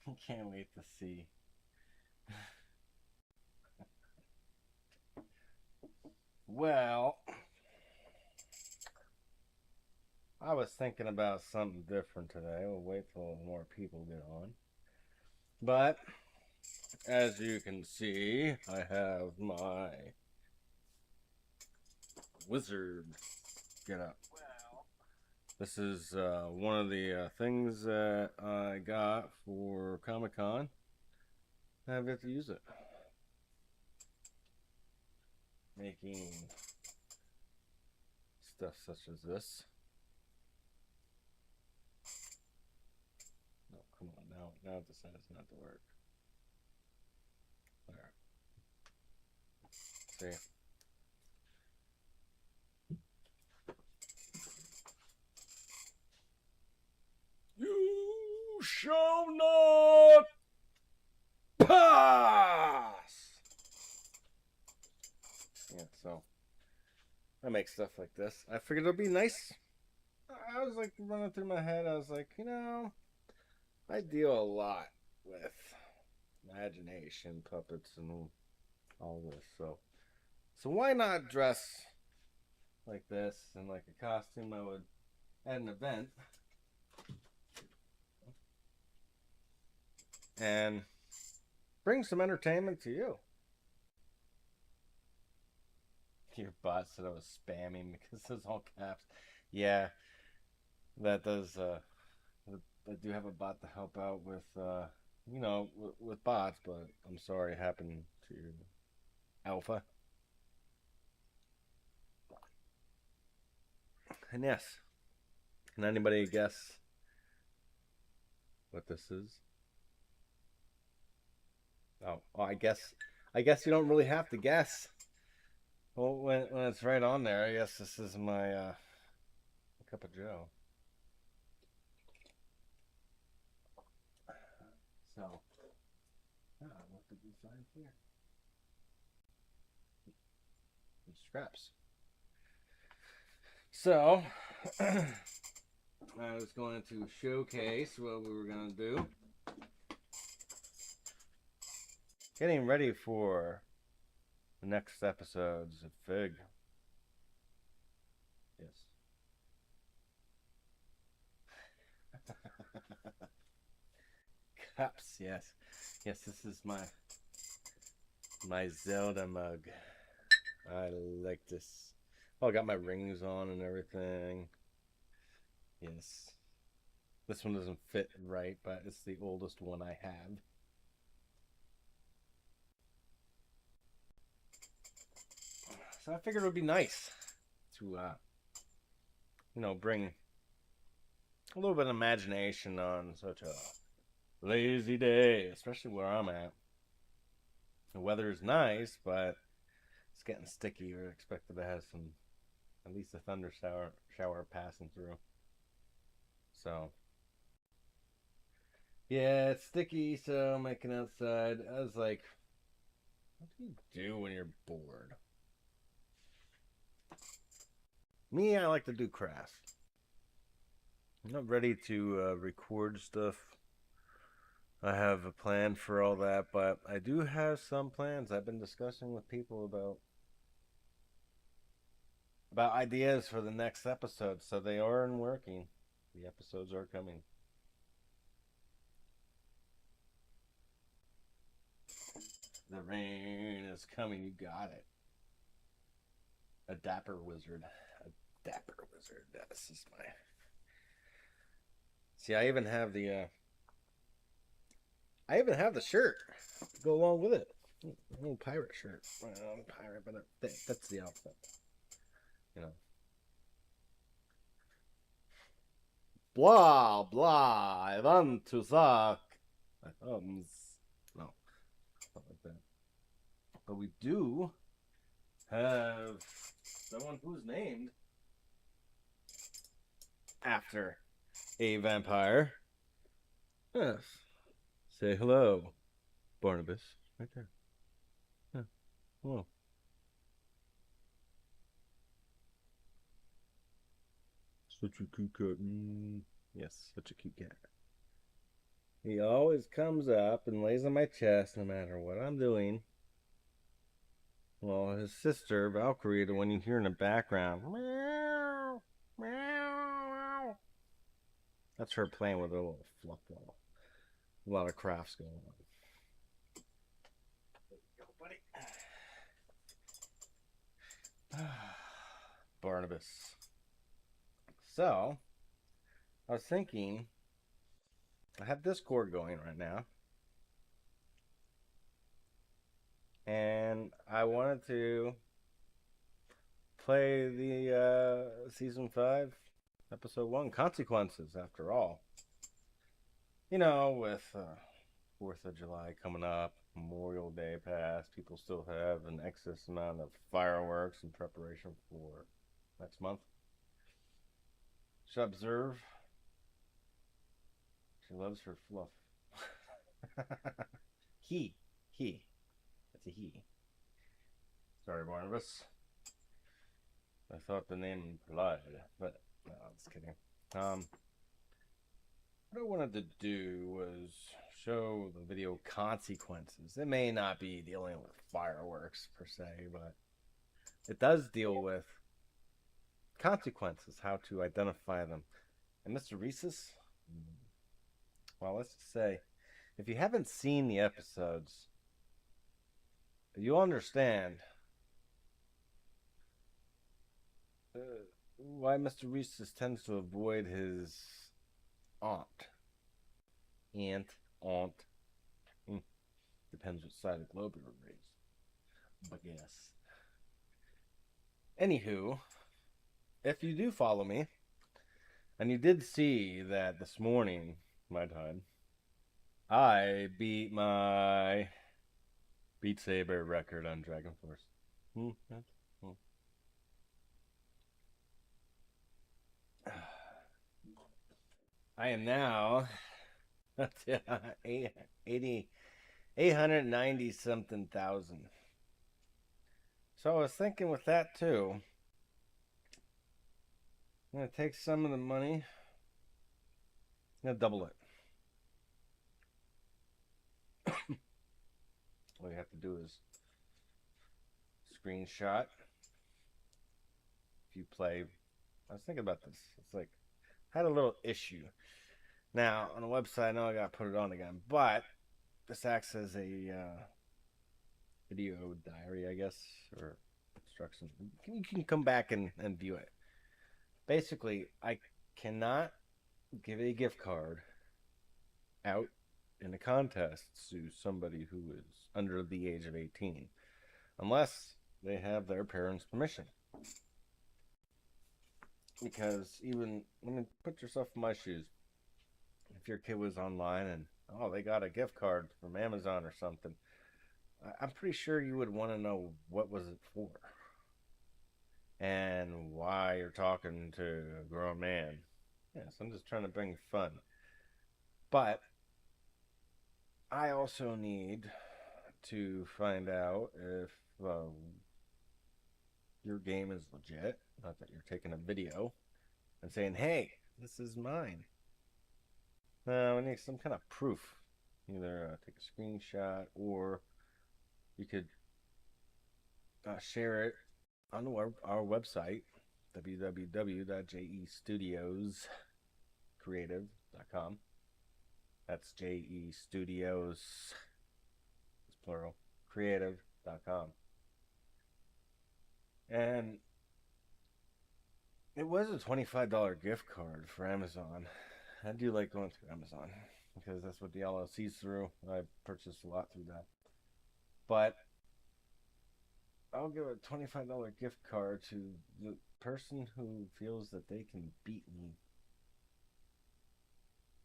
I can't wait to see. Well, I was thinking about something different today. We'll wait till more people get on. But as you can see, I have my wizard get up. This is one of the things that I got for Comic Con. I have yet to use it. Making stuff such as this. No, come on now. Now it decides not to work. There. See. You shall not pass. Yeah, so I make stuff like this. I figured it'd be nice. I was like running through my head. I was like, I deal a lot with imagination, puppets, and all this. So why not dress like this in like a costume I would at an event and bring some entertainment to you. Your bot said I was spamming because it's all caps. Yeah, that does. I do have a bot to help out with, with bots, but I'm sorry it happened to Alpha. And yes, can anybody guess what this is? Oh, I guess you don't really have to guess. Well, when it's right on there, I guess this is my cup of Joe. So, what did we find here? Scraps. So, I was going to showcase what we were going to do. Getting ready for the next episodes of Fig. Yes. Cups, yes. Yes, this is my Zelda mug. I like this. Oh, I got my rings on and everything. Yes. This one doesn't fit right, but it's the oldest one I have. So I figured it would be nice to, bring a little bit of imagination on such a lazy day, especially where I'm at. The weather is nice, but it's getting sticky. We're expected to have at least a thunder shower passing through. So, yeah, it's sticky, so I'm making outside. I was like, what do you do when you're bored? Me, I like to do crafts. I'm not ready to record stuff. I have a plan for all that, but I do have some plans I've been discussing with people about ideas for the next episode, so they are in working. The episodes are coming. The rain is coming. You got it. A dapper wizard. A dapper wizard. This is my. See, I even have the shirt to go along with it. A little pirate shirt. Well, I'm a pirate, but that's the outfit. You know. Blah blah. I want to suck my thumbs. No, not like that. But we do have someone who's named after a vampire. Yes. Say hello, Barnabas. Right there. Yeah. Hello. Such a cute cat. Yes, such a cute cat. He always comes up and lays on my chest no matter what I'm doing. Well, his sister, Valkyrie, the one you hear in the background, meow, meow. That's her playing with a little fluff ball. A lot of crafts going on. There you go, buddy. Barnabas. So, I was thinking, I have Discord going right now. And I wanted to play the season 5, episode 1, Consequences, after all. You know, with 4th of July coming up, Memorial Day passed, people still have an excess amount of fireworks in preparation for next month. Should observe. She loves her fluff. he. That's a he. Sorry, Barnabas. I thought the name implied, but no, I'm just kidding. What I wanted to do was show the video Consequences. It may not be dealing with fireworks per se, but it does deal with consequences, how to identify them. And Mr. Rhesus, well, let's just say, if you haven't seen the episodes, you'll understand why Mr. Rhesus tends to avoid his aunt. Aunt. Depends which side of the globe you were raised. But yes. Anywho, if you do follow me, and you did see that this morning, my time, I beat my Beat Saber record on Dragon Force. I am now 890 something thousand. So I was thinking with that too, I'm going to take some of the money, I'm going to double it. All you have to do is screenshot. If you play, I was thinking about this. It's like, I had a little issue. Now, on the website, I know I got to put it on again, but this acts as a video diary, I guess, or instructions. You can come back and view it. Basically, I cannot give a gift card out in a contest to somebody who is under the age of 18 unless they have their parents' permission. Because even, I mean, put yourself in my shoes. If your kid was online and, oh, they got a gift card from Amazon or something, I'm pretty sure you would want to know what was it for and why you're talking to a grown man. Yes, I'm just trying to bring fun. But I also need to find out if your game is legit, not that you're taking a video and saying, hey, this is mine. We need some kind of proof. Either take a screenshot or you could share it on our website, www.jestudioscreative.com. That's JE Studios, it's plural, creative.com. And it was a $25 gift card for Amazon. I do like going through Amazon because that's what the LLC's through. I purchased a lot through that. But I'll give a $25 gift card to the person who feels that they can beat me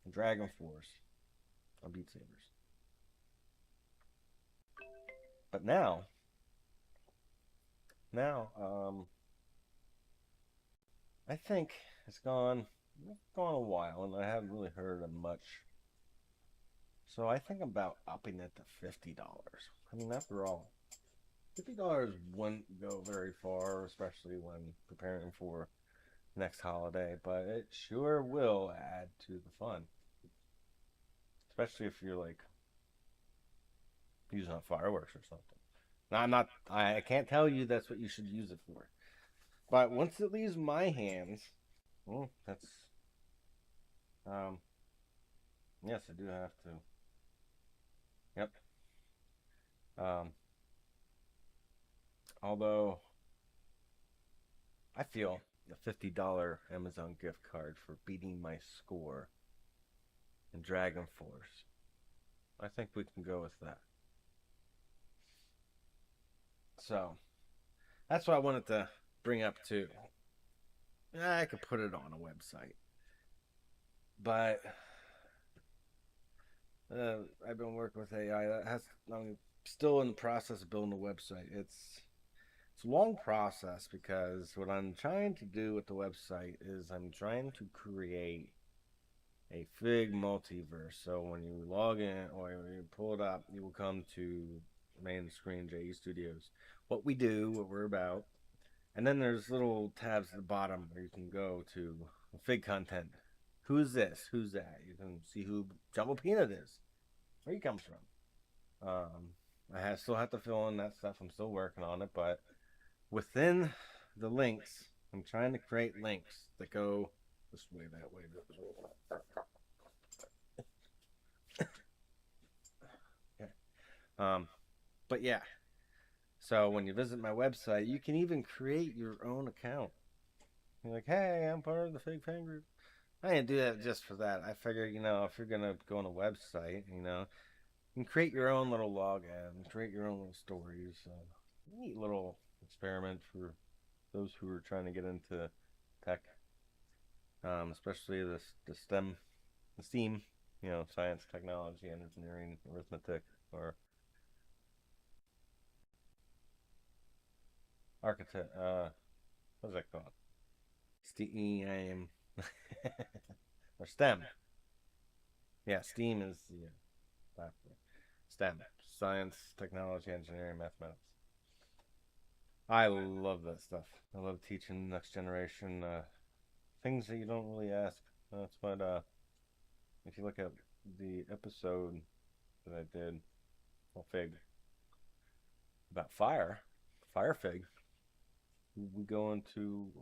in Dragon Force on Beat Sabers. But now, I think it's gone a while, and I haven't really heard of much. So I think about upping it to $50. I mean, after all, $50 wouldn't go very far, especially when preparing for next holiday, but it sure will add to the fun. especially if you're like using it fireworks or something. Now, I'm not. I can't tell you that's what you should use it for. But once it leaves my hands, well, that's um. Yes, I do have to. Yep. Um. Although I feel a $50 Amazon gift card for beating my score in Dragon Force. I think we can go with that. So that's what I wanted to bring up too. I could put it on a website, but I've been working with AI. That has. I'm still in the process of building a website. It's a long process because what I'm trying to do with the website is I'm trying to create a Fig multiverse. So when you log in or you pull it up, you will come to main screen JE Studios. What we do, what we're about, and then there's little tabs at the bottom where you can go to Fig content. Who's this? Who's that? You can see who Jungle Peanut is, where he comes from. Still have to fill in that stuff. I'm still working on it, but within the links, I'm trying to create links that go this way, that way. Okay. But yeah. So when you visit my website, you can even create your own account. You're like, hey, I'm part of the Fig Fan Group. I didn't do that just for that. I figure, if you're gonna go on a website, you can create your own little login, create your own little stories. Neat little experiment for those who are trying to get into tech, especially the STEAM, science, technology, engineering, arithmetic, or architect. What's that called? STEAM or STEM. Yeah, STEAM is the platform. STEM, science, technology, engineering, mathematics. I love that stuff. I love teaching the next generation things that you don't really ask. That's what if you look at the episode that I did, well, Fig, about fire Fig, we go into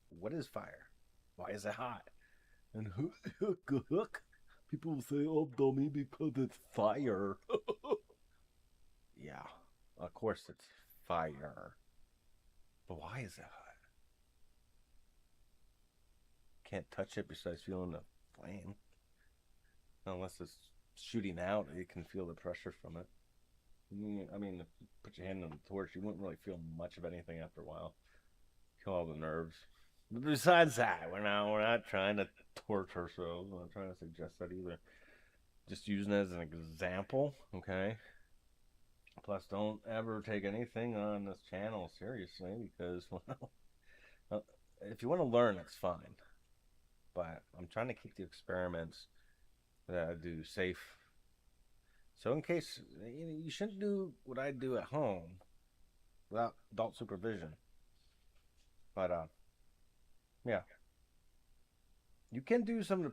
what is fire? Why is it hot? And hook. People say, oh, dummy, because it's fire. Yeah, of course it's fire. But why is it hot? Can't touch it besides feeling the flame. Unless it's shooting out, you can feel the pressure from it. I mean, put your hand on the torch, you wouldn't really feel much of anything after a while. Kill all the nerves. But besides that, we're not trying to torch ourselves. We're not trying to suggest that either. Just using it as an example, okay? Plus, don't ever take anything on this channel seriously because, well, if you want to learn, it's fine. But I'm trying to keep the experiments that I do safe. So, in case you shouldn't do what I do at home without adult supervision. But yeah, you can do some of the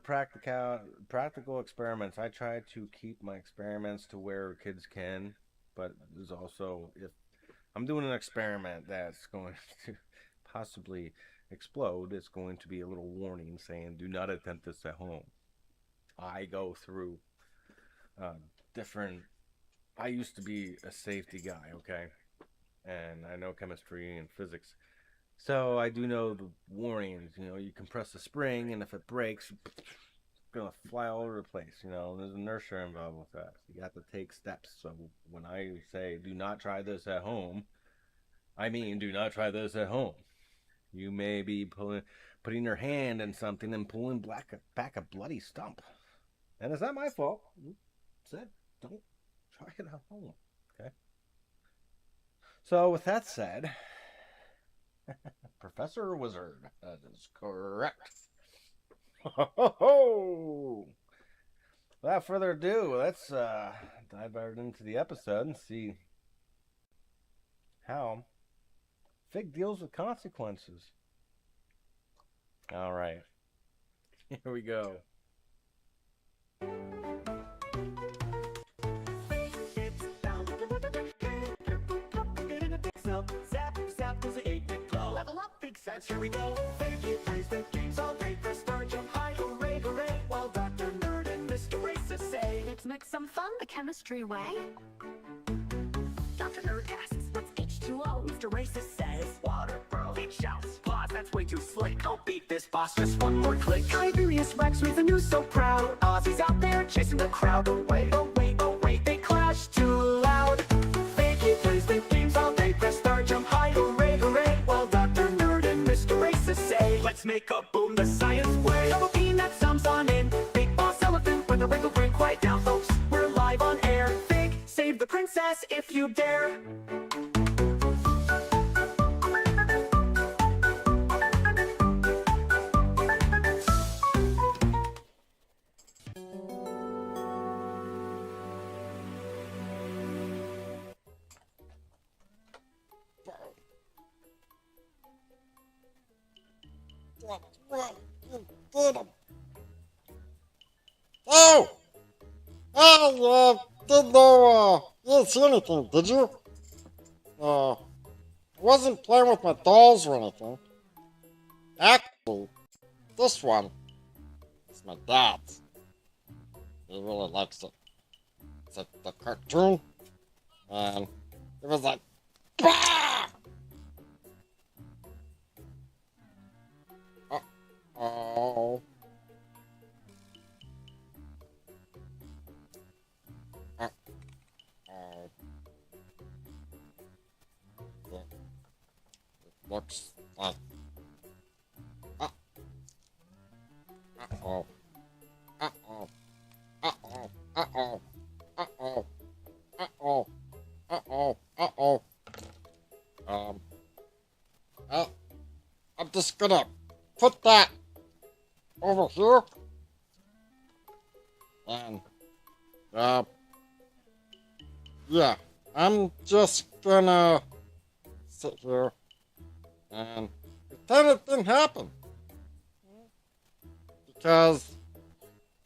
practical experiments. I try to keep my experiments to where kids can, but there's also if I'm doing an experiment that's going to possibly explode, it's going to be a little warning saying, "Do not attempt this at home." I go through uh, different. I used to be a safety guy, okay, and I know chemistry and physics. So I do know the warnings. You compress the spring, and if it breaks, it's gonna fly all over the place. There's inertia involved with that. So you have to take steps. So when I say do not try this at home, I mean do not try this at home. You may be putting your hand in something and pulling back a bloody stump, and it's not my fault. You said don't try it at home. Okay. So with that said, Professor Wizard. That is correct. Ho! Without further ado, let's dive right into the episode and see how Fig deals with consequences. All right, here we go. let's here we go. Fakey plays the games all day. Press start, jump high, hooray, hooray. While Dr. Nerd and Mr. Racist say, let's make some fun the chemistry way. Dr. Nerd asks, what's H2O? Mr. Racist says, water, bro. He shouts, pause, that's way too slick. Don't beat this boss, just one more click. Tiberius Rex with the news so proud. Ozzy's out there chasing the crowd away. Oh wait, they clash too loud. Fakey plays the games all day. Press start, jump high, hooray, hooray. While Dr. Nerd and Mr. Racist say, let's make a boom the science way. Double peanut sums on in. Big boss elephant with a wiggle grin. Quiet down, folks, we're live on air. Fake, save the princess if you dare. Oh! I didn't know, you didn't see anything, did you? I wasn't playing with my dolls or anything. Actually, this one is my dad's. He really likes it. It's like the cartoon, and it was like, bah! Uh-oh. Looks like uh-oh. Uh-oh. Uh-oh. Uh-oh. Uh-oh. Uh-oh. Uh-oh. Uh-oh. Well, I'm just gonna put that over here. And yeah, I'm just gonna sit here and pretend it didn't happen. Because,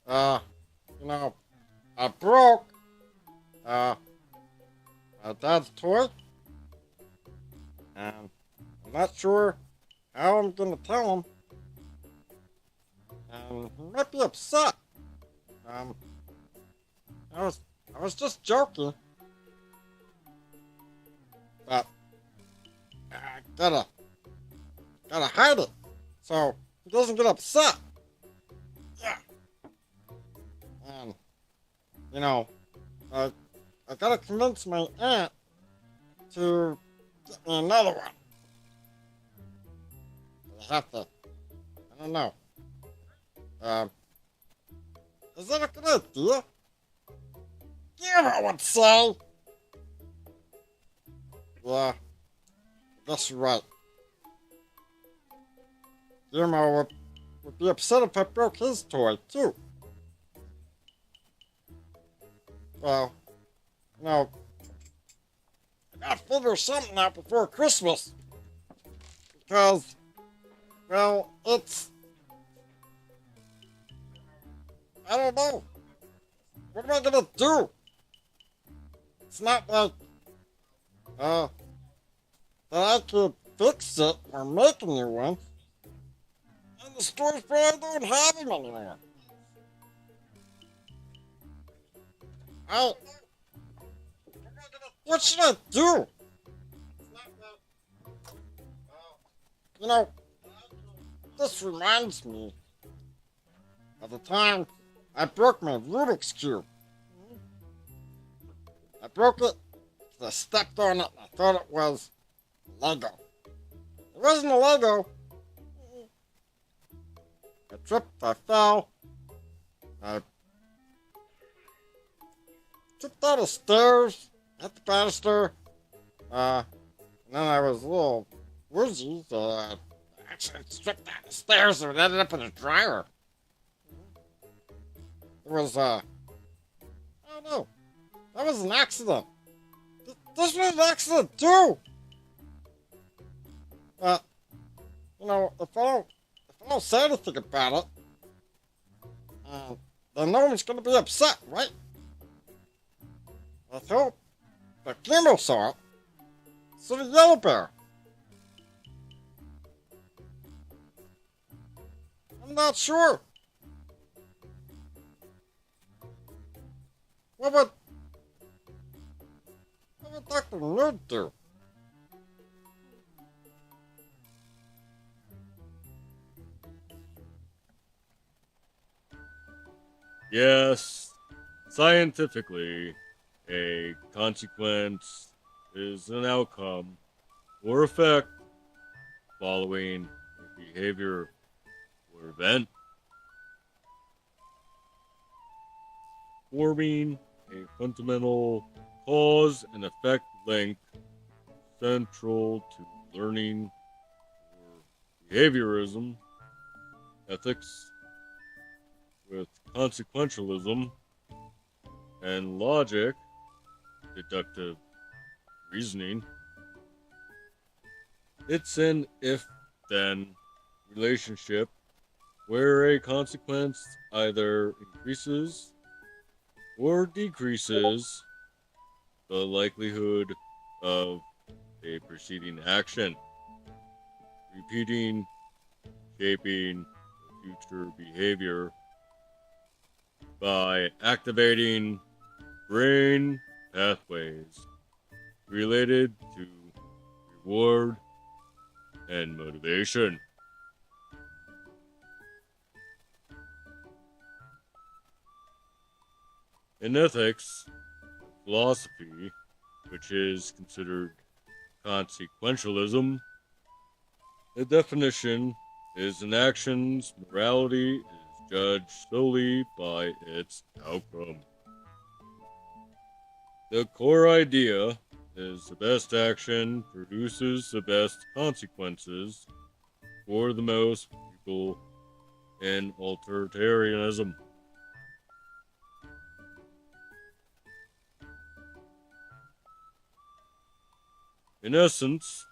I broke, my dad's toy. And I'm not sure how I'm gonna tell him. And he might be upset. I was just joking. But I gotta hide it so he doesn't get upset. Yeah. And I gotta convince my aunt to get me another one. I have to. I don't know. Is that a good idea? Yeah, I would say. Yeah, I guess you're right. Guillermo would be upset if I broke his toy, too. Well, I gotta figure something out before Christmas. Because, well, I don't know. What am I gonna do? It's not like, that I could fix it or make a new one. And the stores probably don't have them anymore. What should I do? This reminds me of the time I broke my Rubik's Cube. I broke it because I stepped on it and I thought it was Lego. It wasn't a Lego. I tripped, I fell, I tripped out of stairs, hit the banister, and then I was a little woozy, so I actually tripped down the stairs and ended up in a dryer. It was, I don't know, that was an accident. This was an accident too! But, if I don't say anything about it, then no one's gonna be upset, right? Let's hope. But Gimel saw it. So the yellow bear. I'm not sure. What would Dr. Nerd do? Yes, scientifically, a consequence is an outcome or effect following a behavior or event, forming a fundamental cause and effect link central to learning or behaviorism, ethics, with consequentialism and logic, deductive reasoning. It's an if then relationship where a consequence either increases or decreases the likelihood of a preceding action, repeating, shaping future behavior by activating brain pathways related to reward and motivation. In ethics, philosophy, which is considered consequentialism, the definition is an action's morality is judged solely by its outcome. The core idea is the best action produces the best consequences for the most people in authoritarianism. In essence,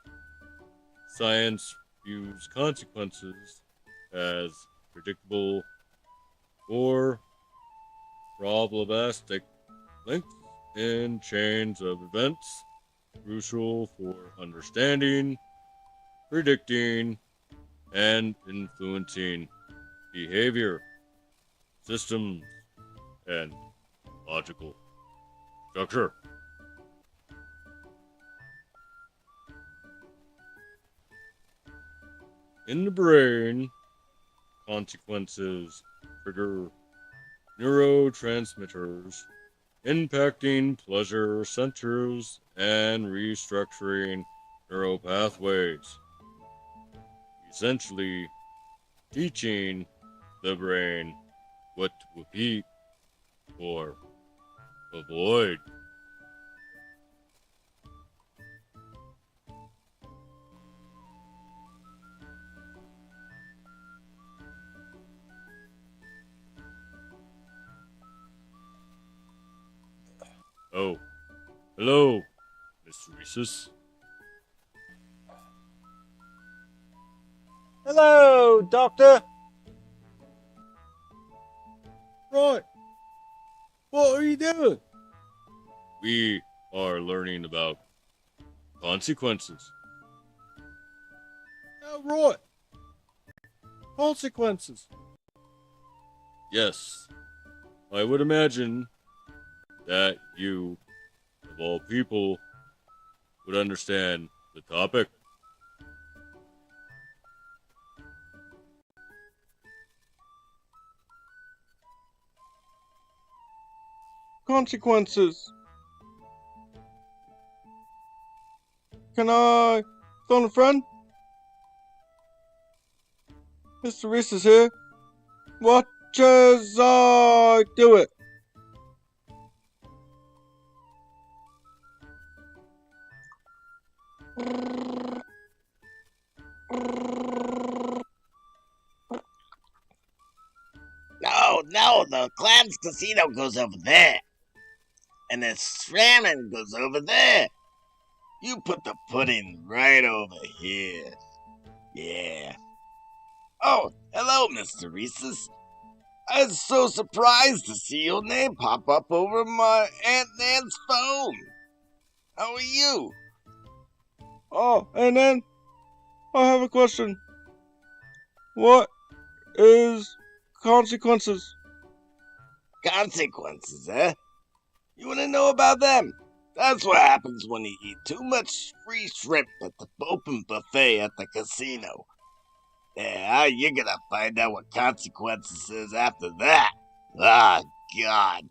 science views consequences as predictable or probabilistic links in chains of events crucial for understanding, predicting, and influencing behavior, systems, and logical structure. In the brain, consequences trigger neurotransmitters impacting pleasure centers and restructuring neural pathways, essentially teaching the brain what to repeat or avoid. Oh, hello, Mr. Rhesus. Hello, Doctor. Right. What are you doing? We are learning about consequences. Oh, right. Consequences. Yes, I would imagine that you, of all people, would understand the topic. Consequences. Can I phone a friend? Mr. Reese is here. Watch as I do it. No, the Clan's Casino goes over there. And the Shrammon goes over there. You put the pudding right over here. Yeah. Oh, hello, Mr. Reese's. I was so surprised to see your name pop up over my Aunt Nan's phone. How are you? Oh, and then I have a question. What is consequences. Consequences, eh? You wanna know about them? That's what happens when you eat too much free shrimp at the open buffet at the casino. Yeah, you're gonna find out what consequences is after that. Ah, God.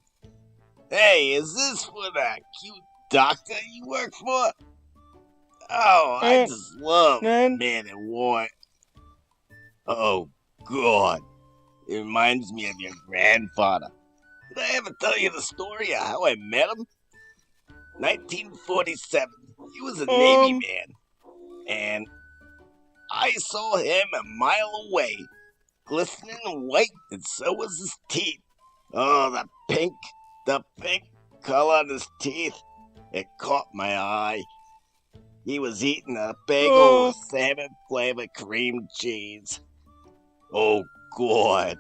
Hey, is this for that cute doctor you work for? Oh, I And just love then, men in white. Oh, God. It reminds me of your grandfather. Did I ever tell you the story of how I met him? 1947. He was a Navy man, and I saw him a mile away, glistening white, and so was his teeth. Oh, the pink color on his teeth. It caught my eye. He was eating a bagel with salmon flavored cream cheese. Oh, God.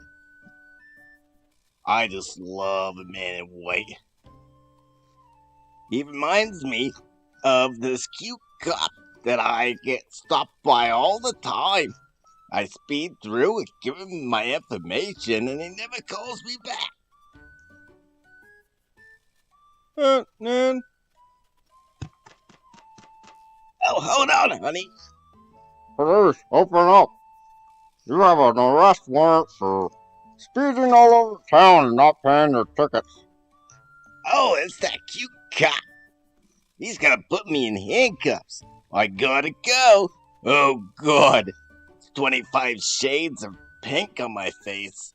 I just love a man in white. He reminds me of this cute cop that I get stopped by all the time. I speed through and give him my information, and he never calls me back. then, Oh, hold on, honey. Police, open up. You have an arrest warrant for speeding all over town and not paying your tickets. Oh, it's that cute cop. He's gonna put me in handcuffs. I gotta go. Oh, God. It's 25 shades of pink on my face.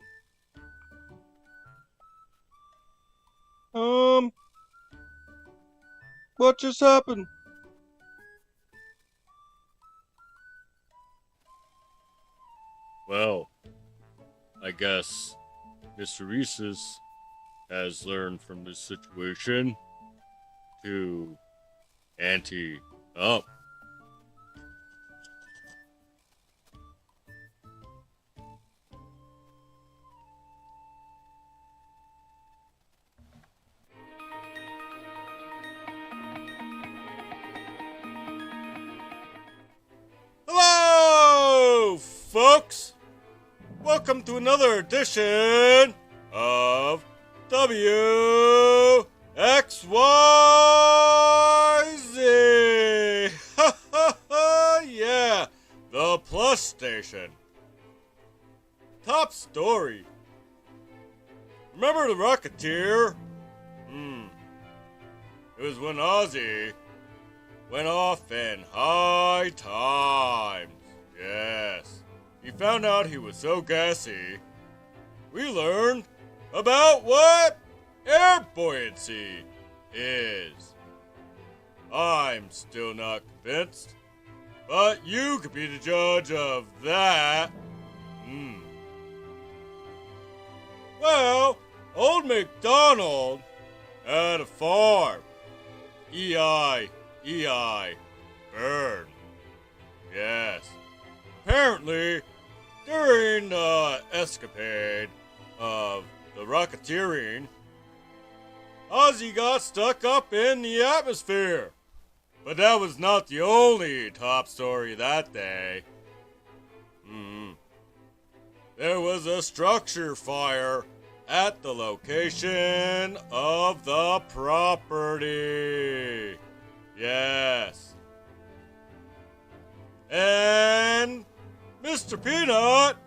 what just happened? Well, I guess Mr. Reese's has learned from this situation to ante up. Hello, folks! Welcome to another edition of WXYZ! Yeah, the Plus Station. Top story. Remember the Rocketeer? It was when Ozzy went off in high times. Yes. He found out he was so gassy. We learned about what air buoyancy is. I'm still not convinced, but you could be the judge of that. Well, old MacDonald had a farm. E-I, burn. Yes. Apparently, during the escapade of the rocketeering, Ozzy got stuck up in the atmosphere. But that was not the only top story that day. There was a structure fire at the location of the property. Yes. And Mr. Peanut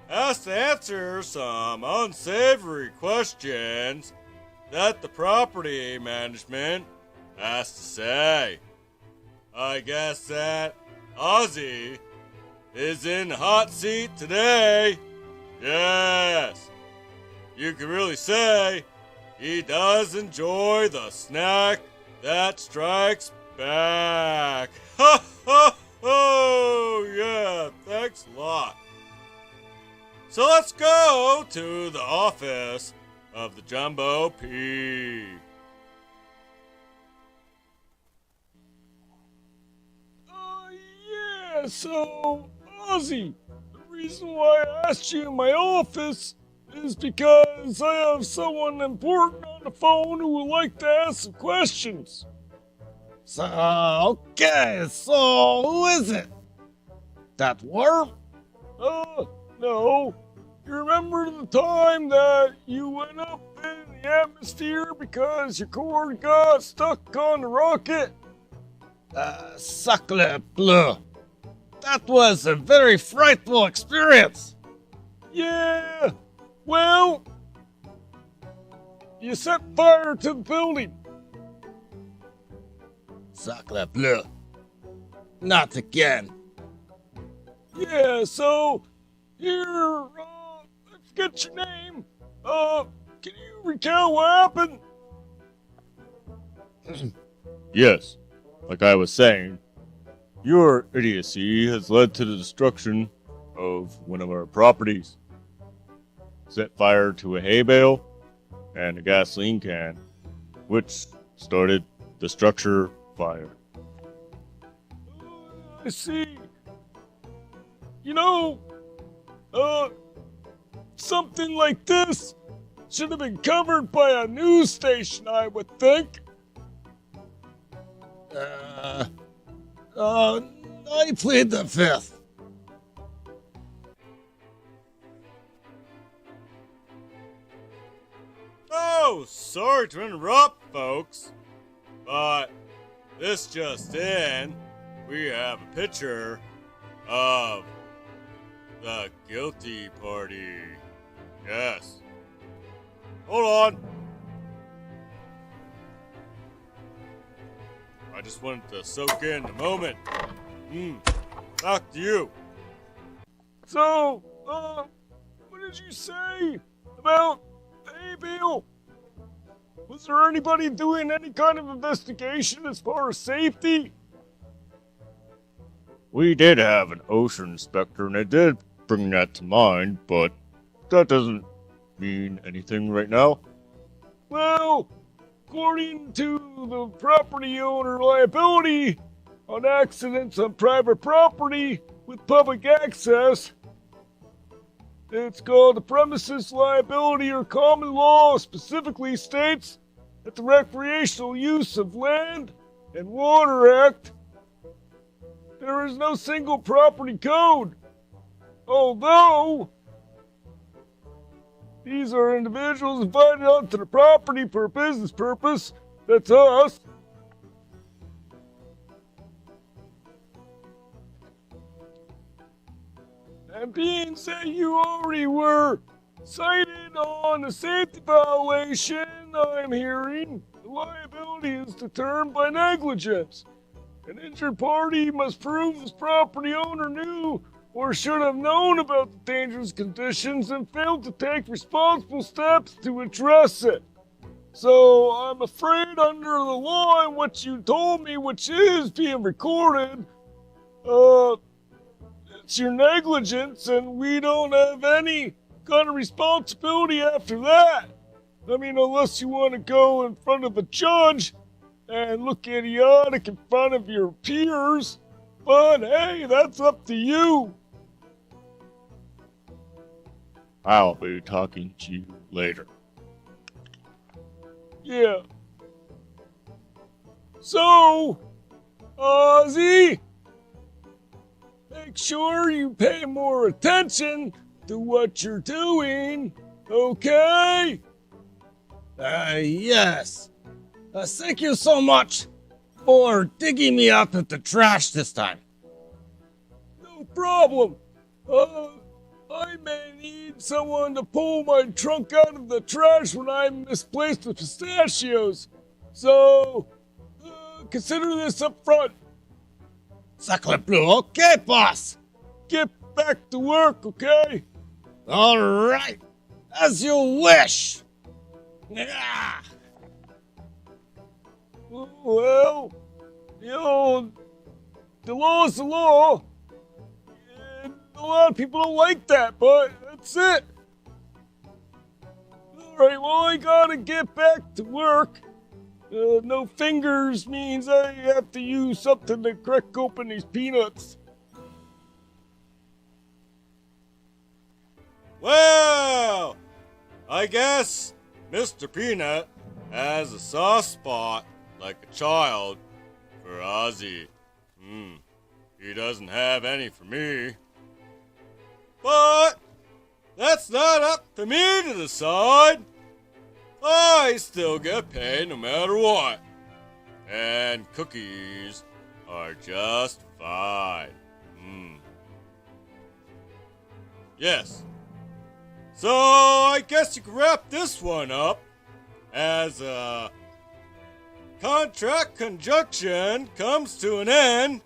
has to answer some unsavory questions that the property management has to say. I guess that Ozzy is in the hot seat today. Yes. You can really say he does enjoy the snack that strikes back. Ha ha ha! Yeah, thanks a lot. So let's go to the office of the Jumbo P. Yeah, so, Ozzy, the reason why I asked you in my office is because I have someone important on the phone who would like to ask some questions. So, okay, so who is it? That worm? No, You remember the time that you went up in the atmosphere because your cord got stuck on the rocket? Sacre bleu. That was a very frightful experience. Yeah, well, you set fire to the building. Sacre bleu. Not again. Yeah, so, here, I forget your name. Can you recount what happened? Yes, like I was saying, your idiocy has led to the destruction of one of our properties. Set fire to a hay bale and a gasoline can, which started the structure fire. I see. You know, something like this should have been covered by a news station, I would think. I plead the fifth. Oh, sorry to interrupt, folks, but this just in, we have a picture of the guilty party. Yes. Hold on. I just wanted to soak in the moment. Back to you. So, what did you say about the hay bale? Was there anybody doing any kind of investigation as far as safety? We did have an ocean inspector and it did bring that to mind, but that doesn't mean anything right now. Well, according to the property owner liability on accidents on private property with public access, it's called the premises liability or common law, specifically states that the Recreational Use of Land and Water Act, there is no single property code. Although, these are individuals invited onto the property for a business purpose. That's us. And being that you already were cited on a safety violation, I'm hearing the liability is determined by negligence. An injured party must prove his property owner knew or should have known about the dangerous conditions and failed to take responsible steps to address it. So I'm afraid under the law and what you told me, which is being recorded, it's your negligence and we don't have any kind of responsibility after that. I mean, unless you want to go in front of a judge and look idiotic in front of your peers. But hey, that's up to you. I'll be talking to you later. Yeah. So, Ozzy, make sure you pay more attention to what you're doing, okay? Yes. Thank you so much for digging me up at the trash this time. No problem. I may need someone to pull my trunk out of the trash when I'm misplaced with pistachios. So, consider this up front. Sacre bleu. Okay, boss. Get back to work, okay? All right. As you wish. Yeah. Well, you know, the law is the law. And a lot of people don't like that, but that's it. Alright, well, I gotta get back to work. No fingers means I have to use something to crack open these peanuts. Well, I guess Mr. Peanut has a soft spot, like a child, for Ozzy. He doesn't have any for me. But That's not up to me to decide. I still get paid no matter what. And cookies are just fine. Yes. So I guess you can wrap this one up as a contract conjunction comes to an end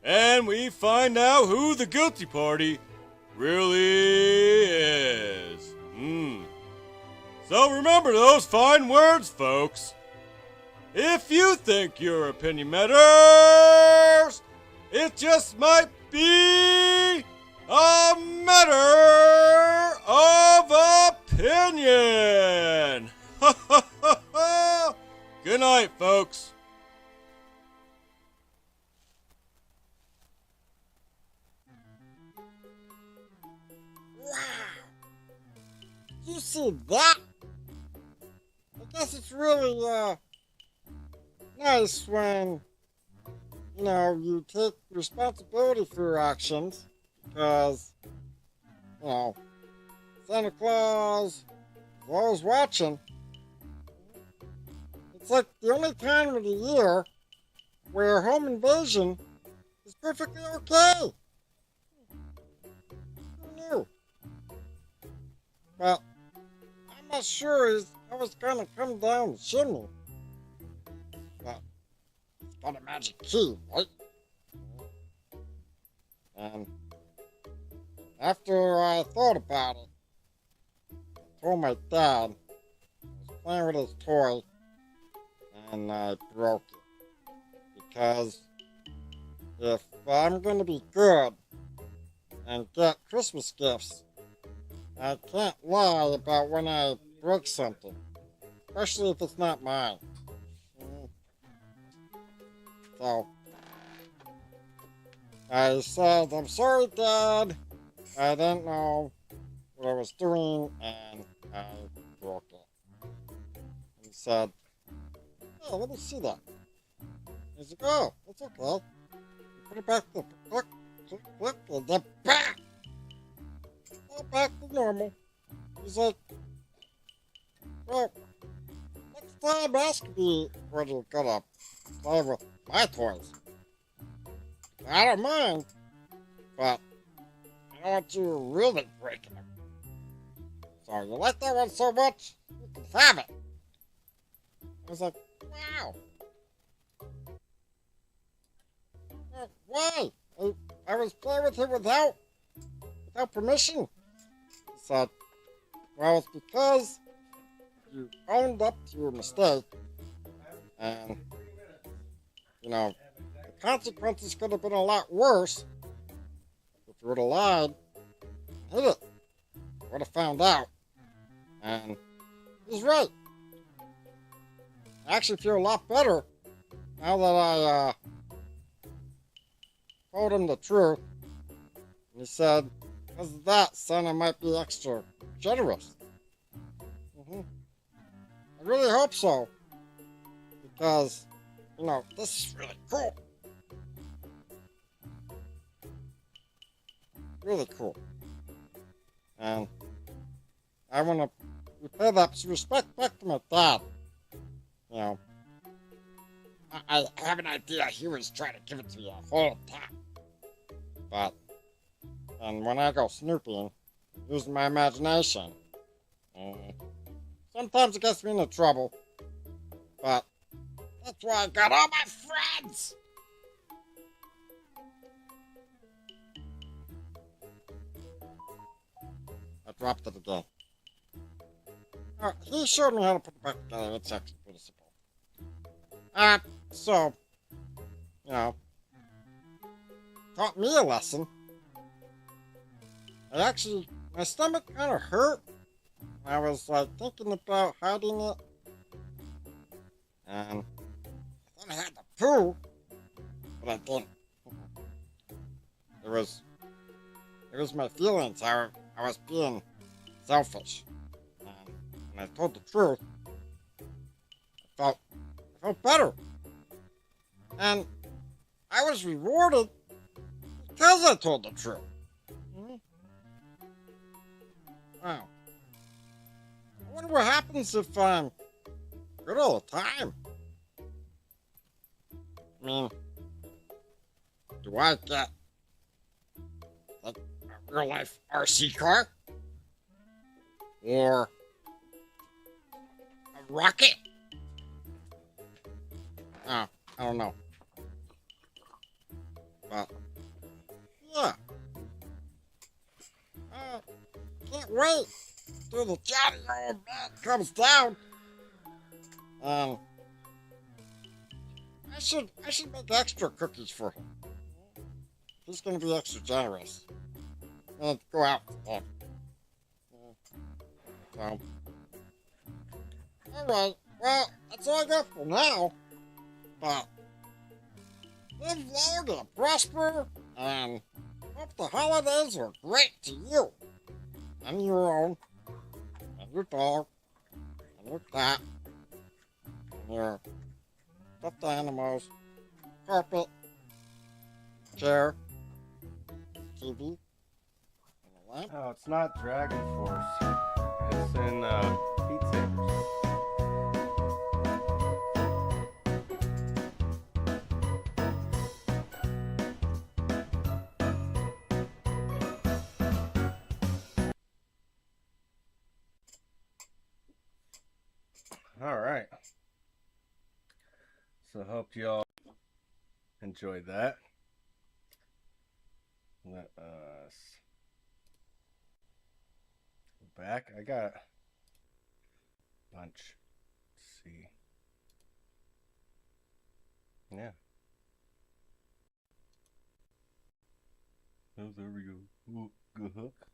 and we find out who the guilty party really is. So remember those fine words, folks. If you think your opinion matters, it just might be a matter of opinion. Good night, folks. You see that? I guess it's really, nice when, you take responsibility for your actions, because, Santa Claus is always watching. It's like the only time of the year where home invasion is perfectly okay. Who knew? Well, I'm not sure how it's gonna come down the chimney. But it's got a magic key, right? And after I thought about it, I told my dad I was playing with his toy and I broke it. Because if I'm gonna be good and get Christmas gifts, I can't lie about when I broke something, especially if it's not mine. So, I said, I'm sorry, Dad. I didn't know what I was doing, and I broke it. He said, oh, let me see that. He's like, oh, it's okay. You put it back to click, click, click, and then back! All back to normal. He's like, well, next time ask me when you're gonna play with my toys. I don't mind, but I don't want you really breaking them. So you like that one so much, you can have it. I was like, wow. Why? I was playing with him without permission. He said, well, it's because you owned up to your mistake, and, the consequences could have been a lot worse if you would have lied and hid it. You would have found out, and he's right. I actually feel a lot better now that I told him the truth. And he said, because of that, Santa might be extra generous. I really hope so. Because, this is really cool. Really cool. And I want to repay that respect back to my dad. I have an idea he was trying to give it to me the whole time. But, and when I go snooping, using my imagination, sometimes it gets me into trouble. But that's why I got all my friends. I dropped it again. He showed me how to put it back together. It's actually pretty simple. So, taught me a lesson. My stomach kind of hurt. I was thinking about hiding it. And I thought I had to poo, but I didn't. It was my feelings. I was being selfish. And when I told the truth, I felt better. And I was rewarded because I told the truth. Oh. I wonder what happens if I'm good all the time. I mean, do I get like a real life RC car? Or a rocket? Oh, I don't know. But, yeah. Can't wait till the Johnny old man comes down. I should make extra cookies for him. He's gonna be extra generous. And go out with him. So, alright, well, that's all I got for now. But, live long and prosper, and hope the holidays are great to you. And your own, and your dog, and your cat, and your stuffed animals, carpet, chair, TV, and a lamp. Oh, it's not Dragon Force. It's in Beat Sabers. All right. So hope y'all enjoyed that. Let us go back. I got a bunch. Let's see. Yeah. Oh, there we go. Ooh, good hook.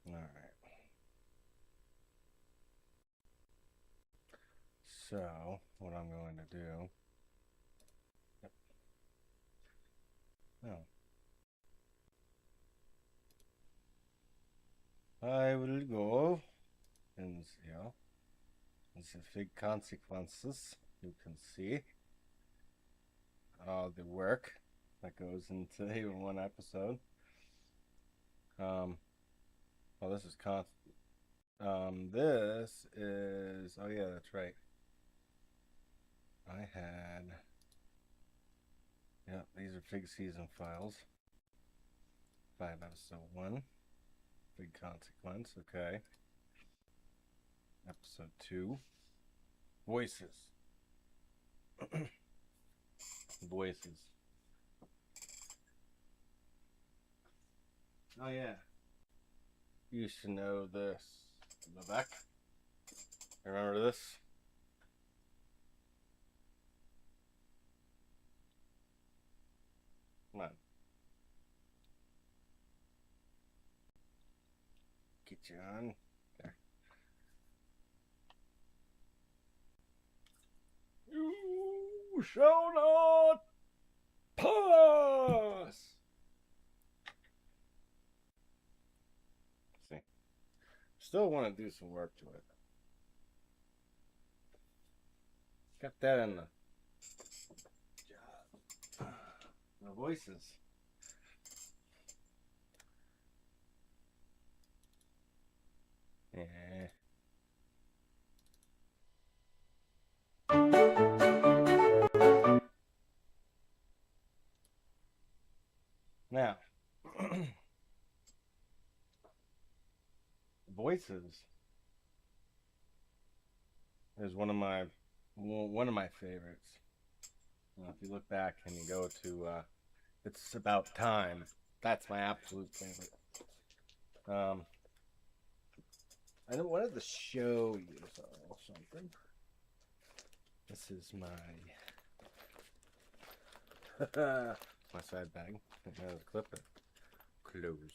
All right. So, what I'm going to do. Yep. No. I will go and yeah. This is big consequences. You can see all the work that goes into even one episode. Well, this is this is, oh yeah, that's right. I had, yeah, these are Fig Season files. 5 episode 1. Big consequence, okay. Episode 2. Voices. Voices. Oh yeah. You should know this. The back. Remember this? Come on. Get you on. There. You shall not pass. See. Still want to do some work to it. Got that in the voices. Yeah. Now, voices is one of my favorites. If you look back and you go to It's About Time, that's my absolute favorite. I wanted to show you something. This is my my side bag. It has a clip that closes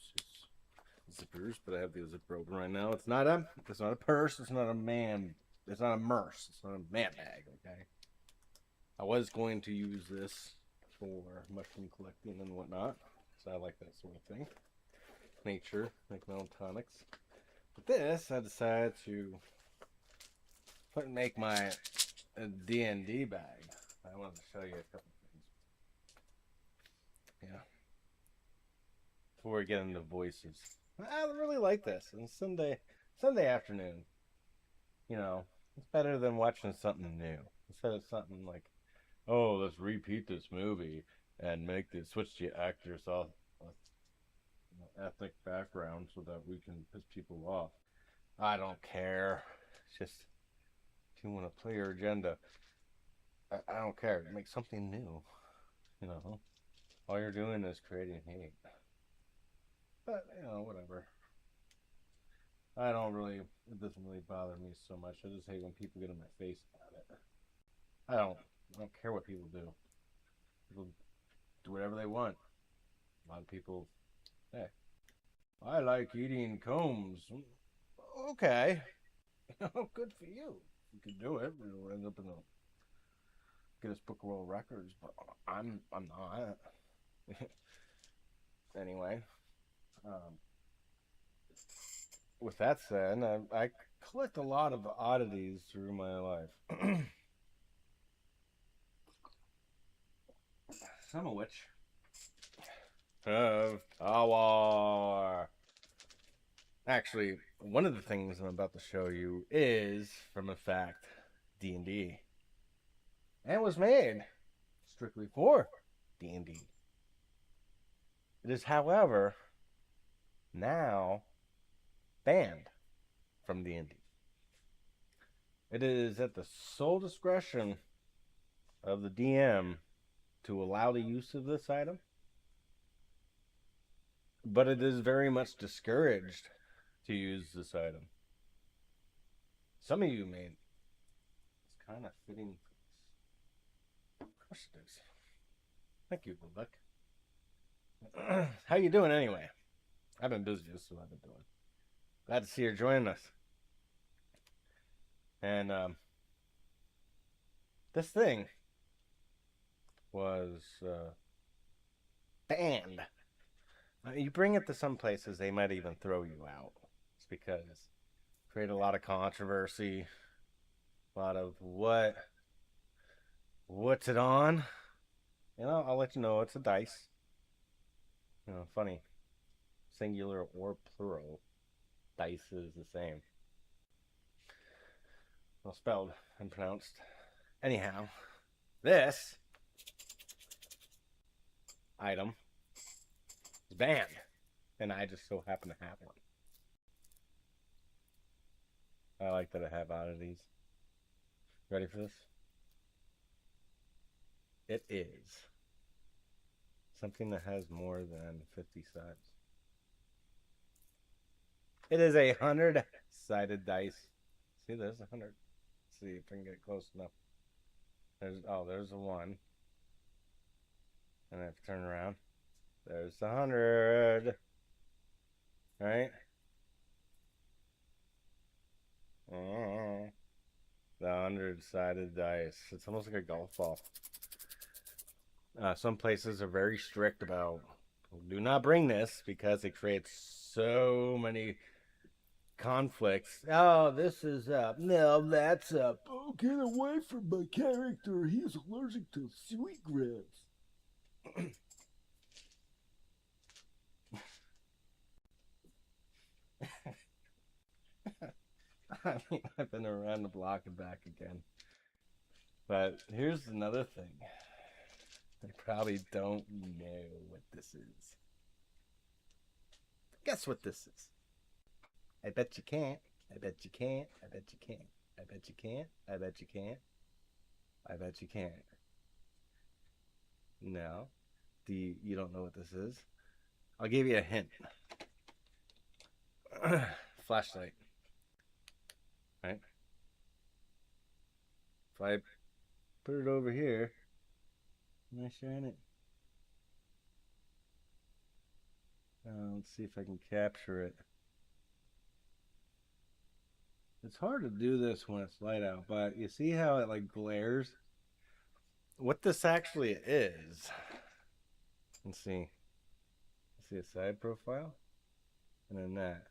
zippers, but I have the zipper open right now. It's not a purse. It's not a man. It's not a merce. It's not a man bag. Okay. I was going to use this for mushroom collecting and whatnot, so I like that sort of thing. Nature, make my own tonics. But this, I decided to make my D&D bag. I wanted to show you a couple things. Yeah. before we get into voices. I really like this. And Sunday afternoon, you know, it's better than watching something new. Instead of something like, oh, let's repeat this movie and switch the actors off ethnic background so that we can piss people off. I don't care. It's just if you want to play your agenda, I don't care. Make something new. You know, all you're doing is creating hate. But whatever. I don't really. It doesn't really bother me so much. I just hate when people get in my face about it. I don't care what people do. People do whatever they want. A lot of people, hey, I like eating combs. Okay, good for you. You can do it. You'll end up in the Guinness Book of World Records, but I'm not. Anyway, with that said, I collect a lot of oddities through my life. Some of which have power. Actually, one of the things I'm about to show you is, from a fact, D&D. And was made strictly for D&D. It is, however, now banned from D&D. It is at the sole discretion of the DM to allow the use of this item, but it is very much discouraged to use this item. Some of you may. It's kind of fitting. Of course it is. Thank you, Luck. How you doing anyway? I've been busy, this is what I've been doing. Glad to see you joining us. And this thing was banned. You bring it to some places, they might even throw you out. It's because it created a lot of controversy, a lot of what's it on? I'll let you know it's a dice. Funny, singular or plural, dice is the same. Well, spelled and pronounced. Anyhow, this item is banned, and I just so happen to have one. I like that I have oddities. Ready for this? It is something that has more than 50 sides. It is 100-sided dice. See, there's 100. Let's see if I can get close enough. There's a 1. And if I turn around, there's 100. Right? The 100-sided dice. It's almost like a golf ball. Some places are very strict about do not bring this because it creates so many conflicts. Oh, this is up. No, that's up. Oh, get away from my character. He's allergic to sweetgrass. I mean, I've been around the block and back again. But here's another thing. I probably don't know what this is. Guess what this is? I bet you can't. I bet you can't. I bet you can't. I bet you can't. I bet you can't. I bet you can't. No. You don't know what this is? I'll give you a hint. Flashlight. Right? If I put it over here, and I shine it. Let's see if I can capture it. It's hard to do this when it's light out, but you see how it like glares? What this actually is. Let's see. See a side profile? And then that.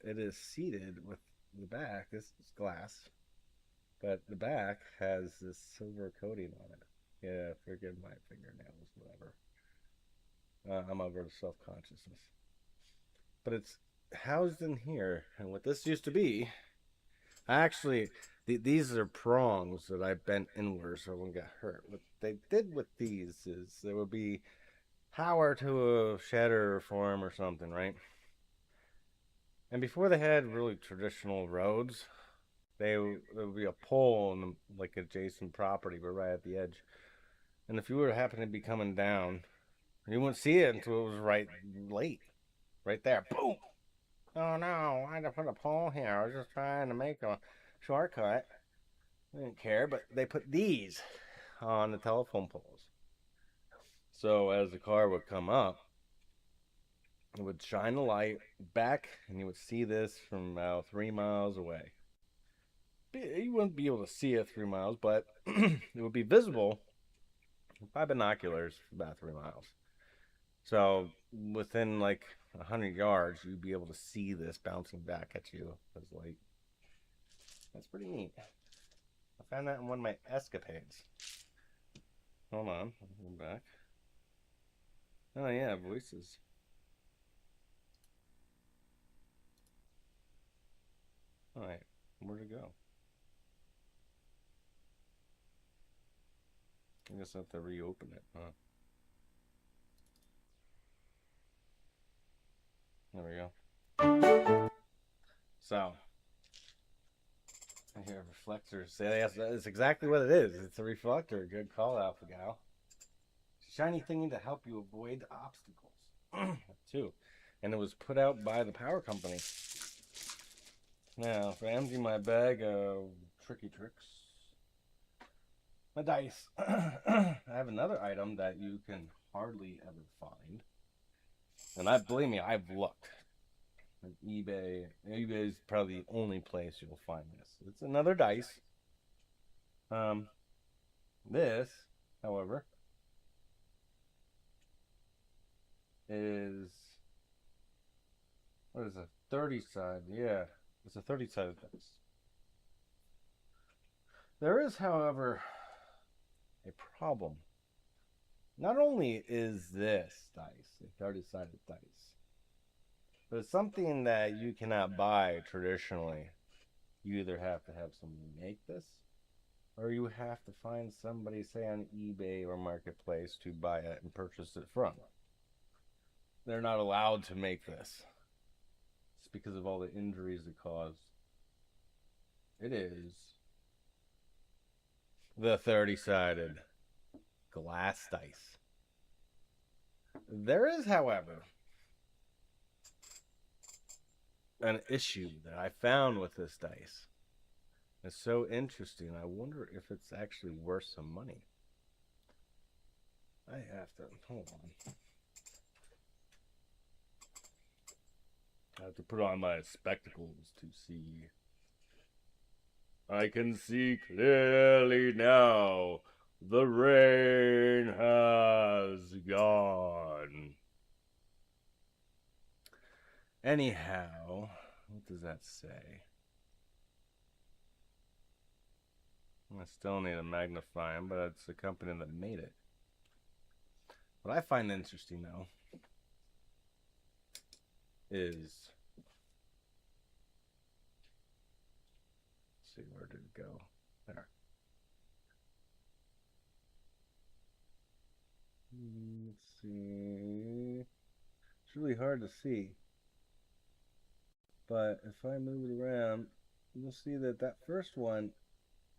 It is seated with the back. This is glass. But the back has this silver coating on it. Yeah, forgive my fingernails, whatever. I'm over self-consciousness. But it's housed in here, and what this used to be, actually, these are prongs that I bent inward so I wouldn't get hurt. What they did with these is there would be power to a shed or a farm or something, right? And before they had really traditional roads, there would be a pole on the, like adjacent property, but right at the edge. And if you were to happen to be coming down, you wouldn't see it until it was right there. Boom! Oh no, I had to put a pole here. I was just trying to make a shortcut. I didn't care, but they put these on the telephone poles. So as the car would come up, it would shine the light back, and you would see this from about 3 miles away. You wouldn't be able to see it 3 miles, but it would be visible by binoculars for about 3 miles. So within like 100 yards, you'd be able to see this bouncing back at you as light. That's pretty neat. I found that in one of my escapades. Hold on, I'll go back. Oh yeah, voices. Alright, where'd it go? I guess I have to reopen it, huh? There we go. So, I hear reflectors. That's exactly what it is. It's a reflector. Good call, Alpha Gal. Shiny thingy to help you avoid obstacles. Too. And it was put out by the power company. Now, if I empty my bag of tricky tricks, my dice. I have another item that you can hardly ever find. And believe me, I've looked. Like eBay is probably the only place you'll find this. It's another dice. This, however, is what is a 30 side? Yeah, it's a 30-sided dice. There is, however, a problem. Not only is this dice a 30-sided dice, but it's something that you cannot buy traditionally. You either have to have somebody make this, or you have to find somebody, say on eBay or Marketplace, to buy it and purchase it from. They're not allowed to make this. It's because of all the injuries it caused. It is the 30-sided glass dice. There is, however, an issue that I found with this dice. It's so interesting. I wonder if it's actually worth some money. I have to hold on. I have to put on my spectacles to see. I can see clearly now. The rain has gone. Anyhow, what does that say? I still need a magnifying, but it's the company that made it. What I find interesting, though, is... Let's see, where did it go? There. Let's see. It's really hard to see. But if I move it around, you'll see that that first one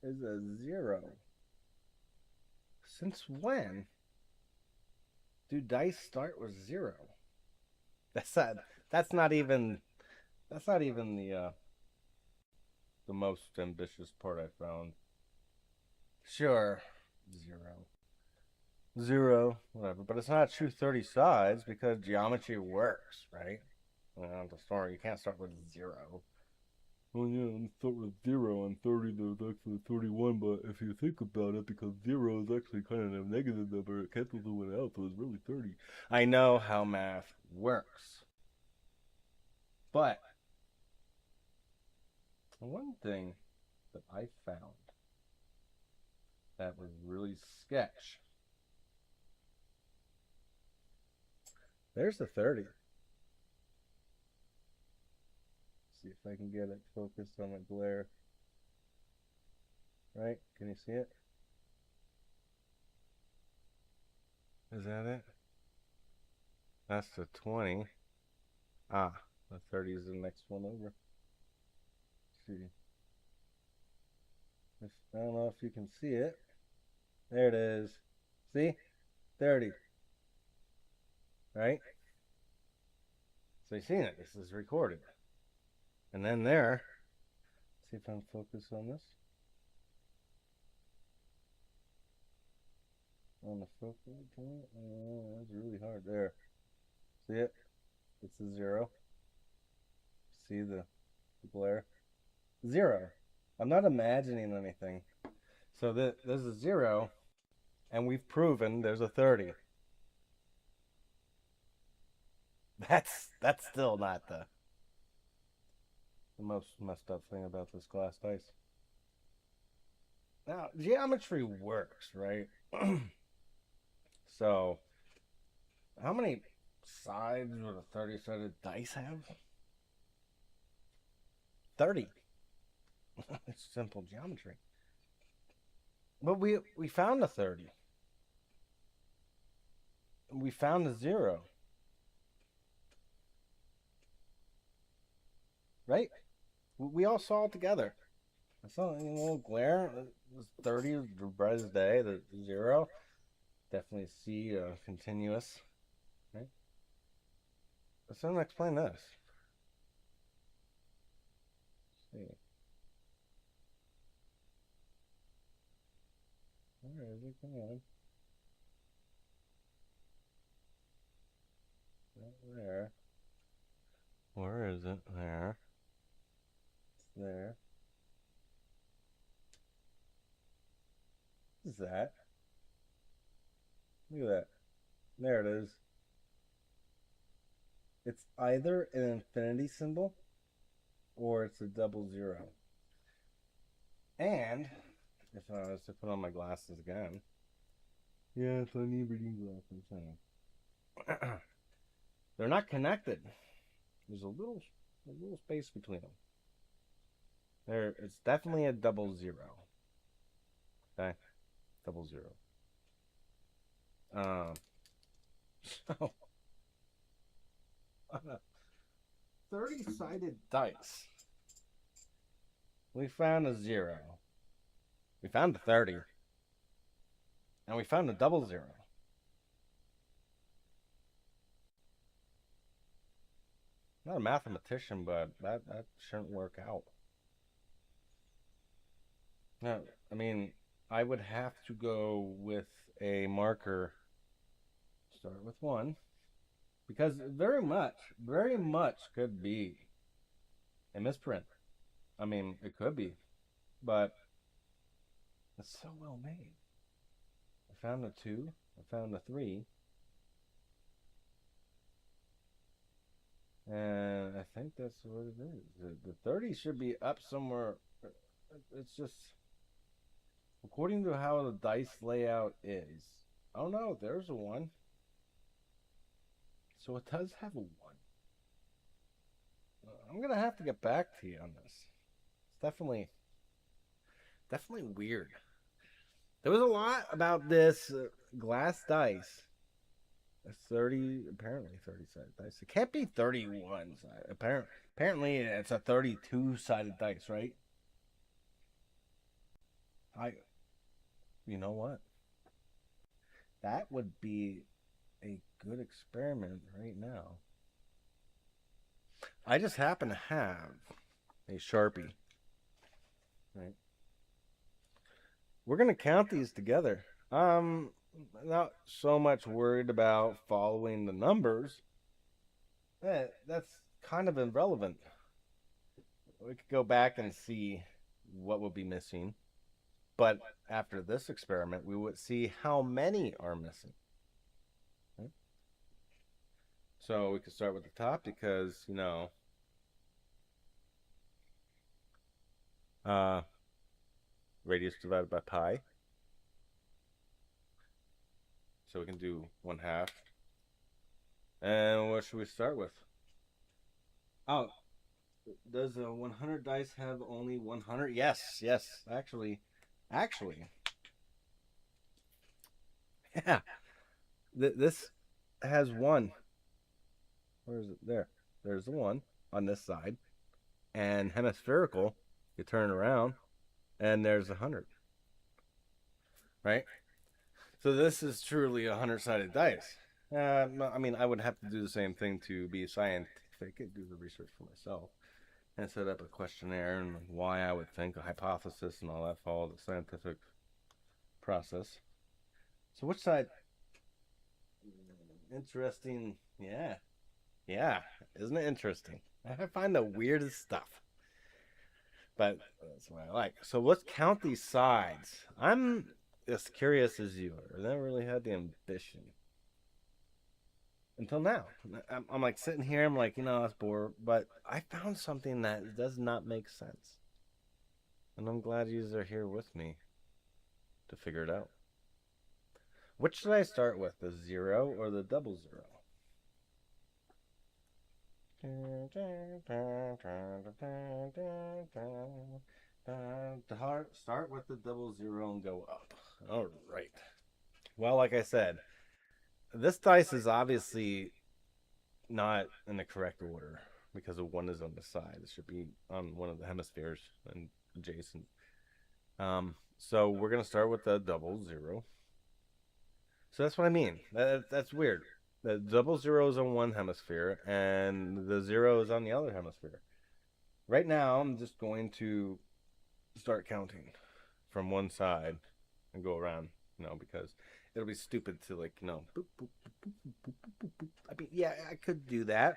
is a 0. Since when do dice start with 0? That's not even the most ambitious part I found. Sure, 0, whatever. But it's not true 30 sides because geometry works, right? The story, you can't start with 0. Well, yeah, let me start with 0 and 30, there's actually 31, but if you think about it, because 0 is actually kind of a negative number, it cancels it out, so it's really 30. I know how math works. But, one thing that I found that was really sketch There's the 30. See if I can get it focused on the glare. Right? Can you see it? Is that it? That's the 20. Ah, the 30 is the next one over. Let's see. I don't know if you can see it. There it is. See? 30. Right? So you've seen it. This is recorded. And then there, see if I'm focused on this. On the focus point? Oh, that's really hard. There. See it? It's a 0. See the glare? 0. I'm not imagining anything. So there's a 0, and we've proven there's a 30. That's still not the most messed up thing about this glass dice. Now, geometry works, right? So, how many sides would a 30-sided dice have? 30. It's simple geometry. But we found a 30. We found a 0. Right? We all saw it together. I saw a little glare. It was 30, the brightest day. The 0. Definitely see continuous. Right? So I'm going to explain this. Let's see. Where is it? Come on. Not there. Where is it? There. It's there. What is that? Look at that. There it is. It's either an infinity symbol or it's a 00. And if I was to put on my glasses again, yeah, it's I need reading glasses. They're not connected. There's a little space between them. It's definitely a 00. Okay, 00. So on a 30-sided dice, we found a 0. We found a 30. And we found a 00. I'm not a mathematician, but that shouldn't work out. No, I mean, I would have to go with a marker. Start with 1. Because very much could be a misprint. I mean, it could be. But it's so well made. I found a 2. I found a 3. And I think that's what it is. The 30 should be up somewhere. It's just, according to how the dice layout is. Oh no, there's a 1. So it does have a 1. I'm going to have to get back to you on this. It's definitely weird. There was a lot about this glass dice. It's 30, apparently 30-sided dice. It can't be 31 sided. Apparently it's a 32-sided dice, right? You know what? That would be a good experiment right now. I just happen to have a Sharpie. Right. We're going to count these together. Not so much worried about following the numbers. That's kind of irrelevant. We could go back and see what would be missing. But after this experiment, we would see how many are missing. Okay? So we could start with the top because, radius divided by pi. So we can do 1/2. And what should we start with? Oh, does a 100 dice have only 100? Yes, yes. Actually, yeah. This has one. Where is it? There. There's the one on this side. And hemispherical, you turn around, and there's 100. Right? So this is truly a 100-sided dice. I mean, I would have to do the same thing to be scientific and do the research for myself and set up a questionnaire and why I would think a hypothesis and all that, follow the scientific process. So which side? Interesting. Yeah. Yeah. Isn't it interesting? I find the weirdest stuff. But that's what I like. So let's count these sides. I'm as curious as you are. I never really had the ambition. Until now. I'm like sitting here, I'm like, that's bored. But I found something that does not make sense. And I'm glad you are here with me to figure it out. Which should I start with, the 0 or the double 0? Start with the double 0 and go up. All right. Well, like I said, this dice is obviously not in the correct order because the 1 is on the side. It should be on one of the hemispheres and adjacent. So we're gonna start with the double 0. So that's what I mean. That's weird. The double 0 is on one hemisphere and the 0 is on the other hemisphere. Right now, I'm just going to start counting from one side and go around, because it'll be stupid to boop, boop, boop, boop, boop, boop, boop. I mean, yeah, I could do that.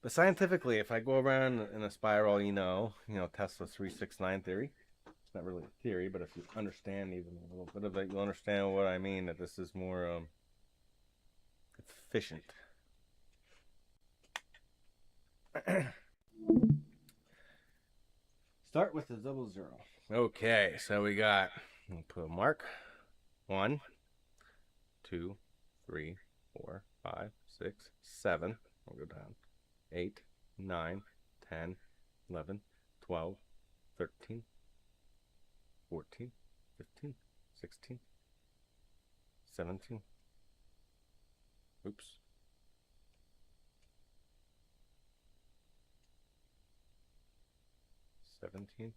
But scientifically, if I go around in a spiral, Tesla's 369 theory. It's not really a theory, but if you understand even a little bit of it, you'll understand what I mean, that this is more efficient. Start with the double 0. Okay, so we got, we'll put a mark. 1, 2, 3, 4, 5, 6, 7. We'll go down. 8, 9, 10, 11, 12, 13, 14, 15, 16, 17. Oops. 17,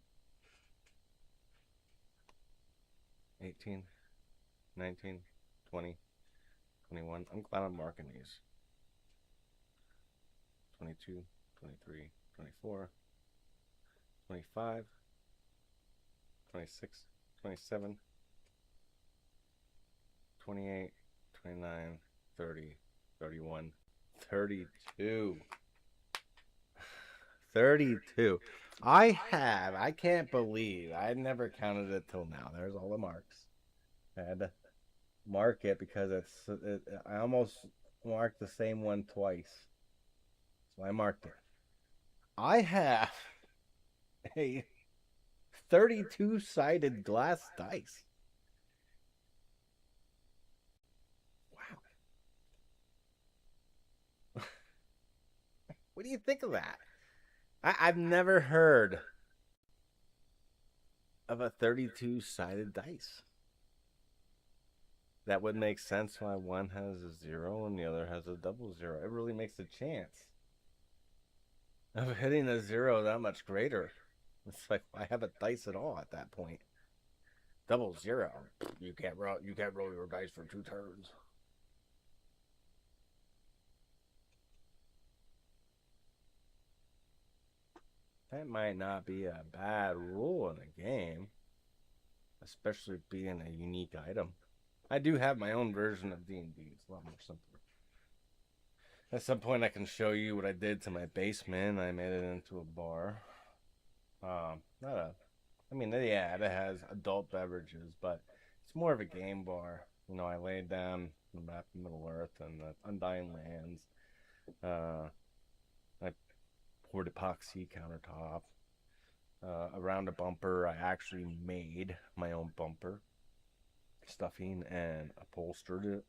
18, 19, 20, 21. I'm glad I'm marking these. 22, 23, 24, 25, 26, 27, 28, 29, 30, 31, 32. 32. I can't believe I never counted it till now. There's all the marks. I had to mark it because I almost marked the same one twice. So I marked it. I have a 32-sided glass dice. Wow. What do you think of that? I've never heard of a 32-sided dice. That would make sense why one has a 0 and the other has a double 0. It really makes the chance of hitting a 0 that much greater. It's like, why have a dice at all at that point? Double 0. You can't roll your dice for 2 turns. That might not be a bad rule in a game, especially being a unique item. I do have my own version of D&D. It's a lot more simpler. At some point, I can show you what I did to my basement. I made it into a bar. It has adult beverages, but it's more of a game bar. I laid down the map of Middle Earth and the Undying Lands. I poured epoxy countertop. Around a bumper, I actually made my own bumper stuffing and upholstered it.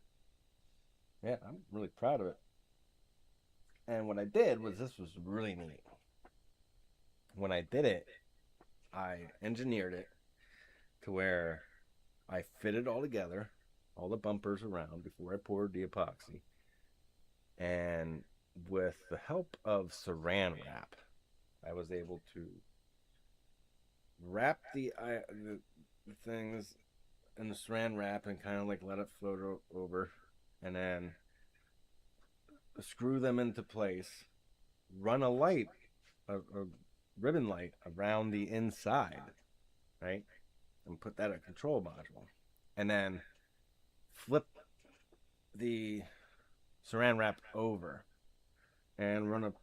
Yeah, I'm really proud of it. And what I did was this was really neat. When I did it, I engineered it to where I fit it all together, all the bumpers around before I poured the epoxy. And with the help of saran wrap, I was able to wrap the things in the saran wrap and kind of like let it float over, and then screw them into place, run a light, a ribbon light around the inside, right? And put that in a control module. And then flip the saran wrap over and run a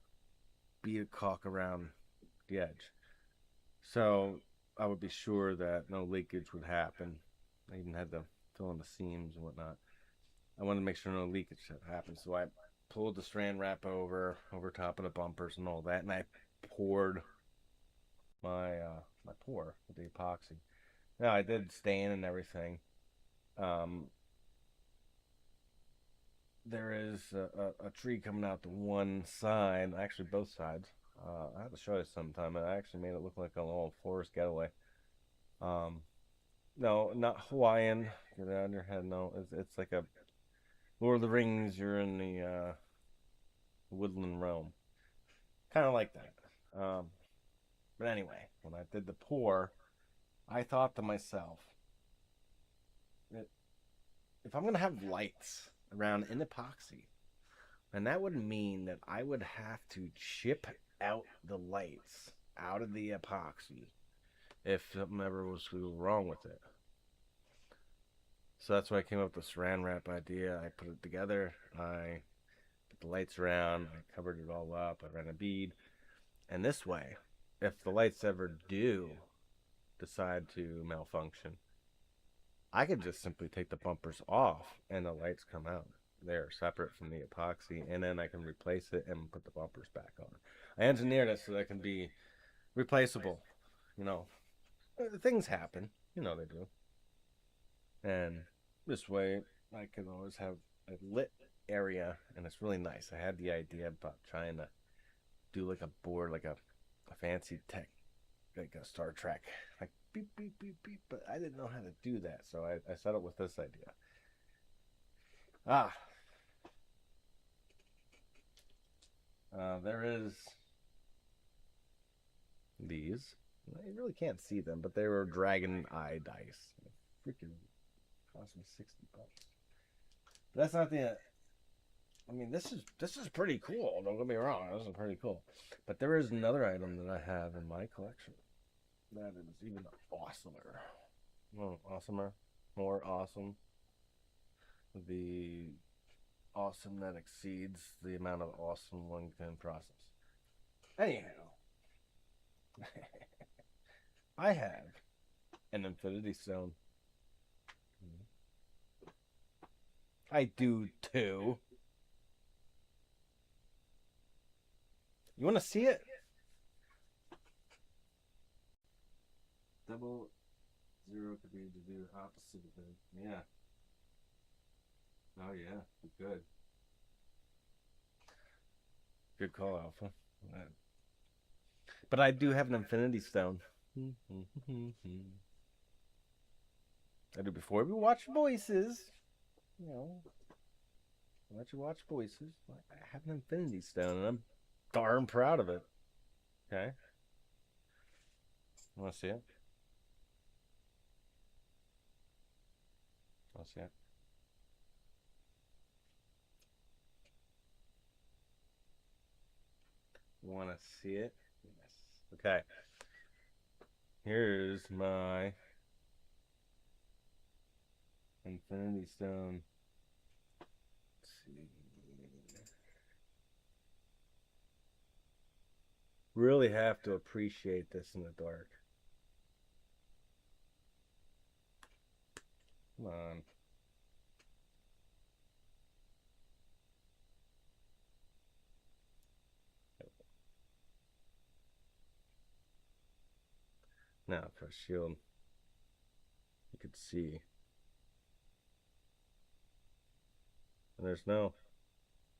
bead of caulk around the edge. So I would be sure that no leakage would happen. I even had to fill in the seams and whatnot. I wanted to make sure no leakage happened. So I pulled the saran wrap over top of the bumpers and all that, and I poured my pour with the epoxy. Now I did stain and everything. There is a tree coming out to one side, actually both sides. I have to show you sometime. I actually made it look like a little forest getaway. No, not Hawaiian. Get out of your head. No, it's like a Lord of the Rings. You're in the woodland realm, kind of like that. But anyway, when I did the pour, I thought to myself, if I'm gonna have lights around in epoxy, and that would mean that I would have to chip out the lights out of the epoxy if something ever was to go wrong with it. So that's why I came up with the saran wrap idea. I put it together. I put the lights around. I covered it all up. I ran a bead. And this way, if the lights ever do decide to malfunction, I could just simply take the bumpers off and the lights come out. They're separate from the epoxy, and then I can replace it and put the bumpers back on. I engineered it so that it can be replaceable. You know, things happen. You know they do. And this way, I can always have a lit area, and it's really nice. I had the idea about trying to do like a board, like a fancy tech, like a Star Trek, like beep, beep, beep, beep, but I didn't know how to do that, so I settled with this idea. There is these. You really can't see them, but they were dragon eye dice. Freaking cost me $60. But that's not the. I mean, this is pretty cool. Don't get me wrong. This is pretty cool. But there is another item that I have in my collection that is even awesomer. Well, awesomer, more awesome. The awesome that exceeds the amount of awesome one can process. Anyhow, I have an infinity stone. I do too. You want to see it? Double zero could be to do opposite of it. Yeah. Oh yeah, good. Good call, Alpha. But I do have an infinity stone. I do before we watch Voices. You know, let you watch Voices. I have an infinity stone, and I'm darn proud of it. Okay. You want to see it? Want to see it? Want to see it? Yes. Okay. Here's my infinity stone. Let's see. Really have to appreciate this in the dark. Come on. Now, if I shield, you could see. And there's no.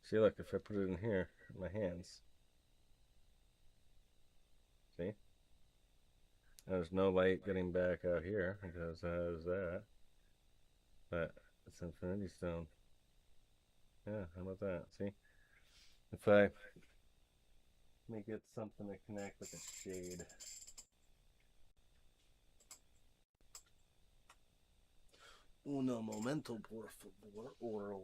See, look, if I put it in here, in my hands. See? There's no light getting back out here because there's that. But it's Infinity Stone. Yeah, how about that? See? If I make it something to connect with a shade. Uno momento, por favor, or.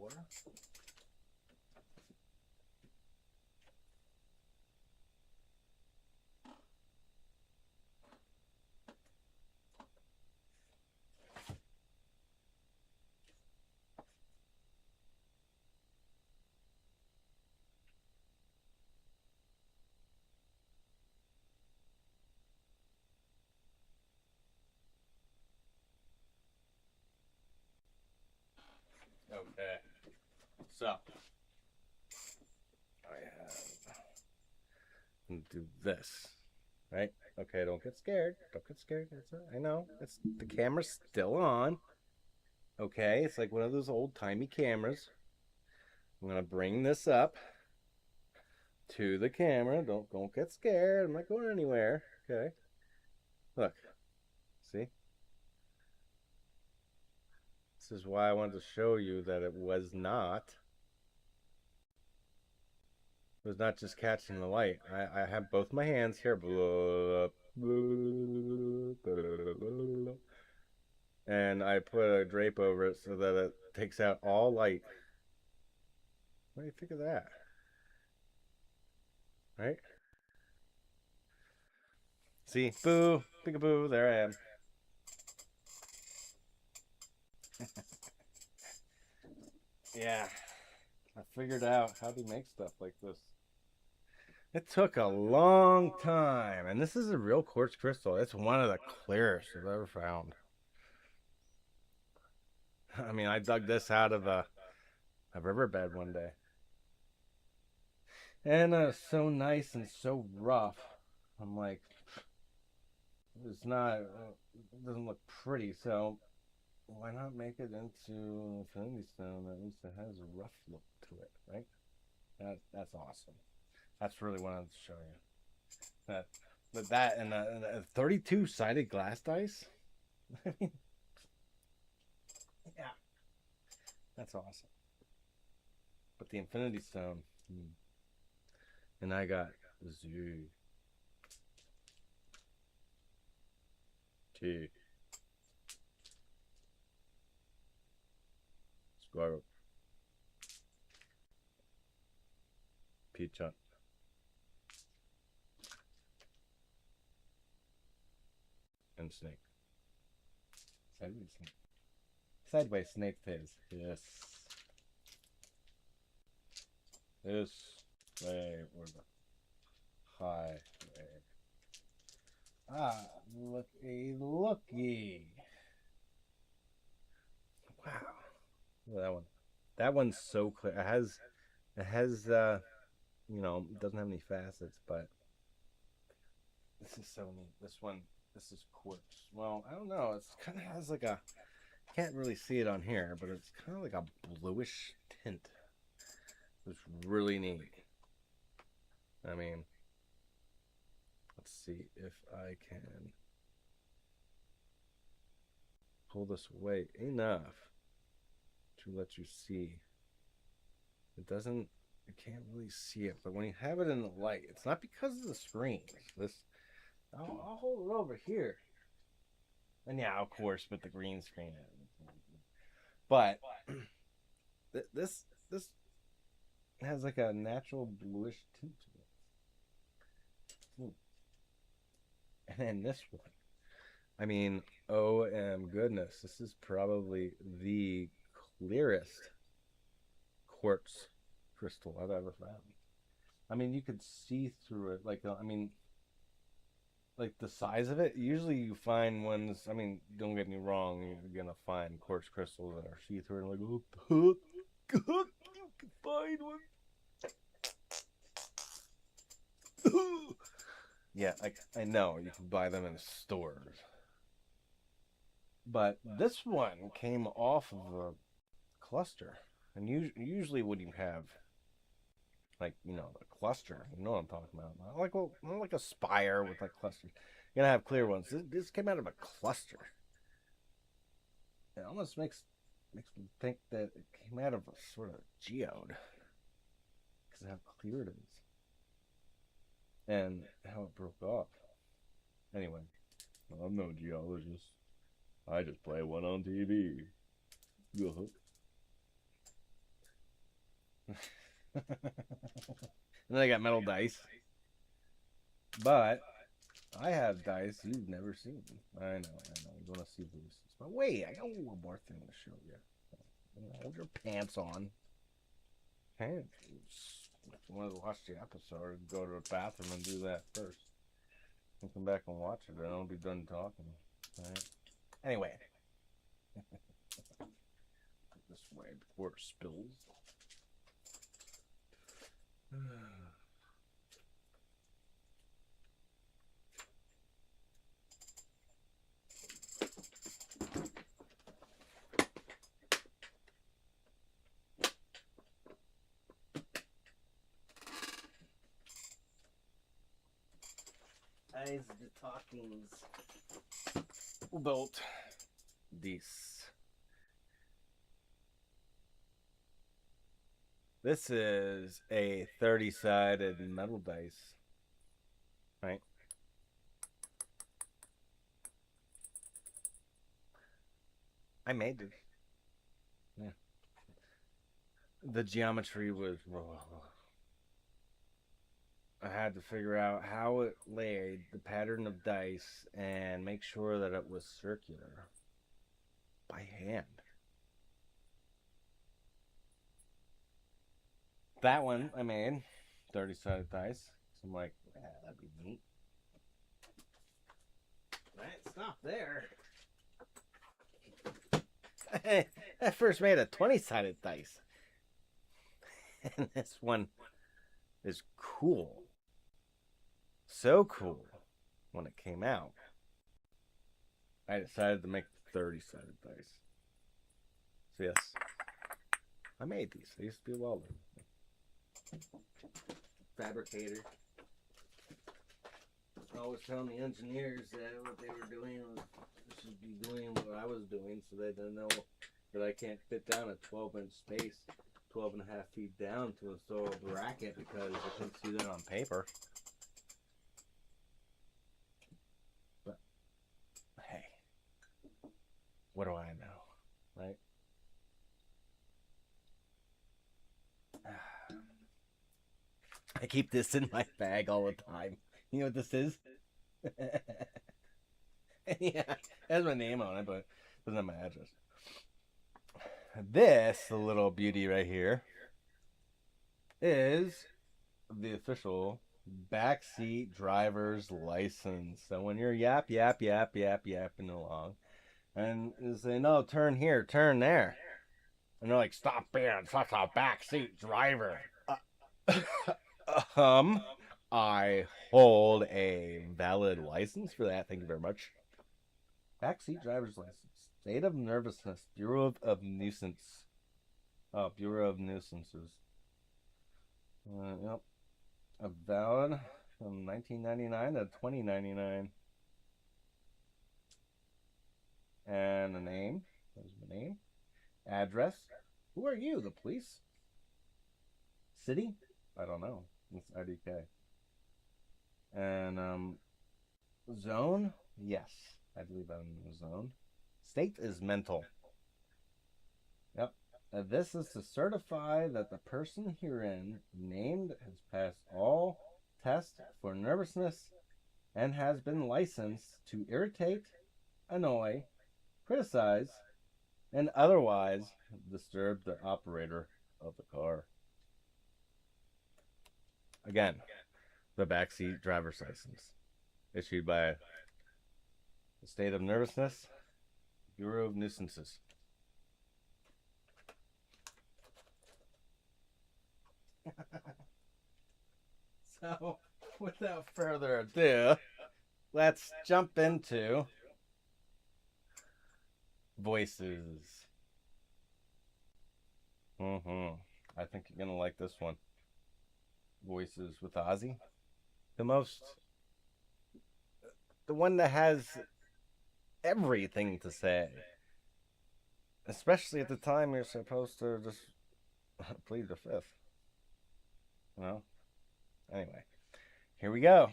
Okay. So I have do this. Right? Okay, don't get scared. Don't get scared. I know. It's the camera's still on. Okay, it's like one of those old timey cameras. I'm gonna bring this up to the camera. Don't get scared. I'm not going anywhere. Okay. Look. See? This is why I wanted to show you that it was not just catching the light. I have both my hands here. And I put a drape over it so that it takes out all light. What do you think of that? Right? See? Boo! Peekaboo! There I am. Yeah. I figured out how to make stuff like this. It took a long time. And this is a real quartz crystal. It's one of the clearest I've ever found. I mean, I dug this out of a riverbed one day. And it's so nice and so rough. I'm like, it's not, it doesn't look pretty, so why not make it into Infinity Stone? At least it has a rough look to it, right? That's awesome. That's really what I wanted to show you. That and a 32-sided glass dice. I mean, yeah, that's awesome. But the Infinity Stone, and I got Z T Squirrel Peach and Snake. Sideways Snake. Sideways Snake Tails. Yes. This way or the highway. Ah, looky. Wow. Look at that one. That one's so clear. It has you know, it doesn't have any facets, but this is so neat. This is quartz. Well, I don't know. It's kind of has like a, can't really see it on here, but it's kind of like a bluish tint. It's really neat. I mean, let's see if I can pull this away enough to let you see. It doesn't, you can't really see it, but when you have it in the light, it's not because of the screen. I'll hold it over here. And yeah, of course, with the green screen. But this has like a natural bluish tint to it. And then this one. I mean, OM goodness, this is probably the clearest quartz crystal I've ever found. I mean, you could see through it. Like, I mean, like the size of it. Usually you find ones, I mean, don't get me wrong, you're gonna find quartz crystals that are see-through and like, oh, God, you can find one. Yeah, I know you can buy them in stores. But this one came off of a cluster. And usually when you have Like, you know, the cluster. You know what I'm talking about. Not like a spire with like clusters. You're gonna have clear ones. This came out of a cluster. It almost makes me think that it came out of a sort of geode. Because of how clear it is. And how it broke off. Anyway, I'm no geologist. I just play one on TV. And then I got metal dice. But I have dice you've never seen. I know. You want to see these. But wait, I got one more thing to show you. Hold your pants on. Pants. If you want to watch the episode, go to the bathroom and do that first. And come back and watch it, and I'll be done talking. All right. Anyway. This way before it spills. Eyes the talkings about this. This is a 30-sided metal dice, right? I made it. Yeah. The geometry was I had to figure out how it laid the pattern of dice and make sure that it was circular by hand. That one I made 30-sided dice. So I'm like, yeah, that'd be neat. Right, stop there. I first made a 20-sided dice. And this one is cool. So cool when it came out. I decided to make 30-sided dice. So yes, I made these. I used to be a welder. Fabricator. I was telling the engineers that what they were doing was they should be doing what I was doing so they don't know that I can't fit down a 12-inch space 12 and a half feet down to install a bracket because I couldn't see that on paper. But hey, what do I know, right? I keep this in my bag all the time. You know what this is? Yeah, it has my name on it, but it doesn't have my address. This little beauty right here is the official backseat driver's license. So when you're yapping along, and you say, no, turn here, turn there. And they're like, stop being such a backseat driver. I hold a valid license for that. Thank you very much. Backseat driver's license. State of nervousness. Bureau of nuisance. Oh, Bureau of nuisances. Yep. A valid from 1999 to 2099. And a name. There's my name. Address. Who are you? The police? City? I don't know. It's IDK. And zone? Yes. I believe I'm in the zone. State is mental. Yep. This is to certify that the person herein named has passed all tests for nervousness and has been licensed to irritate, annoy, criticize, and otherwise disturb the operator of the car. Again, the backseat driver's license issued by the State of Nervousness, Bureau of Nuisances. So, without further ado, let's jump into voices. I think you're gonna like this one. voices with Ozzy. The one that has everything to say. Especially at the time you're supposed to just plead the fifth. Well, anyway, here we go.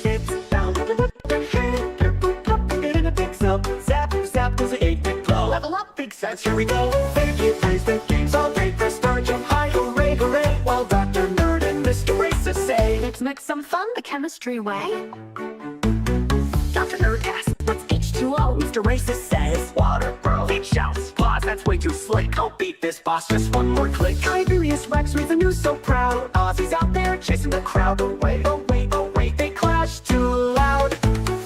It's down to the head. Careful, up, getting a fix up. Zap, zap, does it 8-bit glow? Level up, big sets, here we go. Figgy plays the games all day. Press start, jump high, hooray, hooray. While Dr. Nerd and Mr. Racer say, Let's make some fun the chemistry way. Dr. Nerd asks, what's H2O? Mr. Racer says, water, bro. He shouts, Claus, that's way too slick. Don't beat this boss, just one more click. Tiberius Rex with the news so proud. Ozzy's out there chasing the crowd away. Oh wait, they clash too loud.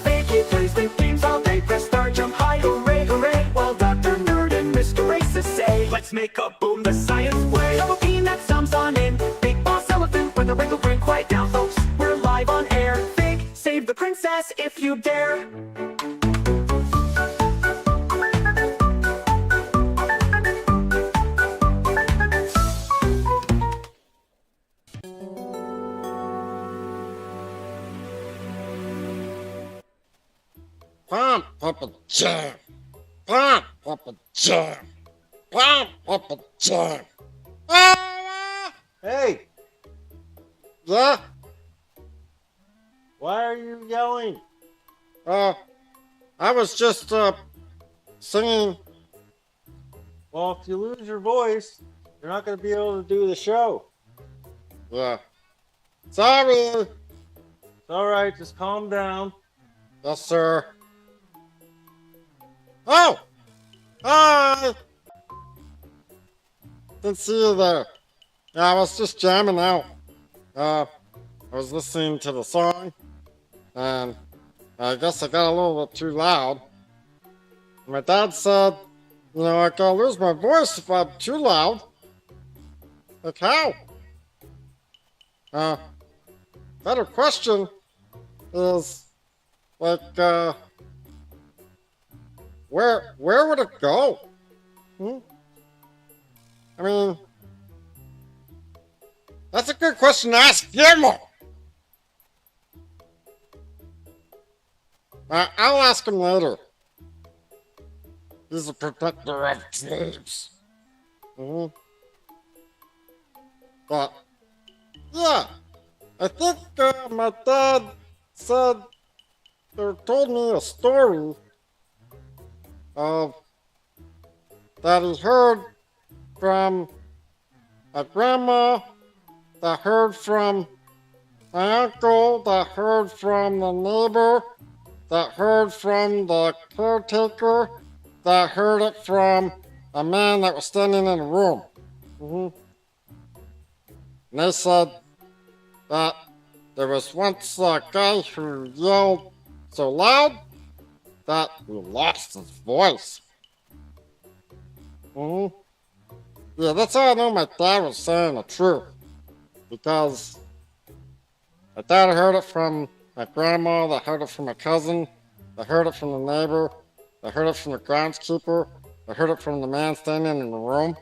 Fakey plays the games all day. Press start, jump high, hooray, hooray. While Dr. Nerd and Mr. Racer say, let's make a boom the science way. Double peanut sums on in. Big boss elephant with a wrinkle grin. Quiet down, folks, we're live on air. Big, save the princess if you dare. Pump, Papa Jam. Pump, Papa Jam. Pump, Papa Jam. Hey, Yeah? why are you yelling? I was just, singing. Well, if you lose your voice, you're not going to be able to do the show. Yeah. Sorry. It's all right, just calm down. Yes, sir. Oh! Hi! Didn't see you there. Yeah, I was just jamming out. I was listening to the song, and I guess I got a little bit too loud. My dad said, you know, I gotta lose my voice if I'm too loud. Like how? Better question is, like, where would it go? I mean, that's a good question to ask Guillermo. I'll ask him later. He's a protector of dreams. But, yeah, I think my dad said, or told me a story of that he heard from my grandma, that heard from my uncle, that heard from the neighbor, that heard from the caretaker, that heard it from a man that was standing in a room. And they said that there was once a guy who yelled so loud that he lost his voice. Yeah, that's how I know my dad was saying the truth. Because my dad heard it from my grandma, that heard it from my cousin, that heard it from the neighbor, that heard it from the groundskeeper, that heard it from the man standing in the room.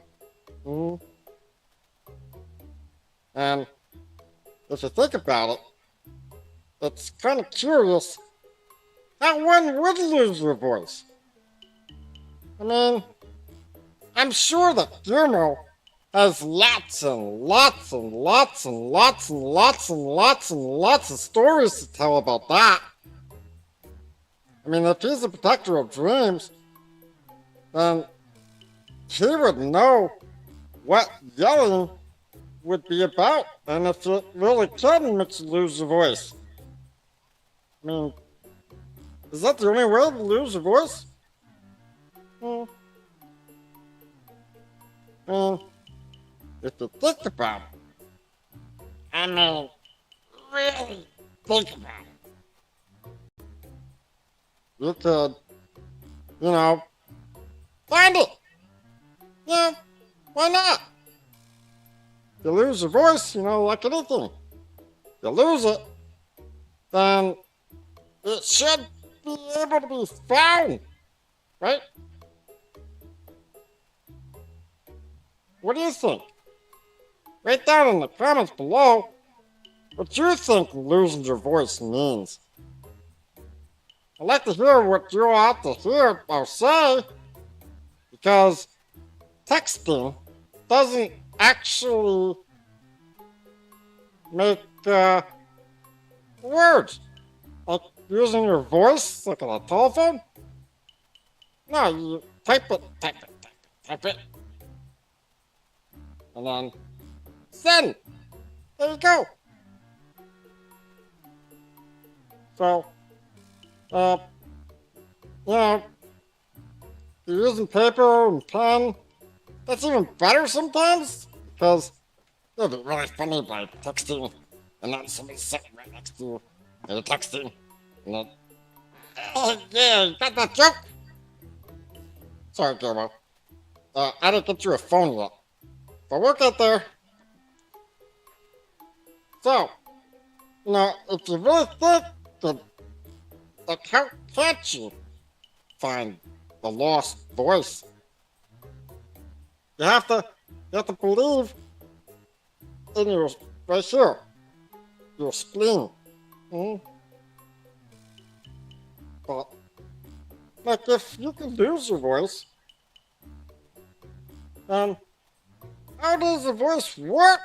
And if you think about it, it's kind of curious how one would lose your voice. I mean, I'm sure that Guillermo has lots and lots and lots and lots and lots and lots and lots of stories to tell about that. I mean, if he's a protector of dreams, then he would know what yelling would be about, and if it really can make you lose your voice. I mean, is that the only way to lose your voice? If you think about it, I mean, really think about it, you could, you know, find it. Yeah, why not? You lose your voice, you know, like anything. You lose it, then it should be able to be found, right? What do you think? Write down in the comments below what you think losing your voice means. I'd like to hear what you all have to hear or say, because texting doesn't actually make words. Like using your voice, like on a telephone. No, you type it, type it, type it, type it. And then send. There you go. So, you know, you're using paper and pen. That's even better sometimes, because it'll be really funny by texting, and then somebody's sitting right next to you, and you're texting, and then, oh yeah, you got that joke? Sorry, Gilmo. I didn't get you a phone yet, but we'll get there. So, you know, if you really think that, like, how can't you find the lost voice? You have to believe in your, right here, your spleen. But, like, if you can lose your voice, how does the voice work?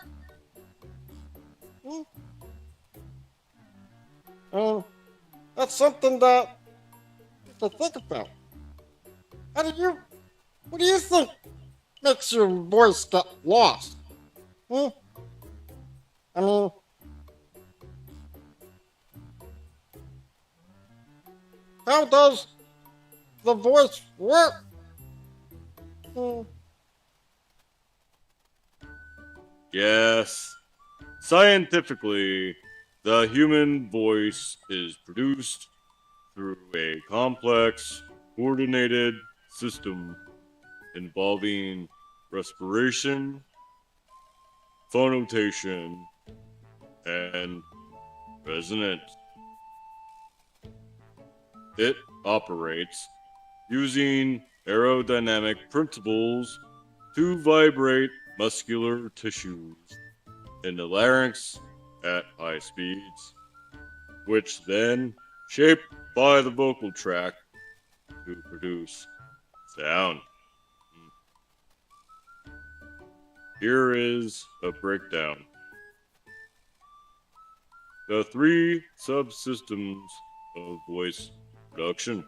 That's something that you can think about. What do you think makes your voice get lost? I mean, how does the voice work? Yes. Scientifically, the human voice is produced through a complex, coordinated system involving respiration, phonotation, and resonance. It operates using aerodynamic principles to vibrate muscular tissues in the larynx at high speeds, which then shape by the vocal tract to produce sound. Here is a breakdown. The three subsystems of voice production.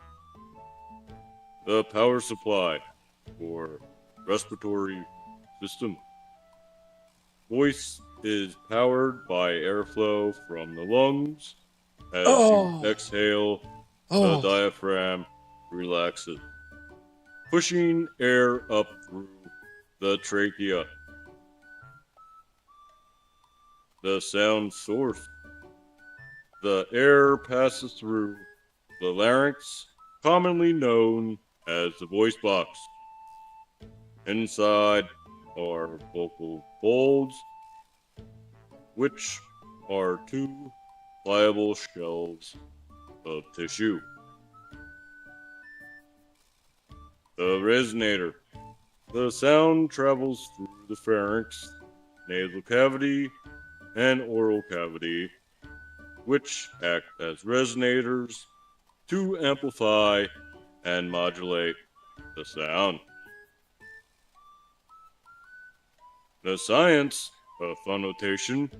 The power supply, or respiratory system. Voice is powered by airflow from the lungs. As you exhale, the diaphragm relaxes, pushing air up through the trachea. The sound source. The air passes through the larynx, commonly known as the voice box. Inside are vocal folds, which are two pliable shells of tissue. The resonator. The sound travels through the pharynx, nasal cavity, and oral cavity, which act as resonators to amplify and modulate the sound. The science of phonotation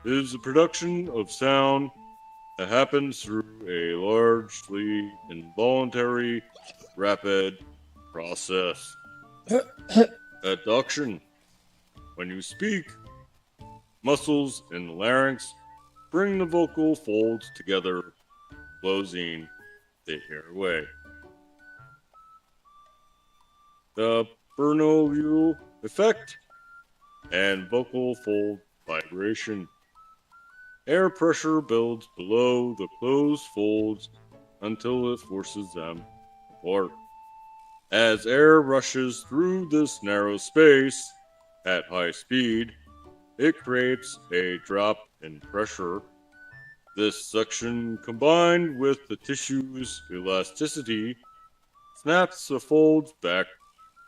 is the production of sound that happens through a largely involuntary, rapid process. Adduction. When you speak, muscles in the larynx bring the vocal folds together, closing the airway. The Bernoulli effect and vocal fold vibration. Air pressure builds below the closed folds until it forces them apart. As air rushes through this narrow space at high speed, it creates a drop in pressure, This suction, combined with the tissue's elasticity, snaps the folds back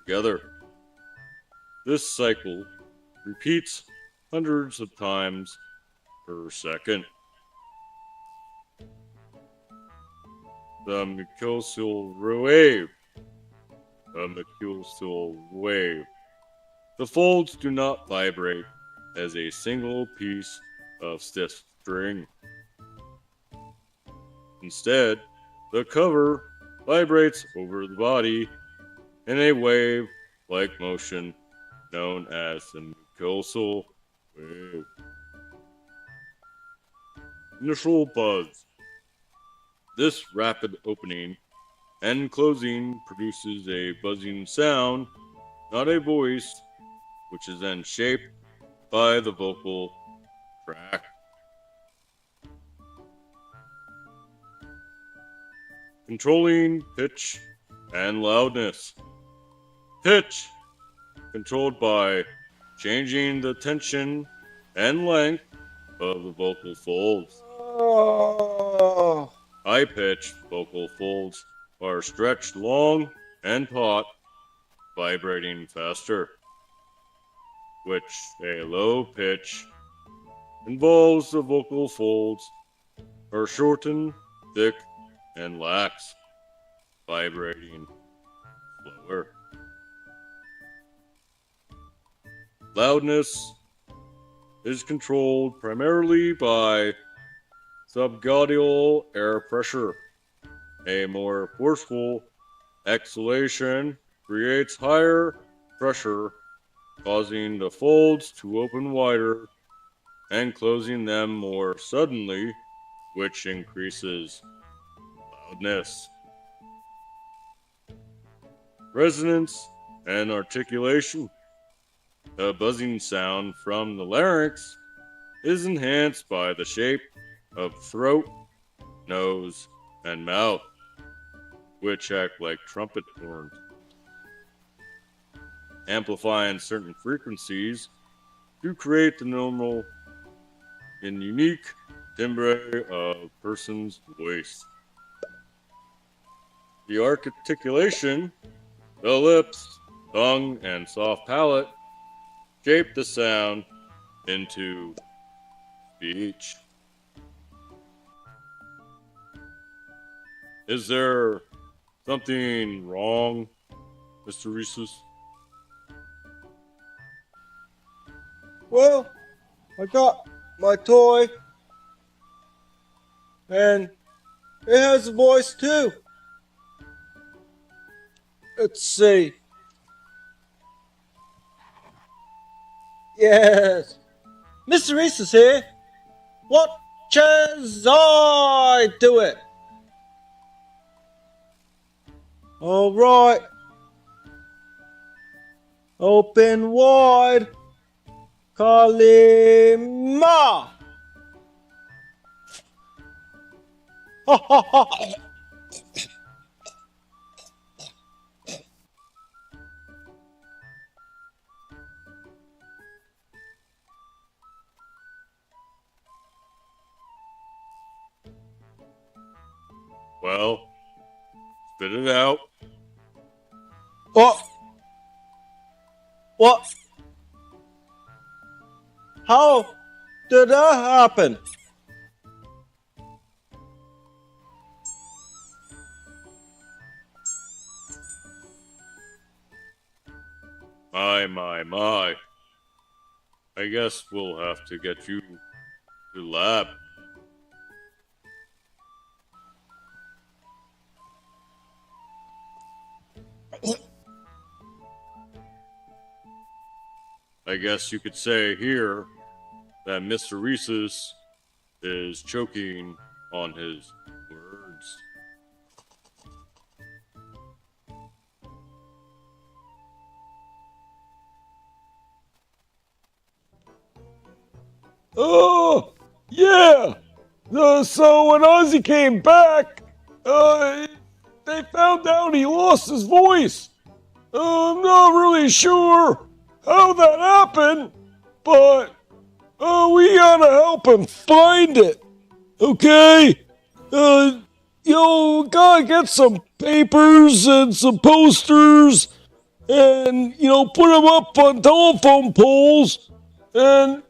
together. This cycle repeats hundreds of times per second. The mucosal wave. The folds do not vibrate as a single piece of stiff string. Instead, the cover vibrates over the body in a wave-like motion known as the mucosal wave. Initial buzz. This rapid opening and closing produces a buzzing sound, not a voice, which is then shaped by the vocal tract. Controlling pitch and loudness. Pitch, controlled by changing the tension and length of the vocal folds. Oh. High-pitched vocal folds are stretched long and taut, vibrating faster, which a low pitch involves the vocal folds are shortened, thick, and lax, vibrating slower. Loudness is controlled primarily by subglottal air pressure. A more forceful exhalation creates higher pressure, causing the folds to open wider and closing them more suddenly, which increases loudness. Resonance and articulation. The buzzing sound from the larynx is enhanced by the shape of throat, nose, and mouth, which act like trumpet horns, amplifying certain frequencies to create the normal and unique timbre of a person's voice. The articulation, the lips, tongue, and soft palate shape the sound into speech. Is there something wrong, Mr. Rhesus? Well, I got my toy, and it has a voice too. Let's see. Yes, Mr. Reese is here. Watch as I do it. All right. Open wide. Kalima. Ha ha ha. Well, spit it out. What? What? How did that happen? My. I guess we'll have to get you to the lab. I guess you could say here that Mr. Rhesus is choking on his words. Oh, yeah. So when Ozzy came back, they found out he lost his voice. I'm not really sure how that happened, but we gotta help him find it. Okay? Gotta get some papers and some posters and, put them up on telephone poles and,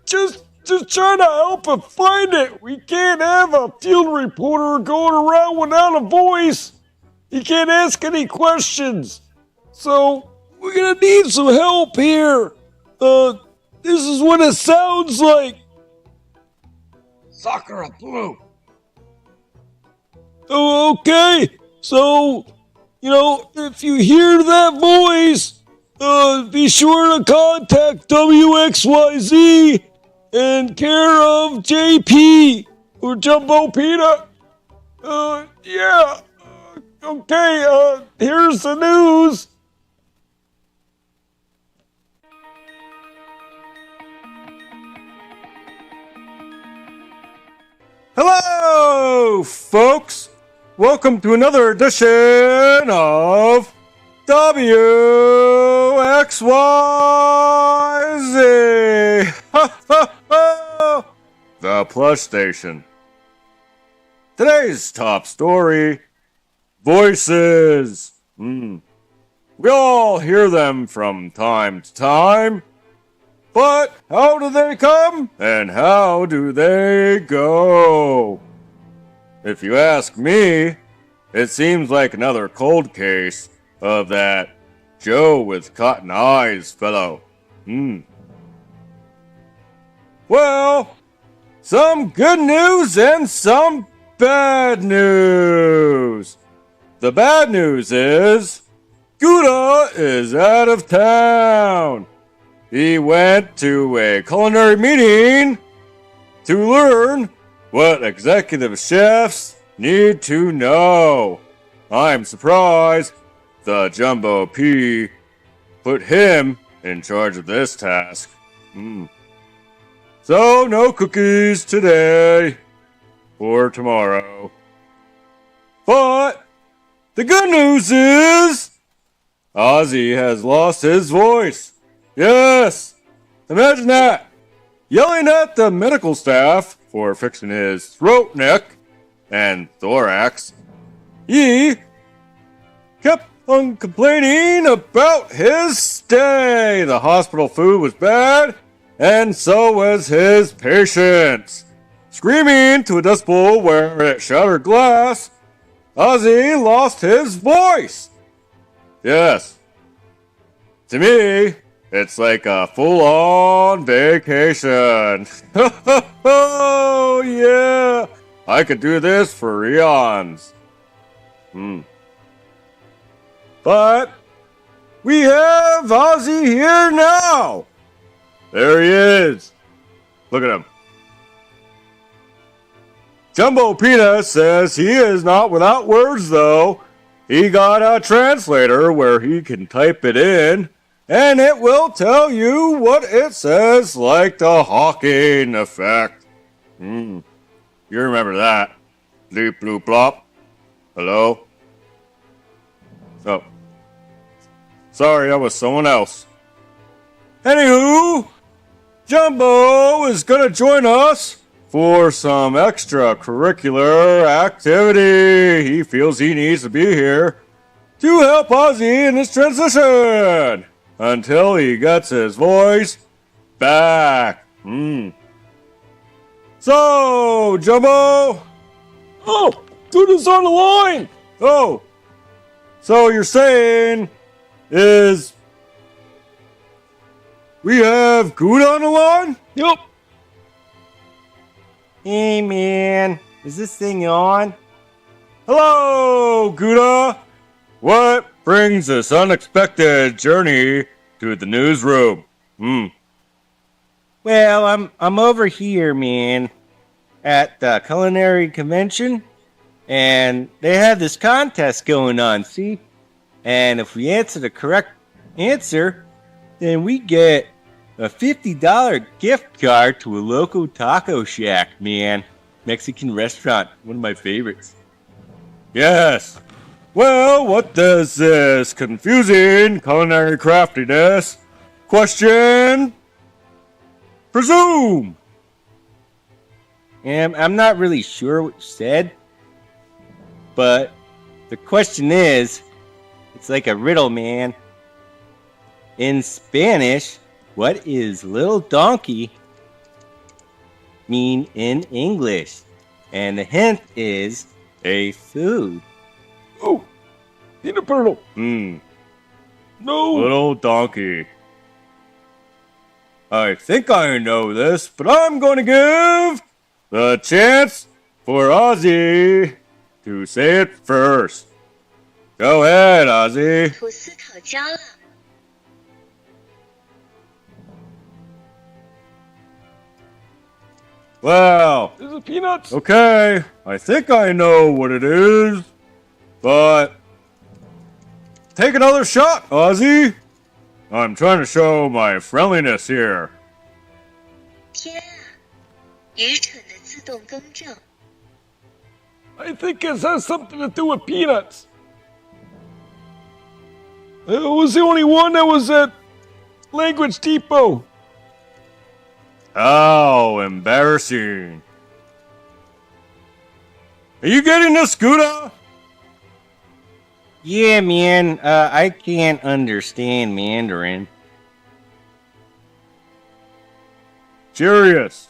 just try to help it find it. We can't have a field reporter going around without a voice. He can't ask any questions. So, we're gonna need some help here. This is what it sounds like. Sakura Blue. Oh, okay. So, if you hear that voice, be sure to contact WXYZ in care of JP or Jumbo Peanut. Yeah. Okay, here's the news. Hello, folks! Welcome to another edition of WXYZ! The Plush Station. Today's top story, voices. We all hear them from time to time. But how do they come and how do they go? If you ask me, it seems like another cold case of that Joe with cotton eyes fellow. Well, some good news and some bad news. The bad news is Gouda is out of town. He went to a culinary meeting to learn what executive chefs need to know. I'm surprised the Jumbo P put him in charge of this task. So, no cookies today or tomorrow. But the good news is Ozzy has lost his voice. Yes! Imagine that! Yelling at the medical staff for fixing his throat, neck, and thorax. He kept on complaining about his stay. The hospital food was bad, and so was his patients. Screaming to a decibel where it shattered glass, Ozzy lost his voice. Yes. To me, it's like a full-on vacation. Oh, yeah. I could do this for eons. But we have Ozzy here now. There he is. Look at him. Jumbo Peanut says he is not without words, though. He got a translator where he can type it in, and it will tell you what it says, like the Hawking effect. You remember that. Bleep, bloop, blop. Hello? Oh. Sorry, that was someone else. Anywho, Jumbo is gonna join us for some extracurricular activity. He feels he needs to be here to help Ozzy in his transition until he gets his voice back. So, Jumbo. Oh, Gouda's on the line. Oh, so you're saying is we have Gouda on the line? Yep. Hey, man. Is this thing on? Hello, Gouda. What brings this unexpected journey to the newsroom? Well, I'm over here, man, at the culinary convention, and they have this contest going on, see? And if we answer the correct answer, then we get a $50 gift card to a local taco shack, man. Mexican restaurant, one of my favorites. Yes. Well, what does this confusing culinary craftiness question presume? I'm not really sure what you said, but the question is, it's like a riddle, man. In Spanish, what is little donkey mean in English? And the hint is a food. Oh, peanut brittle. Hmm. No. Little donkey. I think I know this, but I'm going to give the chance for Ozzy to say it first. Go ahead, Ozzy. 吐司烤焦了。 Well, Is it peanuts? okay, I think I know what it is, but take another shot, Ozzy. I'm trying to show my friendliness here. 天啊，愚蠢的自动更正。 I think it has something to do with peanuts. It was the only one that was at Language Depot. How embarrassing. Are you getting this, Gouda? Yeah, man, I can't understand Mandarin. Curious.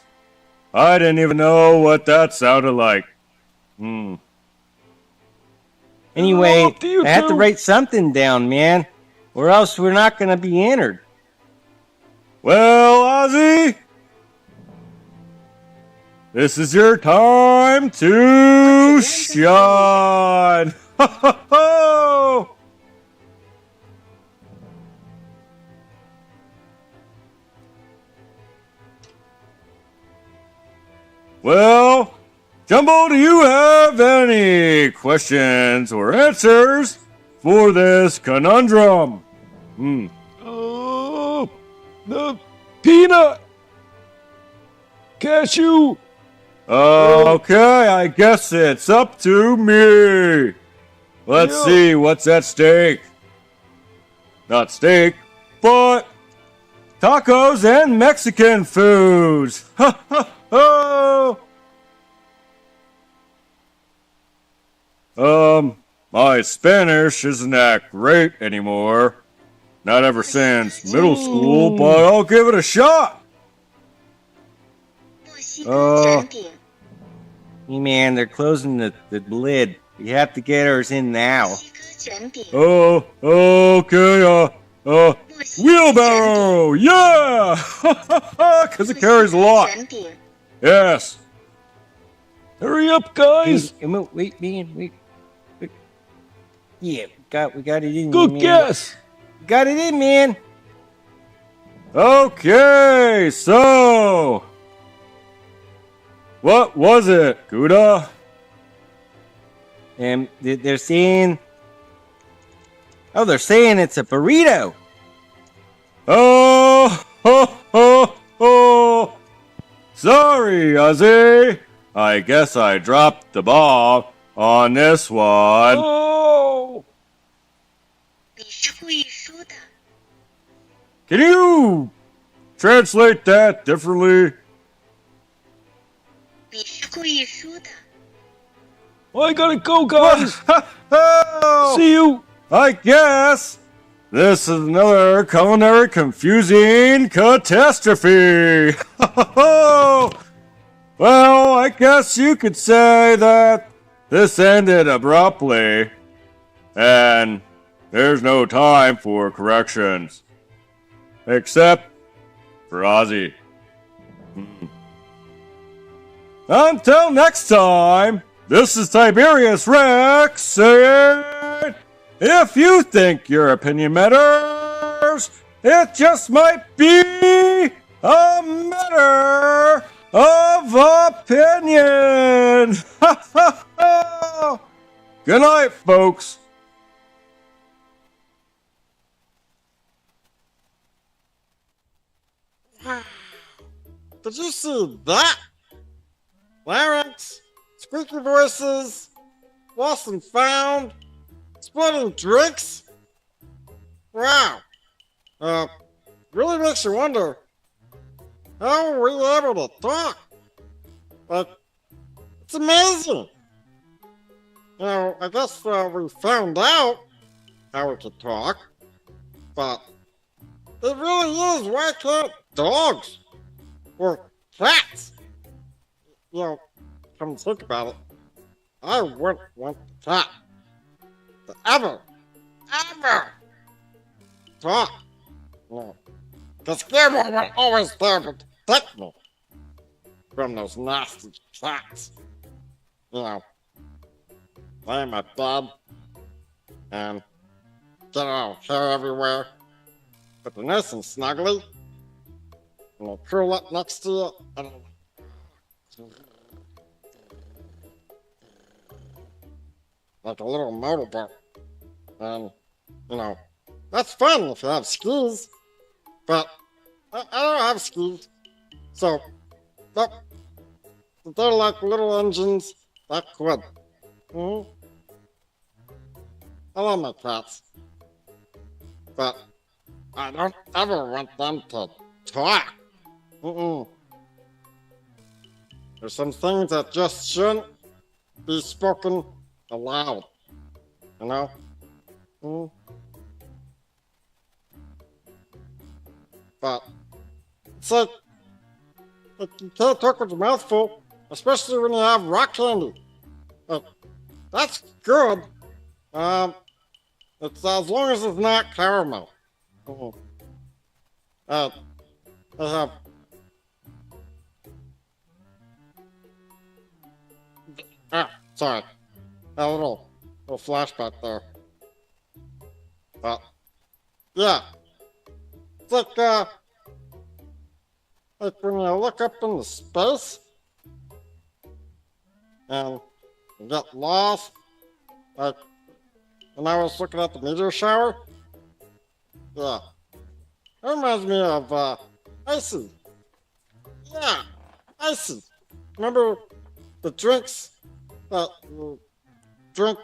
I didn't even know what that sounded like. Anyway, Up to you I have to two. write something down, man, or else we're not gonna be entered. Well, Ozzy, this is your time to shine. Ho, ho, ho. Well, Jumbo, do you have any questions or answers for this conundrum? The peanut. Cashew. Okay, I guess it's up to me. Let's Yeah. see what's at stake. Not steak, but tacos and Mexican foods. Ha ha ha! My Spanish isn't that great anymore. Not ever since middle school, but I'll give it a shot. 墨西哥卷饼。 Hey, man, they're closing the lid. We have to get ours in 墨 now. 西哥卷饼。 Oh, okay, 墨西哥 wheelbarrow, yeah! Because it carries a lot. 卷饼。 Yes. Hurry up, Hey, guys. wait, man, wait. Yeah, we got it in. Good man. guess. Got it in, man. Okay, so what was it, Gouda? And they're saying, oh, they're saying it's a burrito. Oh, ho, ho, ho. Sorry, Ozzy. I guess I dropped the ball on this one. Oh. 你是故意输的。 Can you translate that differently? 你是故意输的。 I gotta go, guys. Oh, See you. I guess this is another culinary confusing catastrophe. Well, I guess you could say that this ended abruptly, and there's no time for corrections. Except for Ozzy. Until next time, this is Tiberius Rex saying, if you think your opinion matters, it just might be a matter of opinion. Good night, folks. Did you see that? Larynx, squeaky voices, lost and found, splitting drinks. Wow. Really makes you wonder, how were we able to talk? Like, It's amazing. I guess we found out how we could talk, but it really is. Why can't dogs or cats? Come and think about it. I wouldn't want the cat to ever talk. Because Guillermo was always there to protect me from those nasty cats. Lay in my bed and get all hair everywhere. But they're nice and snuggly. And they curl up next to you. And like a little motorboat. And, that's fun if you have skis. But I don't have skis. So, nope. They're like little engines that could. I love my cats. But I don't ever want them to talk. There's some things that just shouldn't be spoken aloud. But it's like you can't talk with your mouth full, especially when you have rock candy. That's good. It's as long as it's not caramel. I have sorry. A little flashback there. But yeah. It's like when you look up into space and you get lost. Like when I was looking at the meteor shower. Yeah. That reminds me of Icy. Yeah, Icy. Remember the drinks that you drink?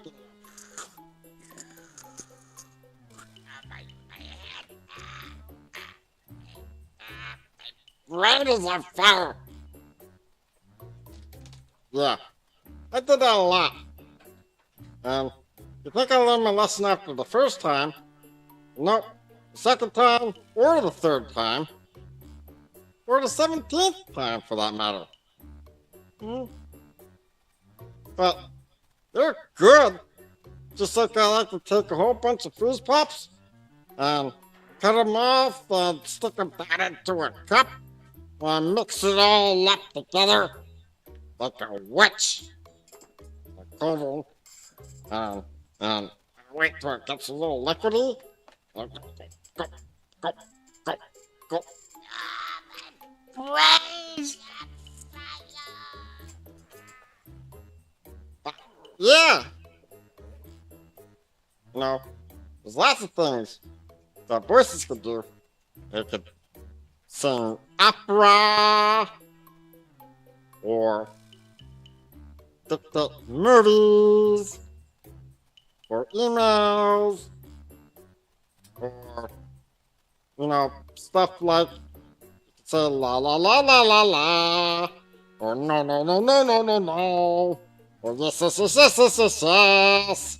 Rain is on fire. Yeah, I did that a lot. And you think I learned my lesson after the first time? Nope. The second time, or the third time, or the 17th time for that matter. But they're good. Just like I like to take a whole bunch of fizz pops and cut them off and stick them back into a cup and mix it all up together like a witch. A cauldron. And wait till it gets a little liquidy. Go, go, go, go. Praise yeah. There's lots of things that voices could do. They could sing opera or dictate movies or emails or stuff like say la la la la la la or no no no no no no no or yes yes yes yes yes yes yes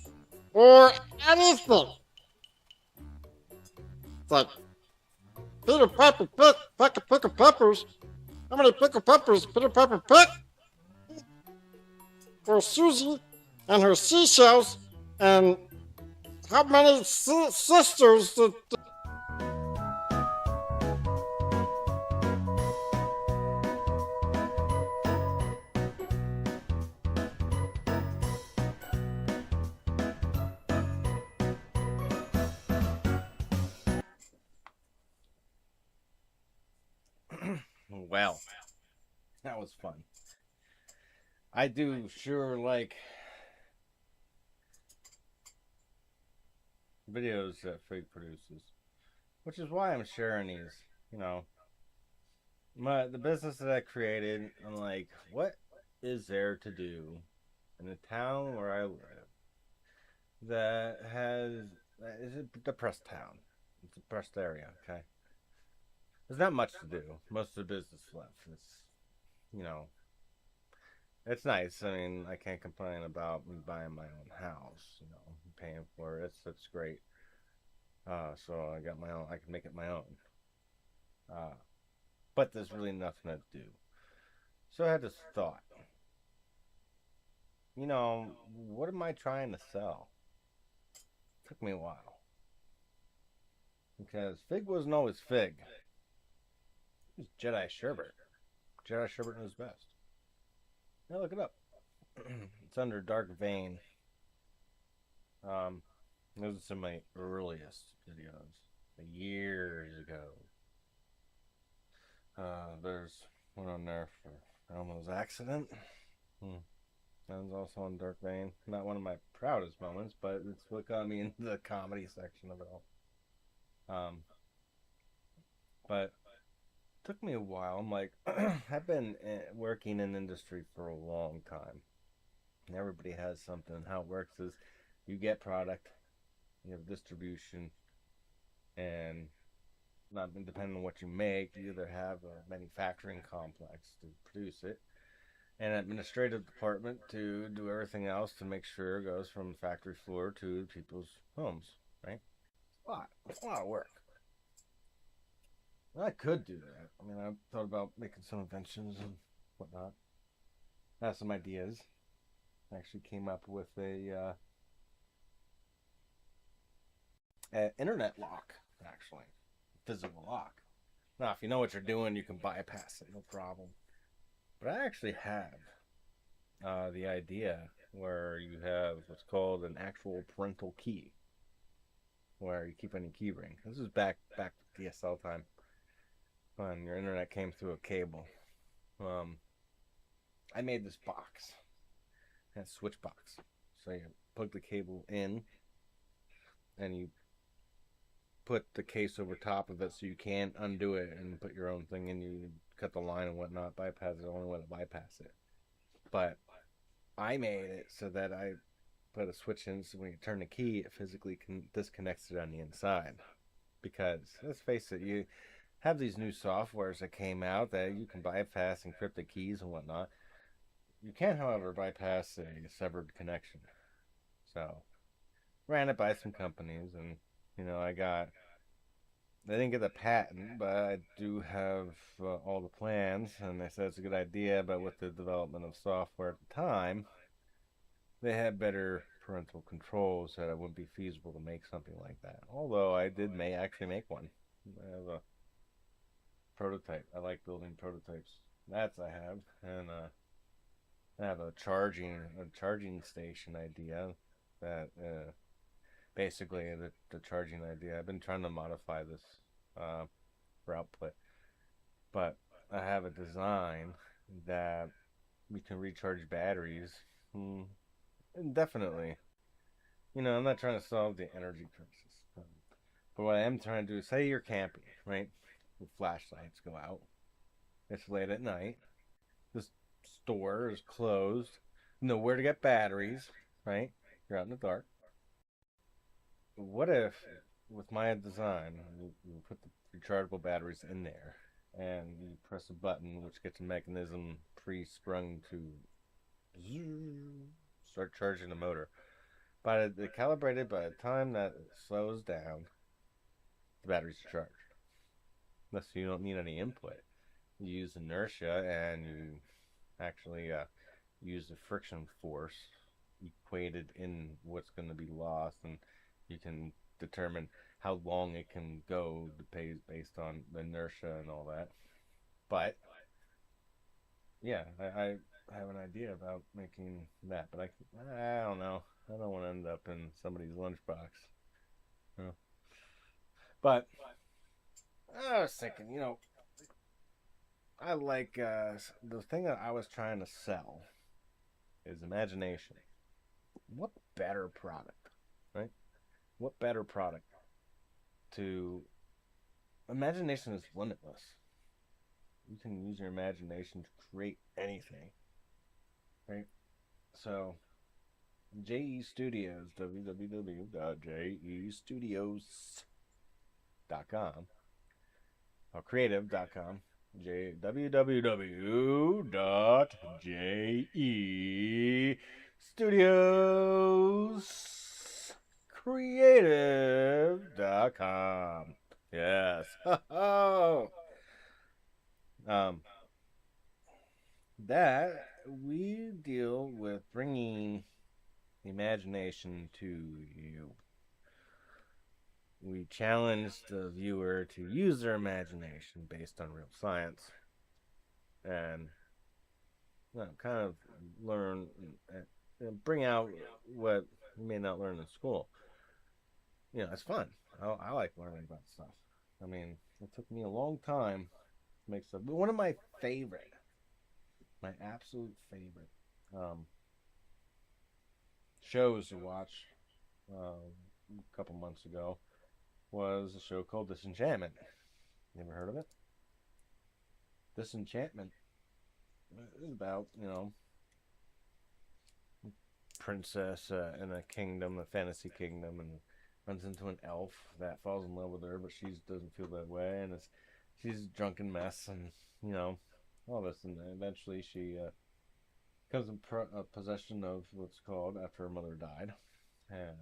or anything. It's like Peter Piper pick of peppers. How many pickle peppers Peter Piper pick? For Susie and her seashells, and how many sisters did... Well, that was fun. I do sure like videos that Fig produces, which is why I'm sharing these. The business that I created. I'm like, what is there to do in the town where I live that is a depressed town? It's a depressed area. Okay, there's not much to do. Most of the business left. It's It's nice. I mean, I can't complain about me buying my own house. You know, paying for it. It's great. So I got my own. I can make it my own. Uh, but there's really nothing to do. So I had this thought. You know, what am I trying to sell? Took me a while because Fig wasn't always Fig. It was Jedi Sherbert. Jedi Sherbert knows best. Now look it up. It's under Dark Vein. Those are some of my earliest videos, years ago. There's one on there for Elmo's accident. That was also on Dark Vein. Not one of my proudest moments, but it's what got me into the comedy section of it all. But it took me a while. I'm like, I've been working in industry for a long time. And everybody has something. How it works is you get product, you have distribution, and not depending on what you make, you either have a manufacturing complex to produce it, an administrative department to do everything else to make sure it goes from the factory floor to people's homes, right? It's a lot of work. I could do that. I mean, I thought about making some inventions and whatnot. I have some ideas. I actually came up with a internet lock, actually, physical lock. Now, if you know what you're doing, you can bypass it, no problem. But I actually have the idea where you have what's called an actual parental key, where you keep on your key ring. This is back DSL time when your internet came through a cable. I made this box, a switch box. So you plug the cable in, and you put the case over top of it so you can't undo it and put your own thing in. You cut the line and whatnot, bypass it, the only way to bypass it. But I made it so that I put a switch in so when you turn the key, it physically disconnects it on the inside. Because let's face it, you have these new softwares that came out that you can bypass encrypted keys and whatnot. You can't, however, bypass a severed connection. So ran it by some companies, and I didn't get the patent, but I do have all the plans, and they said it's a good idea. But with the development of software at the time, they had better parental controls, so that it wouldn't be feasible to make something like that. Although I did actually make one. I have a prototype. I like building prototypes. That's I have, and I have a charging station idea that basically the charging idea. I've been trying to modify this for output, but I have a design that we can recharge batteries indefinitely. I'm not trying to solve the energy crisis, but what I am trying to do is, say you're camping, right? The flashlights go out. It's late at night. The store is closed. Nowhere to get batteries, right? You're out in the dark. What if, with my design, you put the rechargeable batteries in there, and you press a button which gets a mechanism pre-sprung to start charging the motor. Calibrated by the time that it slows down, the batteries are charged. Thus, you don't need any input. You use inertia, and you actually use the friction force equated in what's going to be lost, and you can determine how long it can go based on the inertia and all that. But yeah, I have an idea about making that, but I don't know. I don't want to end up in somebody's lunchbox. You know? But I was thinking, I like the thing that I was trying to sell is imagination. What better product, right? What better product to imagination is limitless. You can use your imagination to create anything, right? So JE Studios, www.jestudios.com or creative.com. www.jestudiouscreative.com. Yes. um, that we deal with bringing imagination to you. We challenge the viewer to use their imagination based on real science and kind of learn and bring out what you may not learn in school. It's fun. I like learning about stuff. I mean, it took me a long time to make stuff. But one of my absolute favorite shows to watch a couple months ago was a show called Disenchantment. You ever heard of it? Disenchantment is about, princess in a kingdom, a fantasy kingdom, and runs into an elf that falls in love with her, but she doesn't feel that way, and she's a drunken mess, and all this, and eventually she comes in possession of what's called, after her mother died, and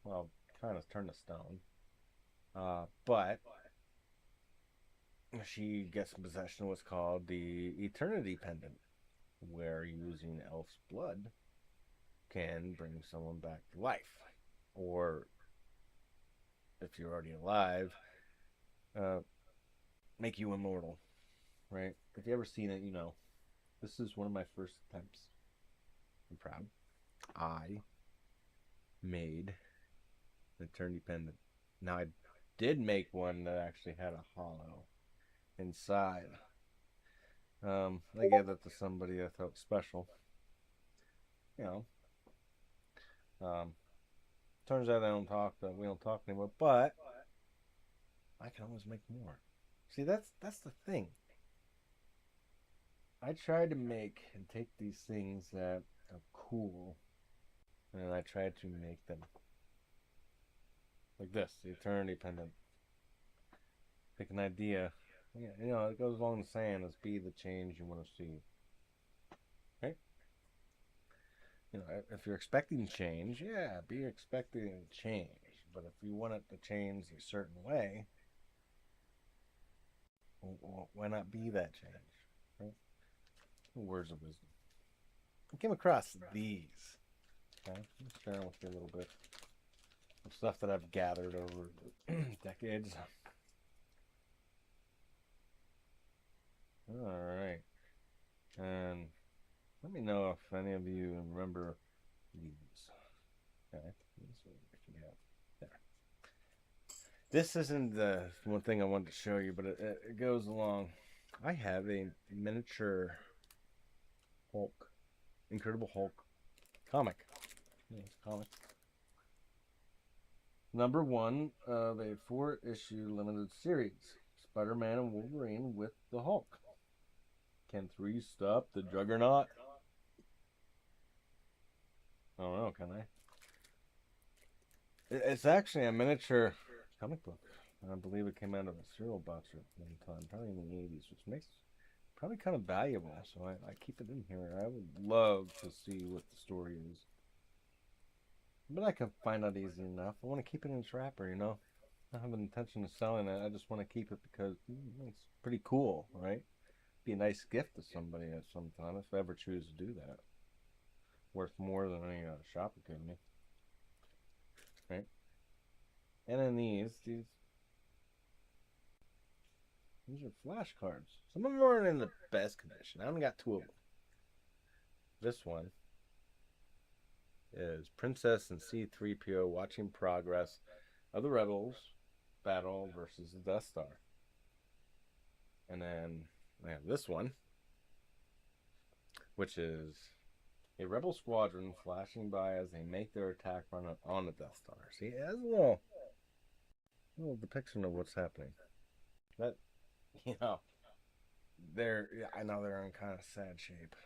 kind of turned to stone, but she gets in possession of what's called the Eternity Pendant, where using elf's blood can bring someone back to life, or if you're already alive, make you immortal, right? If you ever seen it, this is one of my first attempts. I'm proud. I made an Eternity Pendant. Now, I did make one that actually had a hollow inside. I gave that to somebody I thought special. Turns out we don't talk anymore, but I can always make more. See, that's the thing. I tried to make and take these things that are cool, and I tried to make them like this, the Eternity Pendant. Pick an idea. Yeah, it goes along the saying is be the change you want to see. Right? If you're expecting change, yeah, be expecting change. But if you want it to change a certain way, why not be that change? Right? Words of wisdom. I came across these. Okay, I'm sharing with you a little bit of stuff that I've gathered over decades. All right, and let me know if any of you remember these. Okay, there. This isn't the one thing I wanted to show you, but it goes along. I have a miniature Hulk, Incredible Hulk comic. Comic. Number 1 of a 4-issue limited series. Spider-Man and Wolverine with the Hulk. Can 3 stop the Juggernaut? I don't know, can I? It's actually a miniature comic book. I believe it came out of a cereal box at one time, probably in the 80s, which makes probably kind of valuable, so I keep it in here. I would love to see what the story is. But I can find out easy enough. I want to keep it in its wrapper, I don't have an intention of selling it. I just want to keep it because it's pretty cool, right? Be a nice gift to somebody at some time if I ever choose to do that. Worth more than any shop would give me. Right? And then these are flashcards. Some of them aren't in the best condition. I only got 2 of them. This one is Princess and C-3PO watching progress of the Rebels battle versus the Death Star. And then I have this one, which is a Rebel squadron flashing by as they make their attack run on the Death Star. See, it has a little depiction of what's happening. That, I know they're in kind of sad shape.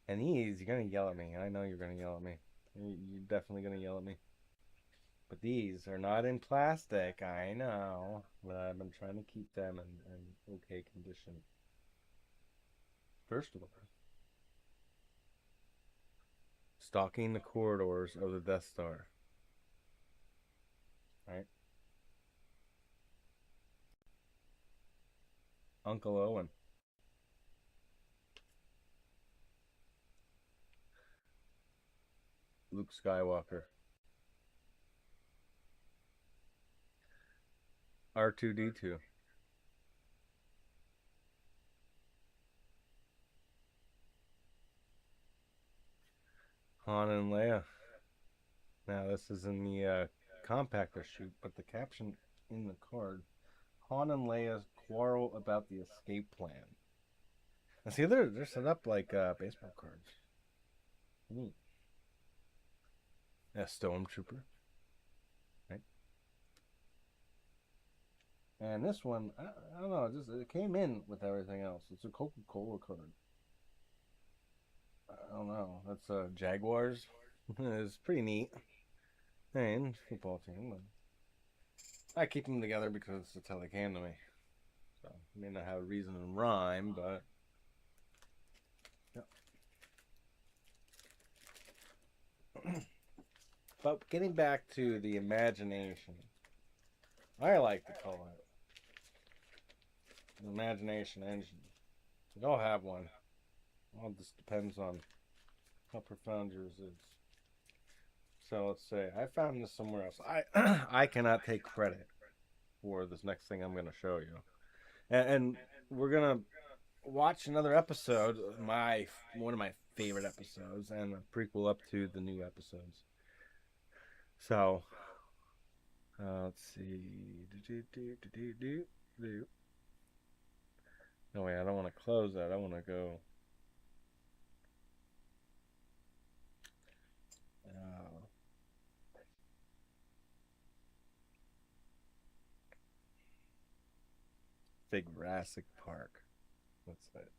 And these, you're going to yell at me. I know you're going to yell at me. You're definitely going to yell at me. But these are not in plastic, I know. But I've been trying to keep them in okay condition. First Order. Stalking the corridors of the Death Star. Right? Uncle Owen. Luke Skywalker. R2-D2. Han and Leia. Now this is in the compactor chute, but the caption in the card: Han and Leia's quarrel about the escape plan. And see, they're set up like baseball cards. Neat. A stormtrooper. Right. And this one, I don't know, it came in with everything else. It's a Coca-Cola card. I don't know. That's Jaguars. It's pretty neat. And football team. But I keep them together because that's how they came to me. So I may not have a reason and rhyme, but yeah. But getting back to the imagination, I like to call it an imagination engine. We all have one. All just depends on how profound yours is. So let's say I found this somewhere else. I cannot take credit for this next thing I'm going to show you, and we're gonna watch another episode, one of my favorite episodes, and a prequel up to the new episodes. So let's see. No wait, I don't want to close that. I want to go. Big Jurassic Park. That's it.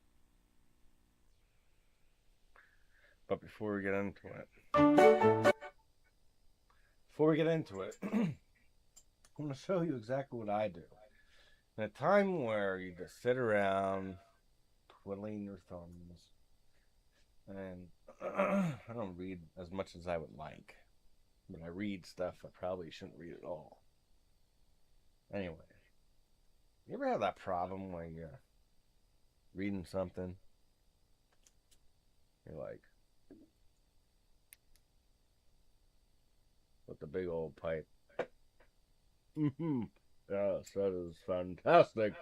But before we get into it, I'm going to show you exactly what I do. In a time where you just sit around twiddling your thumbs, and I don't read as much as I would like, but I read stuff I probably shouldn't read at all. Anyway, you ever have that problem where you're reading something, you're like, with the big old pipe, yes, that is fantastic.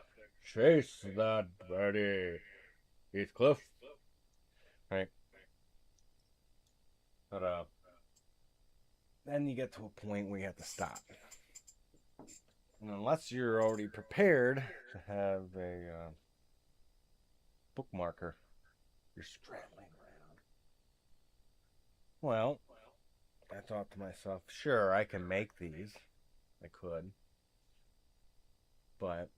Chase that birdie, Heathcliff. Right. But then you get to a point where you have to stop. And unless you're already prepared to have a bookmarker, you're scrambling around. Well, I thought to myself, sure, I can make these. I could. But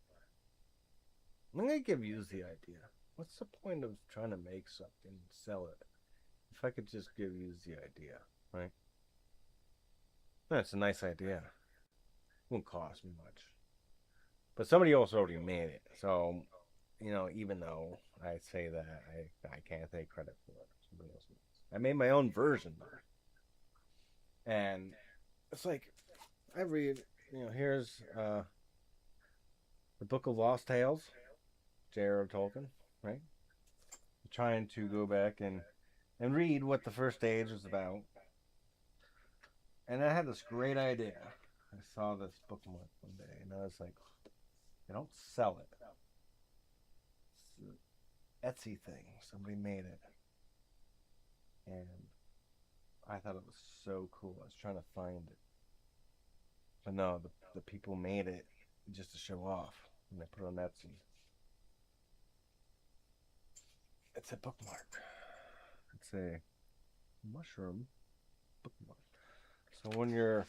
I'm going to give you the idea. What's the point of trying to make something and sell it if I could just give you the idea, right? That's a nice idea. It won't cost me much. But somebody else already made it. So, even though I say that, I can't take credit for it. Somebody else made it. I made my own version, though. And it's like, I read, here's the Book of Lost Tales, J.R.R. Tolkien, right? I'm trying to go back and read what the first age was about. And I had this great idea. I saw this bookmark one day, and I was like, they don't sell it. It's an Etsy thing. Somebody made it. And I thought it was so cool. I was trying to find it. But no, the people made it just to show off. And they put it on Etsy. It's a bookmark. It's a mushroom bookmark. So when you're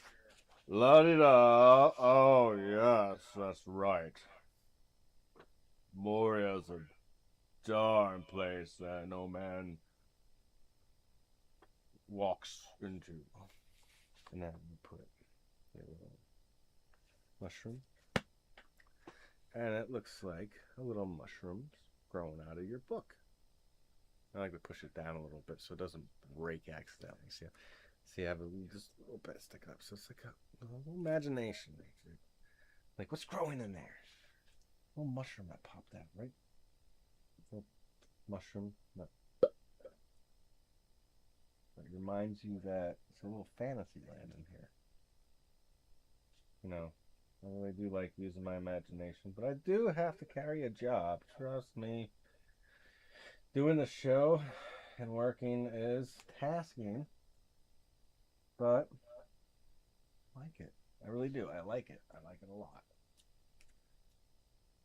la-di-da, oh yes, that's right. Moria's a darn place that no man walks into. And then you put a little mushroom. And it looks like a little mushroom's growing out of your book. I like to push it down a little bit so it doesn't break accidentally. See, I have just a little bit stick up, so it's like a little imagination. Like, what's growing in there? A little mushroom that popped out, right? A little mushroom that reminds you that it's a little fantasy land in here. You know, I really do like using my imagination, but I do have to carry a job. Trust me. Doing the show and working is tasking, but I like it. I really do. I like it. I like it a lot.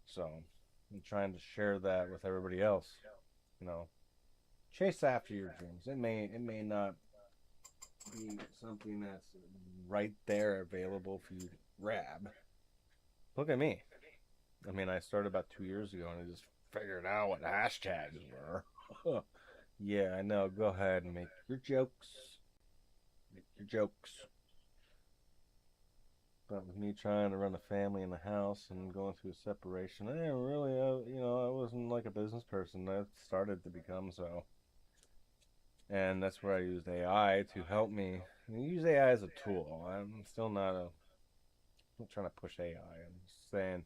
So I'm trying to share that with everybody else. You know, chase after your dreams. It may not be something that's right there available for you to grab. Look at me. I mean, I started about 2 years ago and I just figured out what hashtags were. Yeah, I know. Go ahead and make your jokes. Make your jokes. But with me trying to run a family in the house and going through a separation, I didn't really, I wasn't like a business person. I started to become so. And that's where I used AI to help me. I use AI as a tool. I'm still I'm not trying to push AI. I'm just saying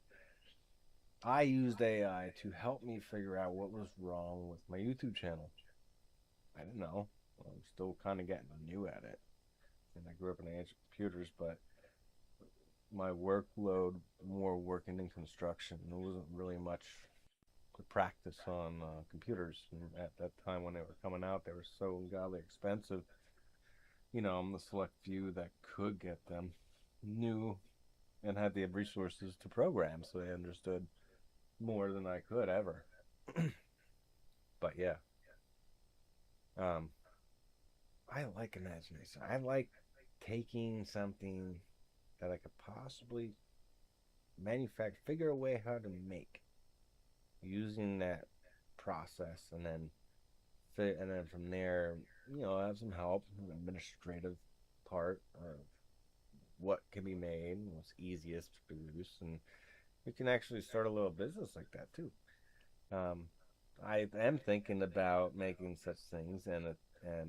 I used AI to help me figure out what was wrong with my YouTube channel. I didn't know. I'm still kind of getting new at it. And I grew up in the age of computers, but my workload more working in construction. There wasn't really much to practice on computers. And at that time when they were coming out, they were so ungodly expensive. I'm the select few that could get them, knew and had the resources to program, so they understood more than I could ever. But yeah, um, I like imagination. I like taking something that I could possibly manufacture, figure a way how to make, using that process, and then from there, have some help, administrative part of what can be made, what's easiest to produce, and you can actually start a little business like that too. Um, I am thinking about making such things and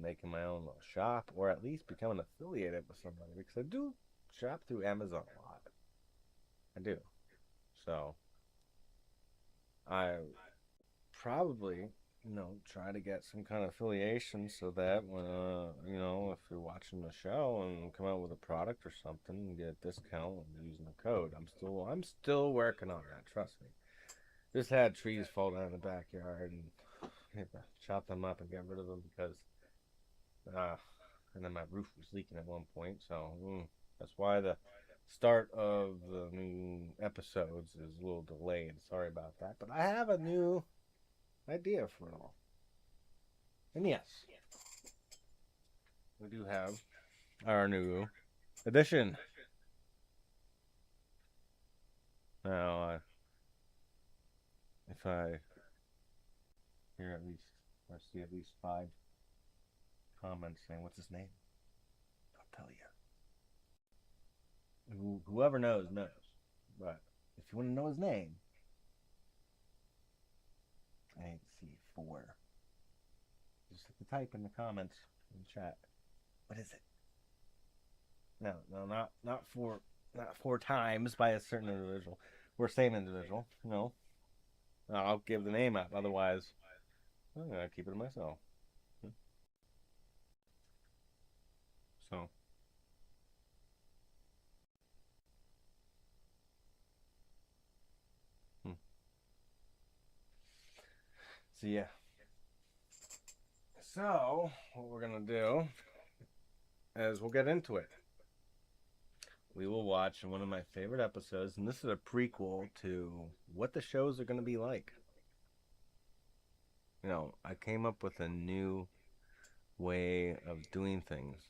making my own little shop, or at least becoming affiliated with somebody, because I do shop through Amazon a lot. I do. So I probably, try to get some kind of affiliation so that when, if you're watching the show and come out with a product or something, you get a discount using the code. I'm still working on that. Trust me. Just had trees fall down in the backyard and had to chop them up and get rid of them because, uh, and then my roof was leaking at one point. So that's why the start of the new episodes is a little delayed. Sorry about that. But I have a new idea for it all. And yes, we do have our new edition. Now, if I hear at least, or see at least 5 comments saying, "What's his name?" I'll tell you. Whoever knows, knows. But if you want to know his name, I need to see 4. Just hit the type in the comments in the chat. What is it? No, not 4 times by a certain individual or same individual. No, I'll give the name out. Otherwise, I'm gonna keep it to myself. So, hmm. So yeah. So what we're gonna do is we'll get into it. We will watch one of my favorite episodes, and this is a prequel to what the shows are gonna be like. I came up with a new way of doing things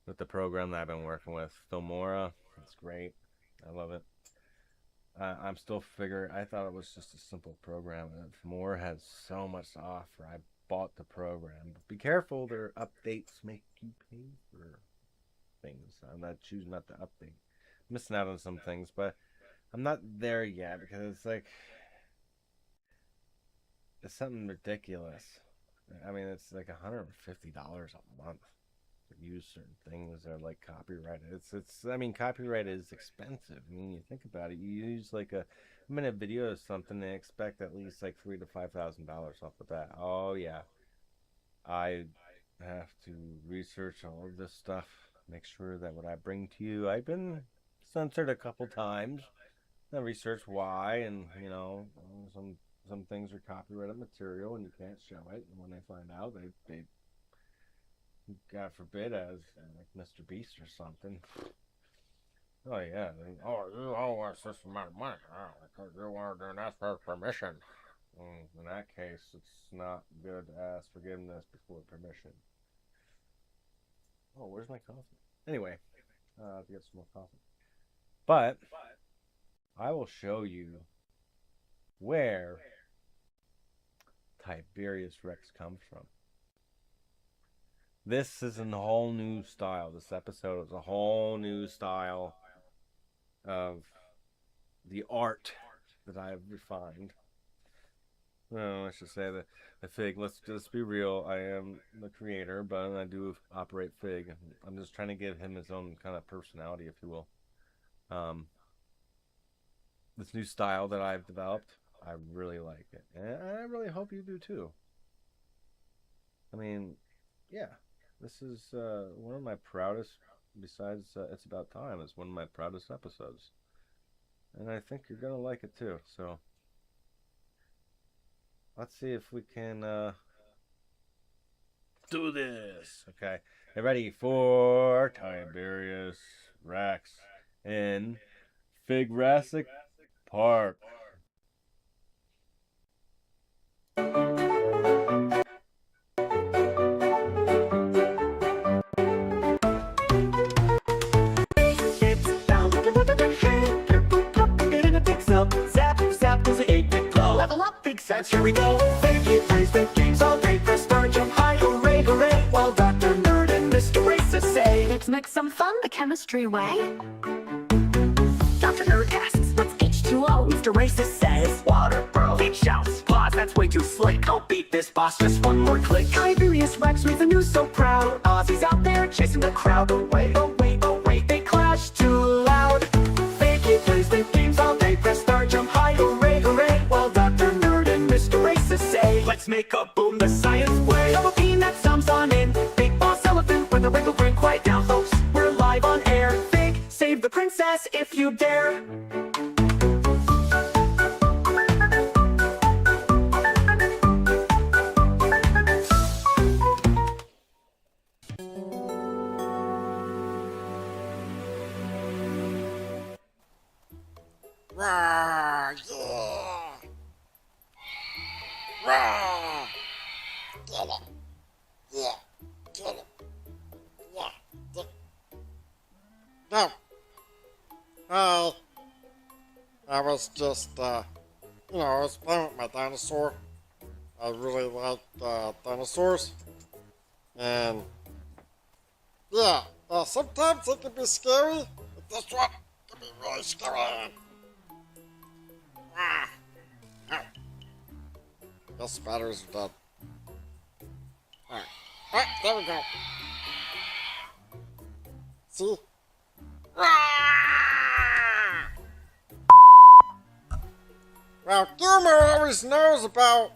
with the program that I've been working with. Filmora, it's great. I love it. I'm still figuring. I thought it was just a simple program, and Filmora has so much to offer. I bought the program, but be careful. Their updates make you pay for things. I'm not choosing not to update. I'm missing out on some things, but I'm not there yet because it's like It's something ridiculous. I mean, it's like $150 a month to use certain things that are like copyrighted. I mean, copyright is expensive. I mean, you think about it. You use like a minute video of something and expect at least like $3,000 to $5,000 off the bat. Oh yeah, I have to research all of this stuff. Make sure that what I bring to you, I've been censored a couple times. I research why, and some things are copyrighted material, and you can't show it. And when they find out, they God forbid, as like Mr. Beast or something. Oh yeah, you owe us this amount of money because you weren't doing that for permission. In that case, it's not good to ask forgiveness before permission. Oh, where's my coffee? Anyway, I have to get some more coffee. But I will show you where Tiberius Rex comes from. This is a whole new style. This episode is a whole new style of the art that I've refined. No, I should say the Fig. Let's just be real. I am the creator, but I do operate Fig. I'm just trying to give him his own kind of personality, if you will. This new style that I've developed, I really like it, and I really hope you do too. I mean, yeah, this is one of my proudest. Besides, it's about time. It's one of my proudest episodes, and I think you're gonna like it too. So. Let's see if we can do this. Okay. Get ready for Tiberius Rex in Figrassic Park. Sense, here we go. Figgy plays the games all day. Press start, jump high, hooray, hooray. While Dr. Nerd and Mr. Races say, let's make some fun the chemistry way. Dr. Nerd asks, what's H2O? Mr. Races says, water, bro. He shouts, pause, that's way too slick. Don't beat this boss, just one more click. Tiberius Rex with the news so proud. Ozzy's out there chasing the crowd away. Oh wait, they clash too loud. Figgy plays the games all day. Press start, jump high, hooray, hooray. While Dr. Nerd and Mr. Races say, let's make a boom the science way. Double peanut sums on in. Big boss elephant with a wiggle grin quite down, folks. We're live on air. Fig, save the princess if you dare. Rawr, yeah! Rawr! Get it! Yeah, get it! Yeah, get it! No! Hi! I was just, I was playing with my dinosaur. I really like dinosaurs. And, yeah, sometimes they can be scary, but this one can be really scary. Ah. Oh. Guess batteries are dead. Alright. Alright, there we go. See? Ah. Well, Gilmore always knows about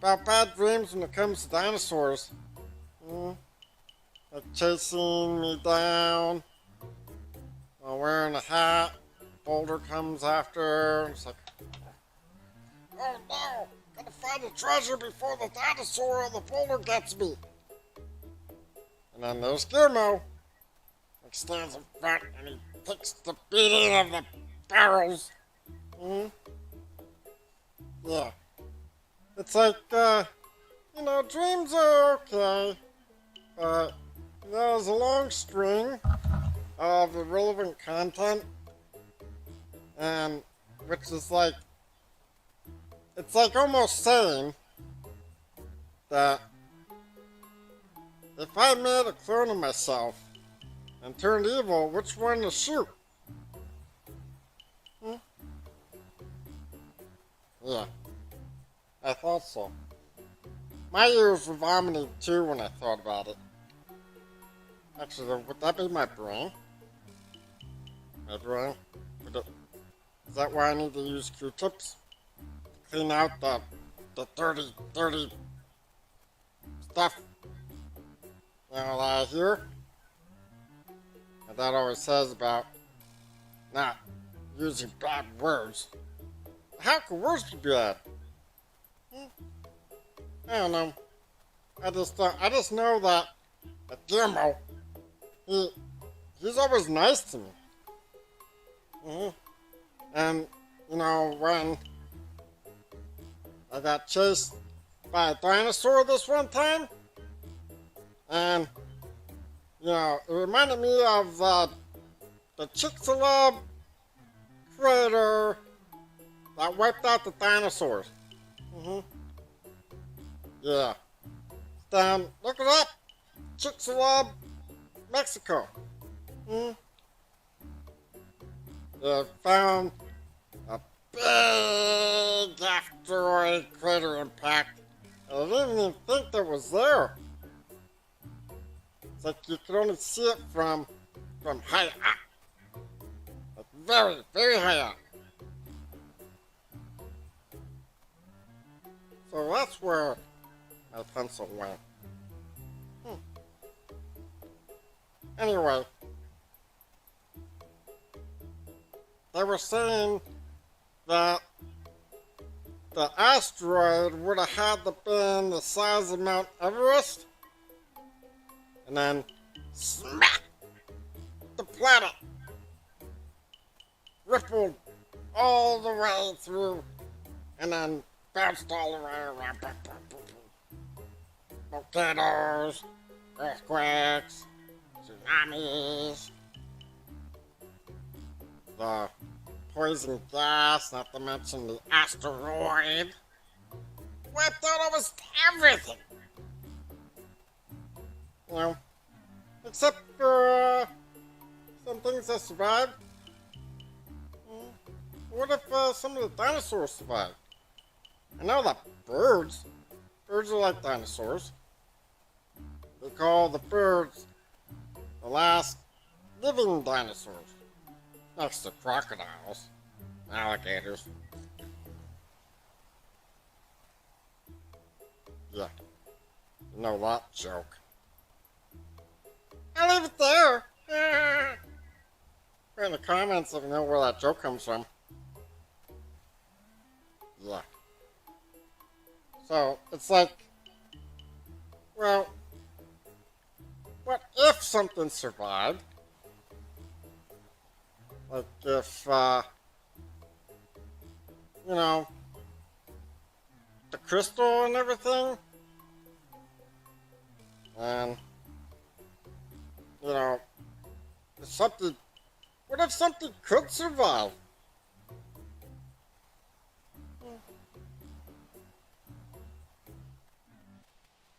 bad dreams when it comes to dinosaurs. Like chasing me down while wearing a hat. Boulder comes after. It's like, oh no! Gotta find the treasure before the dinosaur or the boulder gets me. And then there's Gizmo. He stands in front and he takes the beating of the barrels. Yeah. It's like, dreams are okay, but there's a long string of irrelevant content. And which is like, it's like almost saying that if I made a clone of myself and turned evil, which one to shoot? Yeah. I thought so. My ears were vomiting too when I thought about it. Actually, would that be my brain? My brain? Is that why I need to use Q-tips? Clean out the dirty stuff. You know, that I hear? And that always says about not using bad words. How can words be bad? I don't know. I just know that Guillermo, he's always nice to me. And you know, when I got chased by a dinosaur this one time, and you know, it reminded me of the Chicxulub crater that wiped out the dinosaurs. Yeah. Then look it up. Chicxulub, Mexico. They found a big asteroid crater impact. And I didn't even think that was there. It's like you could only see it from high up. Like very, very high up. So that's where my pencil went. Anyway, they were saying that the asteroid would have had to been the size of Mount Everest, and then smack the planet, rippled all the way through, and then bounced all the way around. Volcanoes, earthquakes, tsunamis, the poison gas, not to mention the asteroid, wiped out almost everything. You know, except for some things that survived. What if some of the dinosaurs survived? I know that birds are like dinosaurs. They call the birds the last living dinosaurs. Next to crocodiles, alligators. Yeah, you know that joke. I'll leave it there. Put in the comments if you know where that joke comes from. Yeah. So, it's like, well, what if something survived? Like if, you know, the crystal and everything, and, you know, if something, what if something could survive?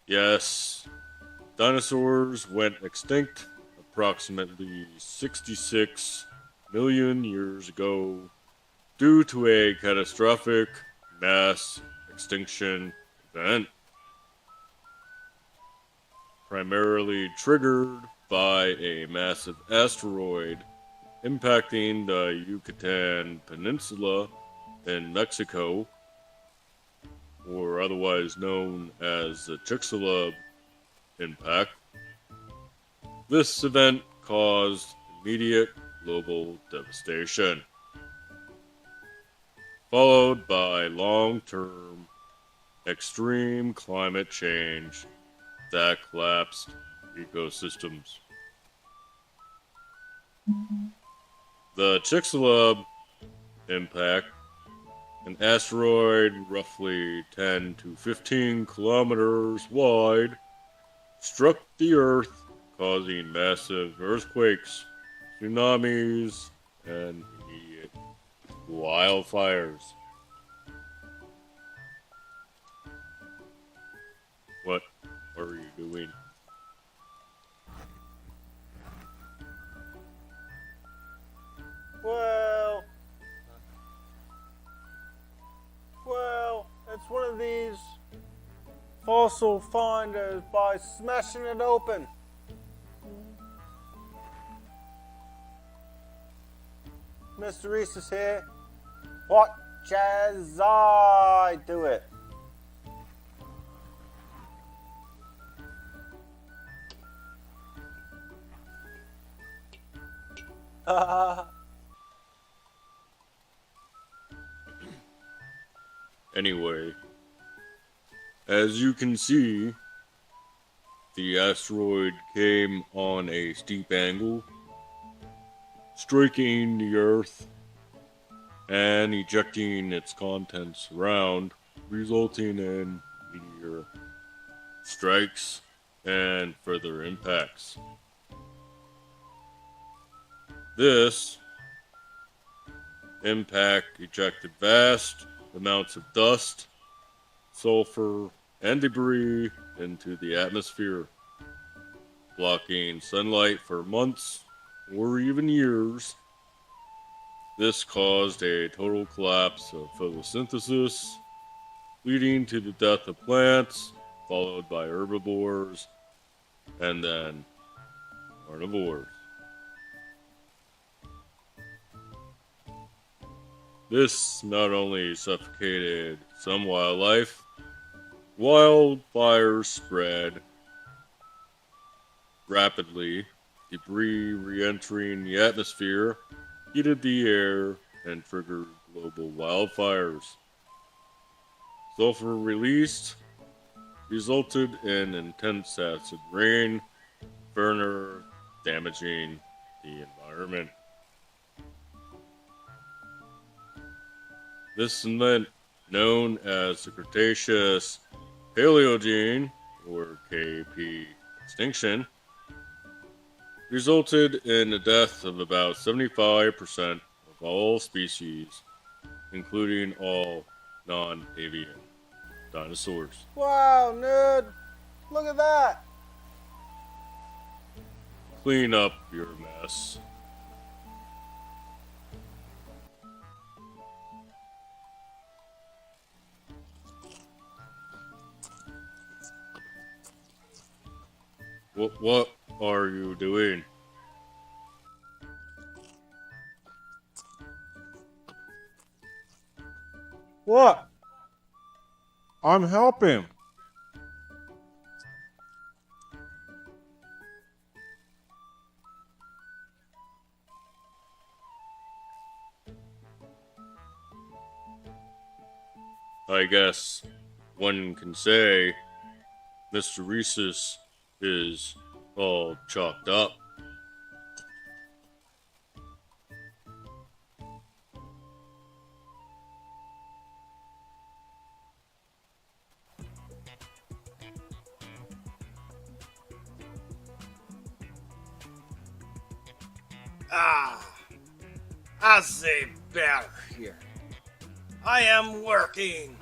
Yes, dinosaurs went extinct approximately 66 million years ago due to a catastrophic mass extinction event, primarily triggered by a massive asteroid impacting the Yucatan Peninsula in Mexico, or otherwise known as the Chicxulub impact. This event caused immediate global devastation, followed by long-term extreme climate change that collapsed ecosystems. The Chicxulub impact, an asteroid roughly 10 to 15 kilometers wide, struck the Earth, causing massive earthquakes, tsunamis, and immediate wildfires. What are you doing? Well, that's one of of these fossil finders by smashing it open. Mr. Reese is here. Watch as I do it. Anyway, as you can see, the asteroid came on a steep angle, striking the Earth and ejecting its contents around, resulting in meteor strikes and further impacts. This impact ejected vast amounts of dust, sulfur, and debris into the atmosphere, blocking sunlight for months or even years. This caused a total collapse of photosynthesis, leading to the death of plants, followed by herbivores, and then carnivores. This not only suffocated some wildlife, wildfires spread rapidly, debris re-entering the atmosphere heated the air and triggered global wildfires. Sulfur released resulted in intense acid rain, further damaging the environment. This event, known as the Cretaceous Paleogene, or KP extinction, resulted in the death of about 75% of all species, including all non-avian dinosaurs. Wow, nerd! Look at that! Clean up your mess. What are you doing? What? I'm helping. I guess one can say Mr. Reese's is all chalked up. Ozzy Bear here. I am working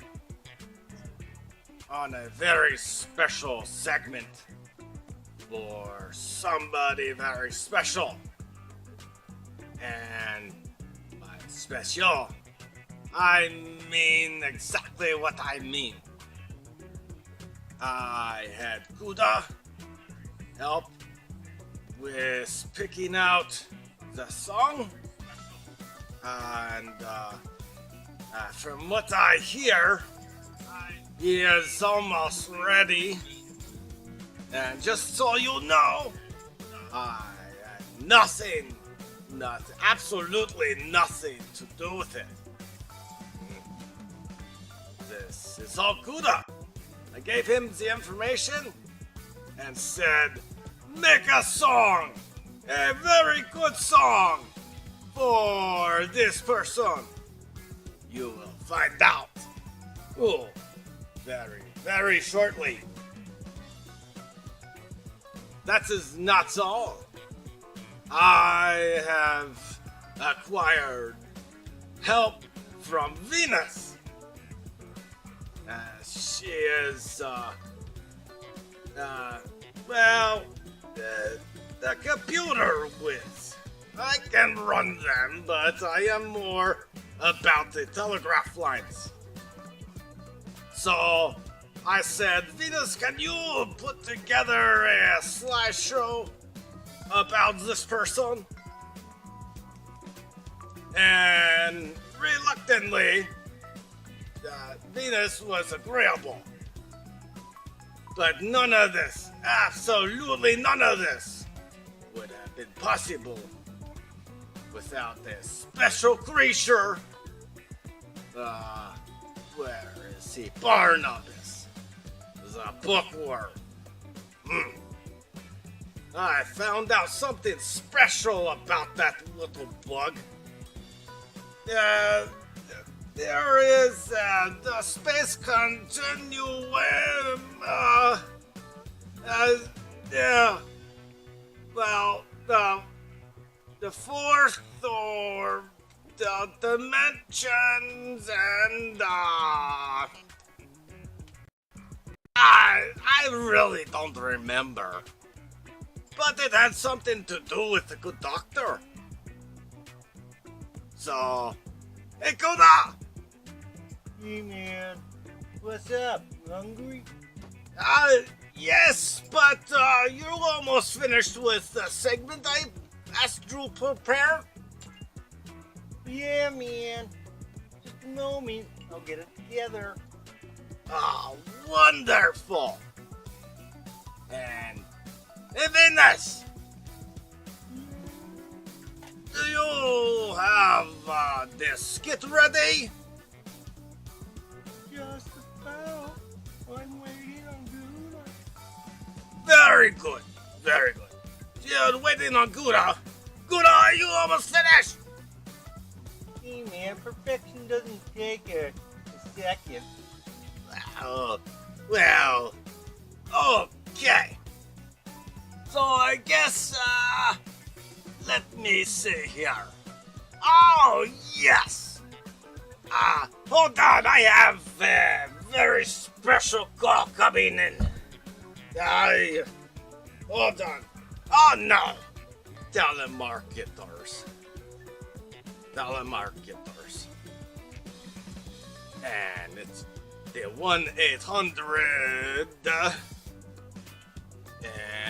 on a very special segment for somebody very special. And by special, I mean exactly what I mean. I had Kuda help with picking out the song, and from what I hear, he is almost ready. And just so you know, I had nothing, absolutely nothing to do with it. This is all Kuda. I gave him the information and said, make a song, a very good song for this person. You will find out. Oh, very, very shortly. That is not all. I have acquired help from Venus. She is, the computer whiz. I can run them, but I am more about the telegraph lines. So I said, Venus, can you put together a slideshow about this person? And reluctantly, Venus was agreeable. But none of this, absolutely none of this, would have been possible without this special creature. Where is he? Barnabas, the bookworm. I found out something special about that little bug. There is the space continuum. Yeah. Well, the fourth or the dimensions, and I really don't remember. But it had something to do with the good doctor. So, hey, Koda! Hey, man. What's up? You hungry? Yes, but you're almost finished with the segment I asked you to prepare. Yeah, man. Just a moment. I'll get it together. Oh, wonderful. And, hey, Venus! Do you have this skit ready? Just about. I'm waiting on Gouda. Very good. Very good. You're waiting on Gouda. Gouda, are you almost finished? Hey, man, perfection doesn't take a second. Well, okay. So I guess, let me see here. Oh, yes. Hold on, I have a very special call coming in. Hold on. Oh, no. Telemarketers. And it's the 1-800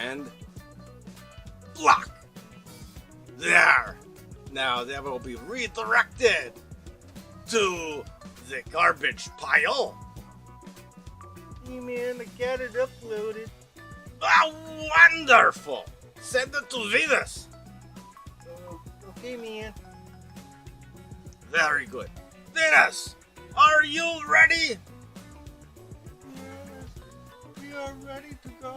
and block. There. Now that will be redirected to the garbage pile. Hey, man, I got it uploaded. Wonderful. Send it to Venus. Okay, man. Very good. Venus, are you ready? Yes, we are ready to go.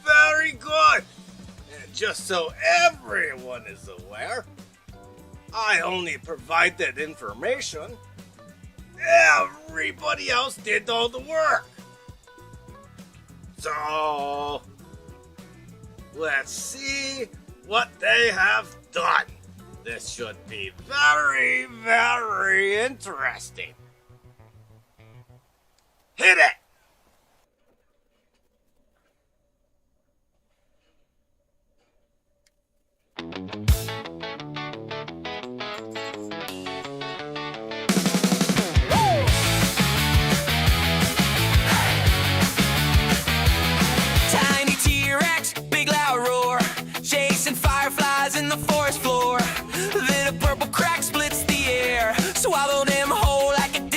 Very good. And just so everyone is aware, I only provided information. Everybody else did all the work. So, let's see what they have done. This should be very, very interesting. Hit it! Tiny T-Rex, big loud roar, chasing fireflies in the forest floor. Then a purple crack splits the air, swallowed him whole like a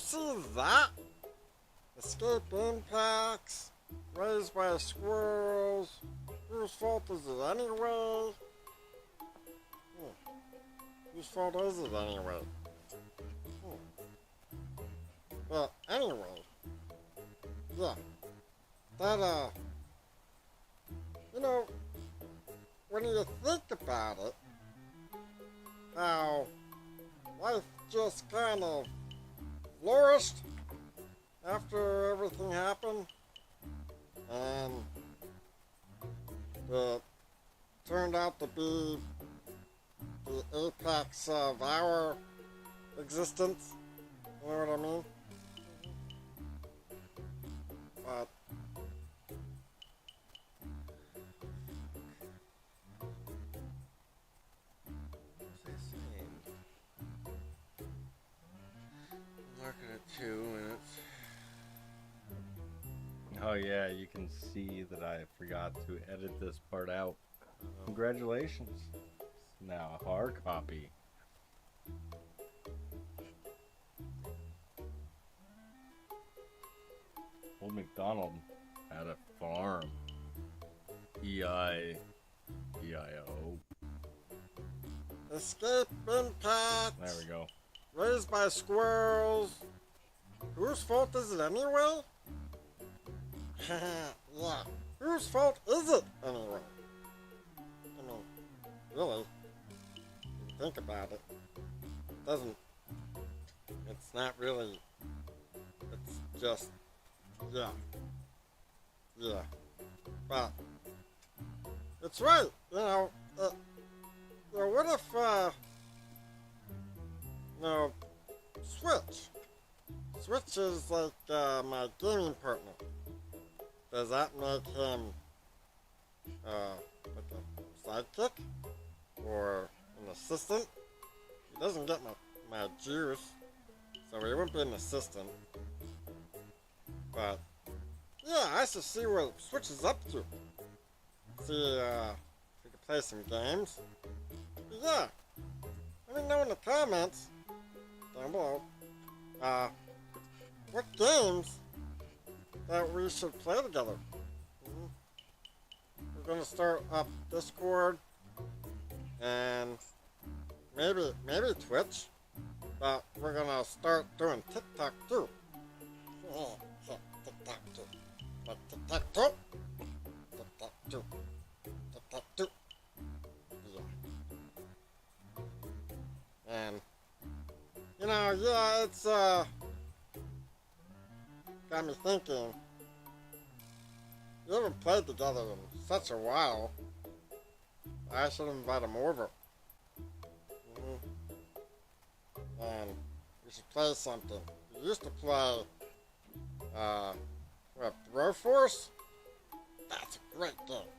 see that? Escape impacts, raised by squirrels. Whose fault is it anyway? Whose fault is it anyway? Well, anyway, yeah, that, you know, when you think about it, how life just kind of flourished after everything happened, and it turned out to be the apex of our existence, you know what I mean? But Marking at 2 minutes. Oh yeah, you can see that I forgot to edit this part out. Congratulations. It's now a hard copy. Old MacDonald had a farm. E-I-E-I-O. escape impact. There we go. Raised by squirrels. Whose fault is it anyway? Yeah. Whose fault is it anyway? I mean, really, if you think about it, it doesn't. It's not really. It's just. Yeah. Yeah. But. It's right, you know. What if, Switch. Switch is like my gaming partner. Does that make him like a sidekick or an assistant? He doesn't get my juice, so he won't be an assistant. But yeah, I should see what Switch is up to. See if we can play some games. But yeah, let me know in the comments down below what games that we should play together. We're gonna start up Discord and maybe Twitch, but we're gonna start doing TikTok too. TikTok too. Like TikTok too. TikTok too. TikTok too. Yeah. And yeah, it's got me thinking. We haven't played together in such a while. I should invite him over. And we should play something. We used to play, Throw Force? That's a great game.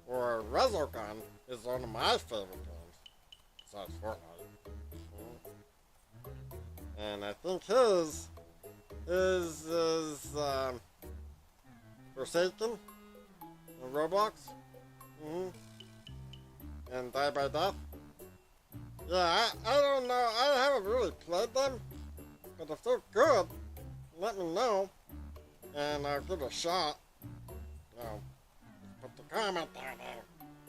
Or Resogun is one of my favorite games, besides Fortnite. And I think his is Forsaken in Roblox. And Die by Death. Yeah, I don't know. I haven't really played them, but if they're good, let me know, and I'll give it a shot. Put the comment down there.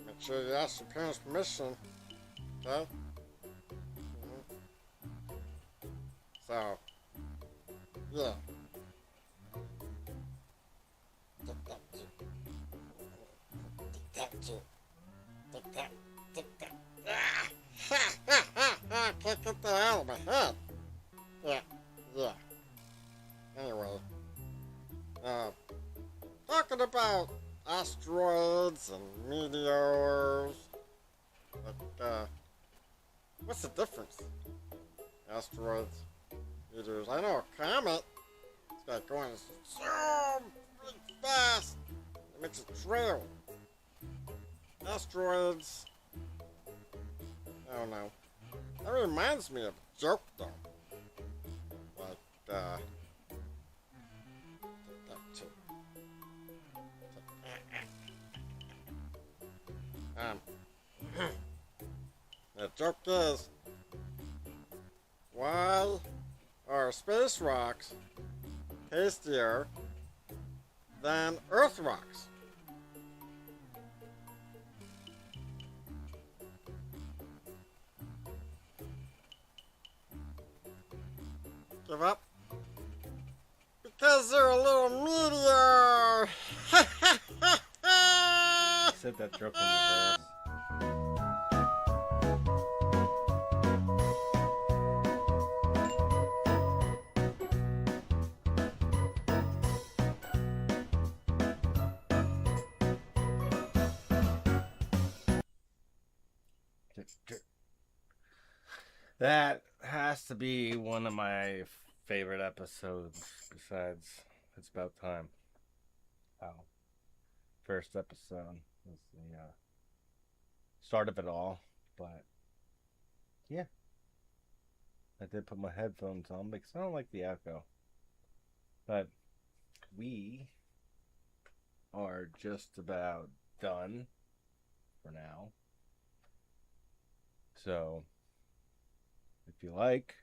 Make sure you ask your parents' permission. Okay? So, yeah. Can't get that out of my head. Yeah. Anyway, talking about asteroids and meteors. Like, what's the difference? Asteroids, meteors. I know a comet. It's got going so really fast. It makes a trail. Asteroids. I don't know. That reminds me of a joke, though. Like, the joke is, why space rocks tastier than Earth rocks? Give up? Because they're a little meteor! Said that joke in reverse. That has to be one of my favorite episodes besides It's About Time. Wow. First episode was the start of it all, but yeah. I did put my headphones on because I don't like the echo. But we are just about done for now. So if you like,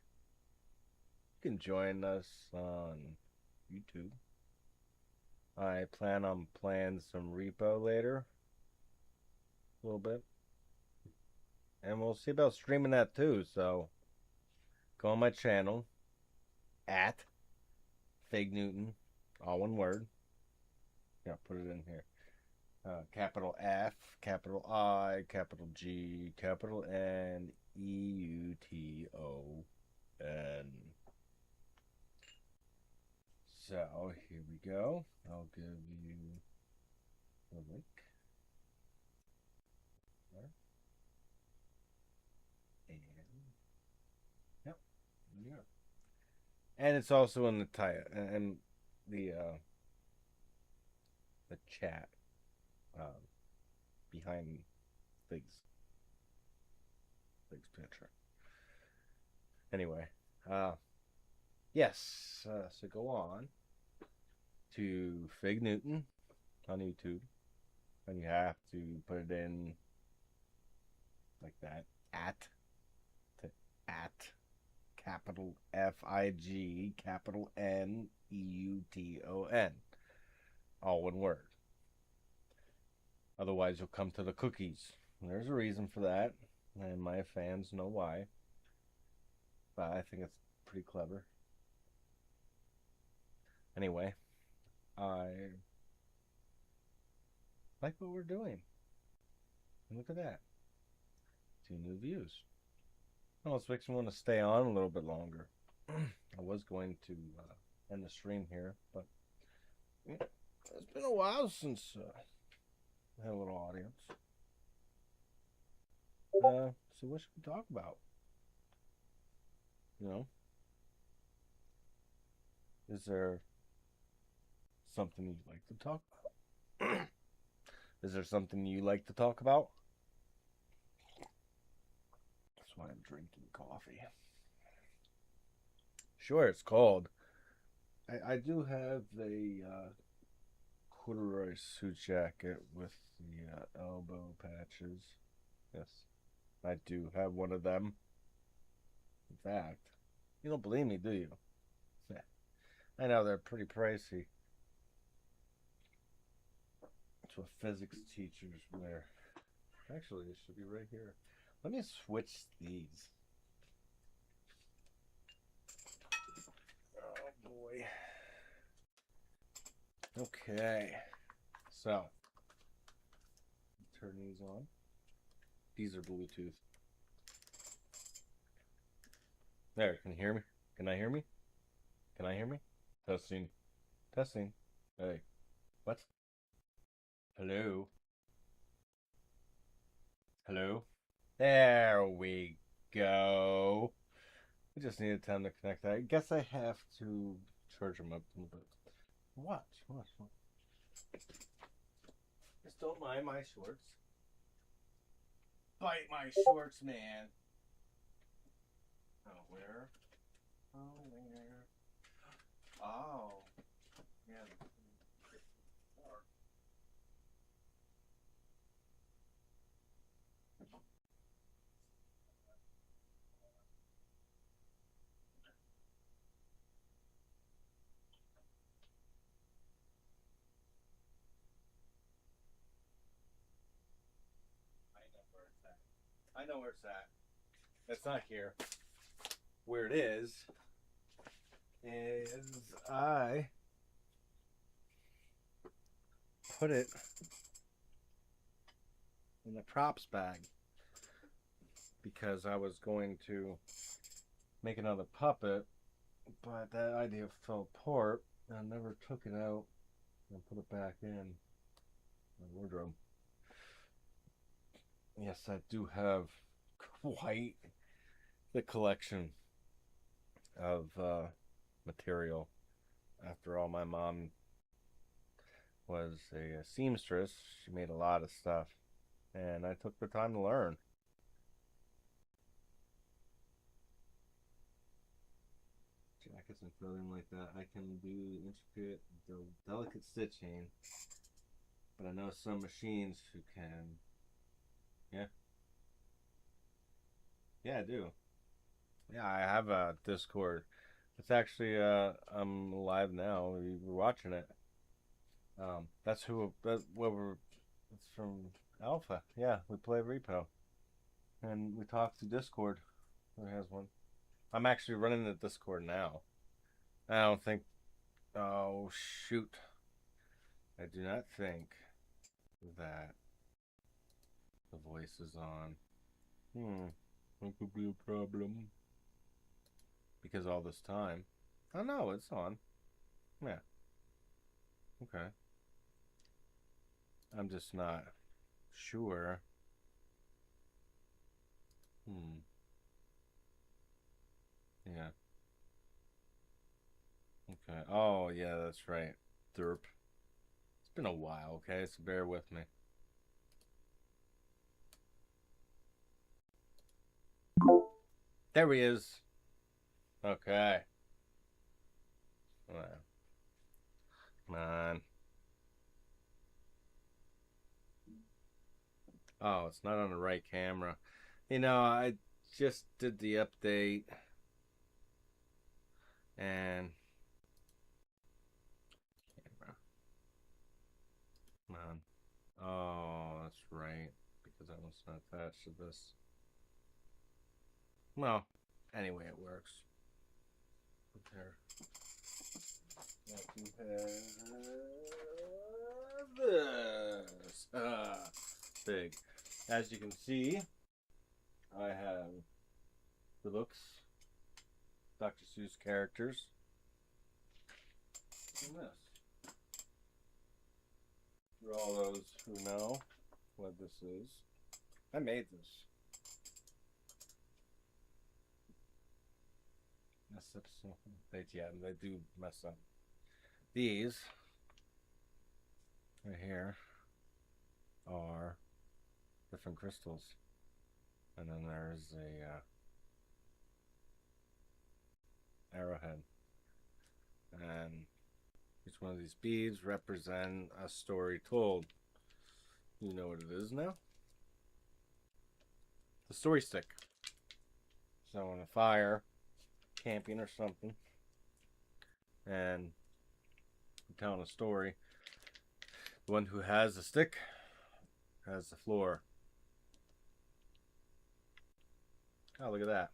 you can join us on YouTube. I plan on playing some repo later. A little bit. And we'll see about streaming that too. So go on my channel at Fig Newton, all one word. Yeah, put it in here. Capital F, capital I, capital G, capital N, EUTON. So here we go. I'll give you the link. There. And yep, there you go. And it's also in the title and the chat behind Fig's picture. Anyway, yes. So go on to Fig Newton on YouTube, and you have to put it in like that at capital FIG capital NEUTON, all one word. Otherwise, you'll come to the cookies. And there's a reason for that, and my fans know why. But I think it's pretty clever. Anyway, I like what we're doing. And look at that. 2 new views. Almost makes me want to stay on a little bit longer. I was going to end the stream here, but it's been a while since I had a little audience. So what should we talk about? You know? Is there something you'd like to talk about? Is there something you like to talk about? That's why I'm drinking coffee. Sure, it's cold. I do have a corduroy suit jacket with the elbow patches. Yes, I do have one of them. In fact, you don't believe me, do you? I know they're pretty pricey. It's what physics teachers wear. Actually, it should be right here. Let me switch these. Oh boy. Okay. So, turn these on. These are Bluetooth. There, can you hear me? Can I hear me? Can I hear me? Testing. Testing. Hey. What? Hello? Hello? There we go. We just needed time to connect that. I guess I have to charge them up a little bit. Watch. Just don't mind my shorts. Bite my shorts, man. Oh, where? Oh, where? Oh. Yeah. I know where it's at. It's not here. Where it is I put it in the props bag because I was going to make another puppet, but that idea fell apart. I never took it out and put it back in my wardrobe. Yes, I do have quite the collection of material. After all, my mom was a seamstress. She made a lot of stuff, and I took the time to learn. Jackets and clothing like that, I can do intricate, delicate stitching, but I know some machines who can. Yeah. Yeah, I do. Yeah, I have a Discord. It's actually I'm live now. We're watching it. That's who. That's what we're. It's from Alpha. Yeah, we play Repo, and we talk through Discord. Who has one? I'm actually running the Discord now. I don't think. Oh shoot! I do not think that the voice is on. That could be a problem. Because all this time. Oh no, it's on. Yeah. Okay. I'm just not sure. Yeah. Okay. Oh, yeah, that's right. Derp. It's been a while, okay? So bear with me. There he is. Okay. Come on. Oh, it's not on the right camera. You know, I just did the update. And camera. Come on. Oh, that's right. Because I was not attached to this. Well, anyway, it works. There. Like you have this. Big. As you can see, I have the books, Dr. Seuss characters, and this. For all those who know what this is, I made this. Mess up something. They do mess up. These right here are different crystals, and then there's a arrowhead, and each one of these beads represent a story told. You know what it is now? The story stick. So in a fire, camping or something, and I'm telling a story, the one who has the stick has the floor. Oh, look at that.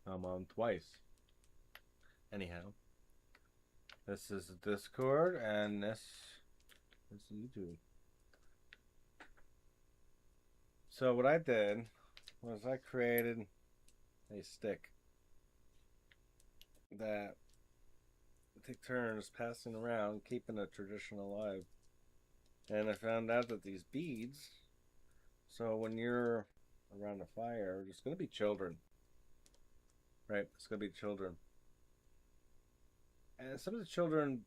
I'm on twice. Anyhow, this is the Discord, and this is YouTube. So what I did was I created a stick that take turns passing around, keeping the tradition alive. And I found out that these beads, so when you're around a fire, there's going to be children. Right? It's going to be children. And some of the children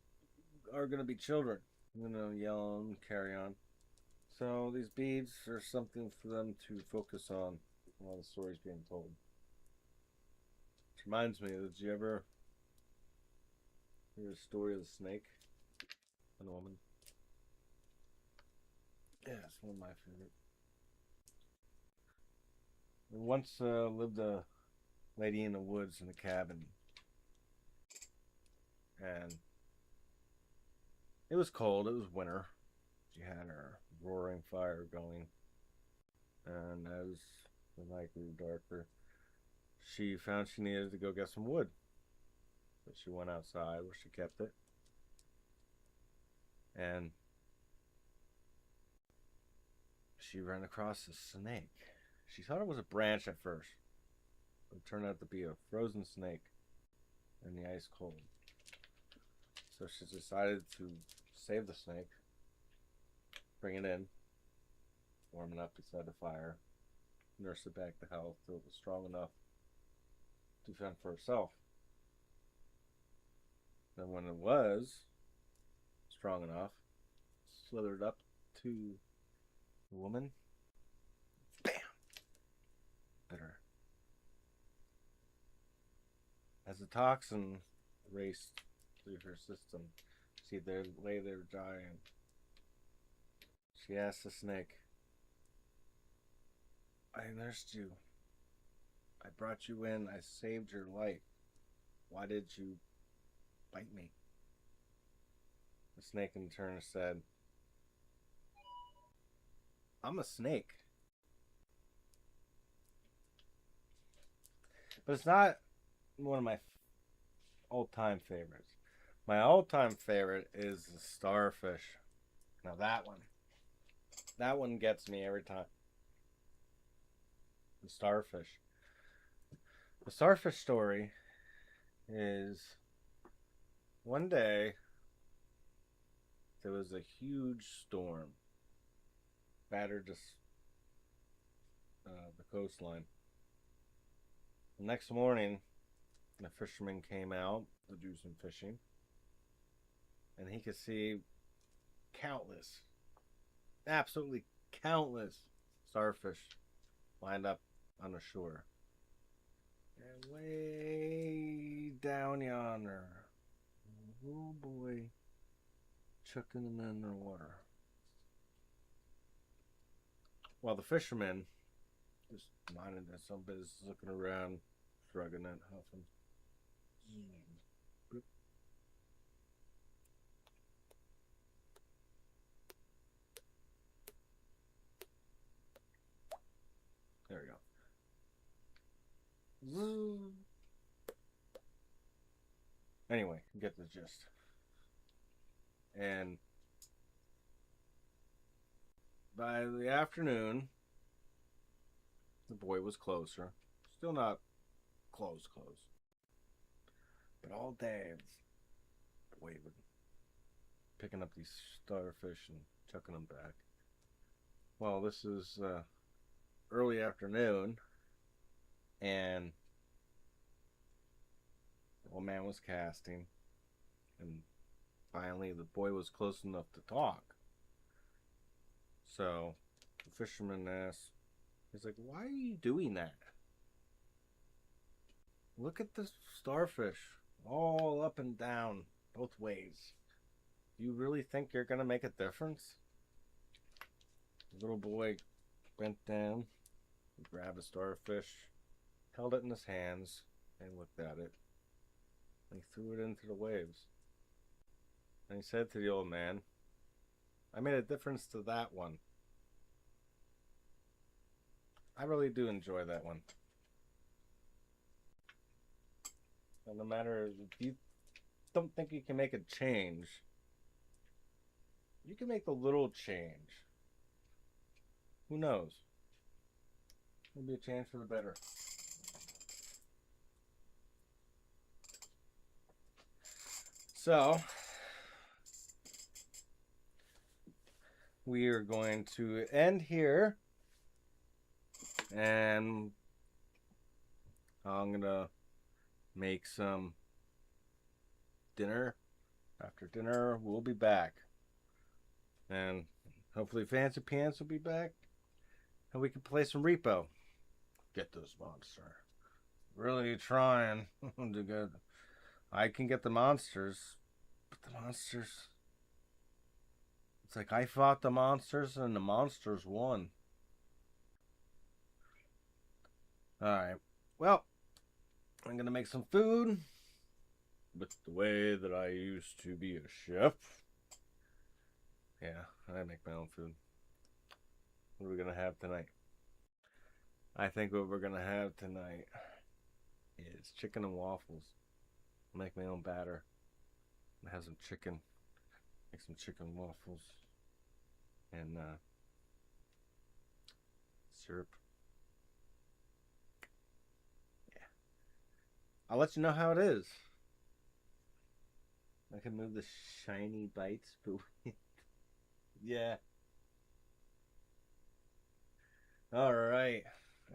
are going to be children. You know, young, carry on. So these beads are something for them to focus on while the story's being told. Which reminds me, did you ever hear the story of the snake and the woman? Yeah, it's one of my favorite. There once lived a lady in the woods in a cabin, and it was cold. It was winter. She had her roaring fire going, And as the night grew darker, she found she needed to go get some wood. So she went outside where she kept it. And she ran across a snake. She thought it was a branch at first, but it turned out to be a frozen snake in the ice cold. So she decided to save the snake, bring it in, warm it up beside the fire, nurse it back to health till it was strong enough to fend for herself. Then when it was strong enough, slithered up to the woman, bam, bit her. As the toxin raced through her system, she lay there dying. She asked the snake, I nursed you. I brought you in. I saved your life. Why did you bite me? The snake in turn said, I'm a snake. But it's not one of my all-time favorites. My all-time favorite is the starfish. Now that one gets me every time. The starfish. The starfish story is one day there was a huge storm, battered the coastline. The next morning, the fisherman came out to do some fishing, and he could see countless, absolutely countless starfish lined up on the shore. And way down yonder, a little boy chucking them in the water. While the fisherman just minding his own business, looking around, shrugging and huffing. There we go. Anyway, you get the gist. And by the afternoon, the boy was closer. Still not close. But all day, the boy would picking up these starfish and chucking them back. Well, this is early afternoon, and the old man was casting, and finally the boy was close enough to talk. So the fisherman asked, he's like, why are you doing that? Look at the starfish all up and down both ways. Do you really think you're going to make a difference? The little boy bent down, grabbed a starfish, held it in his hands, and looked at it. And he threw it into the waves. And he said to the old man, I made a difference to that one. I really do enjoy that one. And no matter if you don't think you can make a change, you can make a little change. Who knows? Maybe a change for the better. So, we are going to end here, and I'm going to make some dinner. After dinner, we'll be back. And hopefully Fancy Pants will be back, and we can play some Repo. Get this monster. Really trying to get... I can get the monsters, but the monsters... It's like I fought the monsters and the monsters won. Alright. Well, I'm going to make some food with the way that I used to be a chef. Yeah, I make my own food. What are we going to have tonight? I think what we're gonna have tonight is chicken and waffles. I'll make my own batter. I have some chicken. Make some chicken waffles and syrup. Yeah. I'll let you know how it is. I can move the shiny bites, but yeah. All right.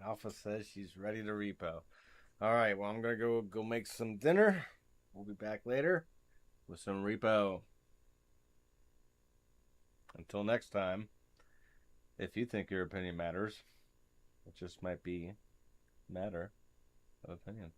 Alpha says she's ready to repo. All right. Well, I'm gonna go make some dinner. We'll be back later with some repo. Until next time, if you think your opinion matters, it just might be a matter of opinion.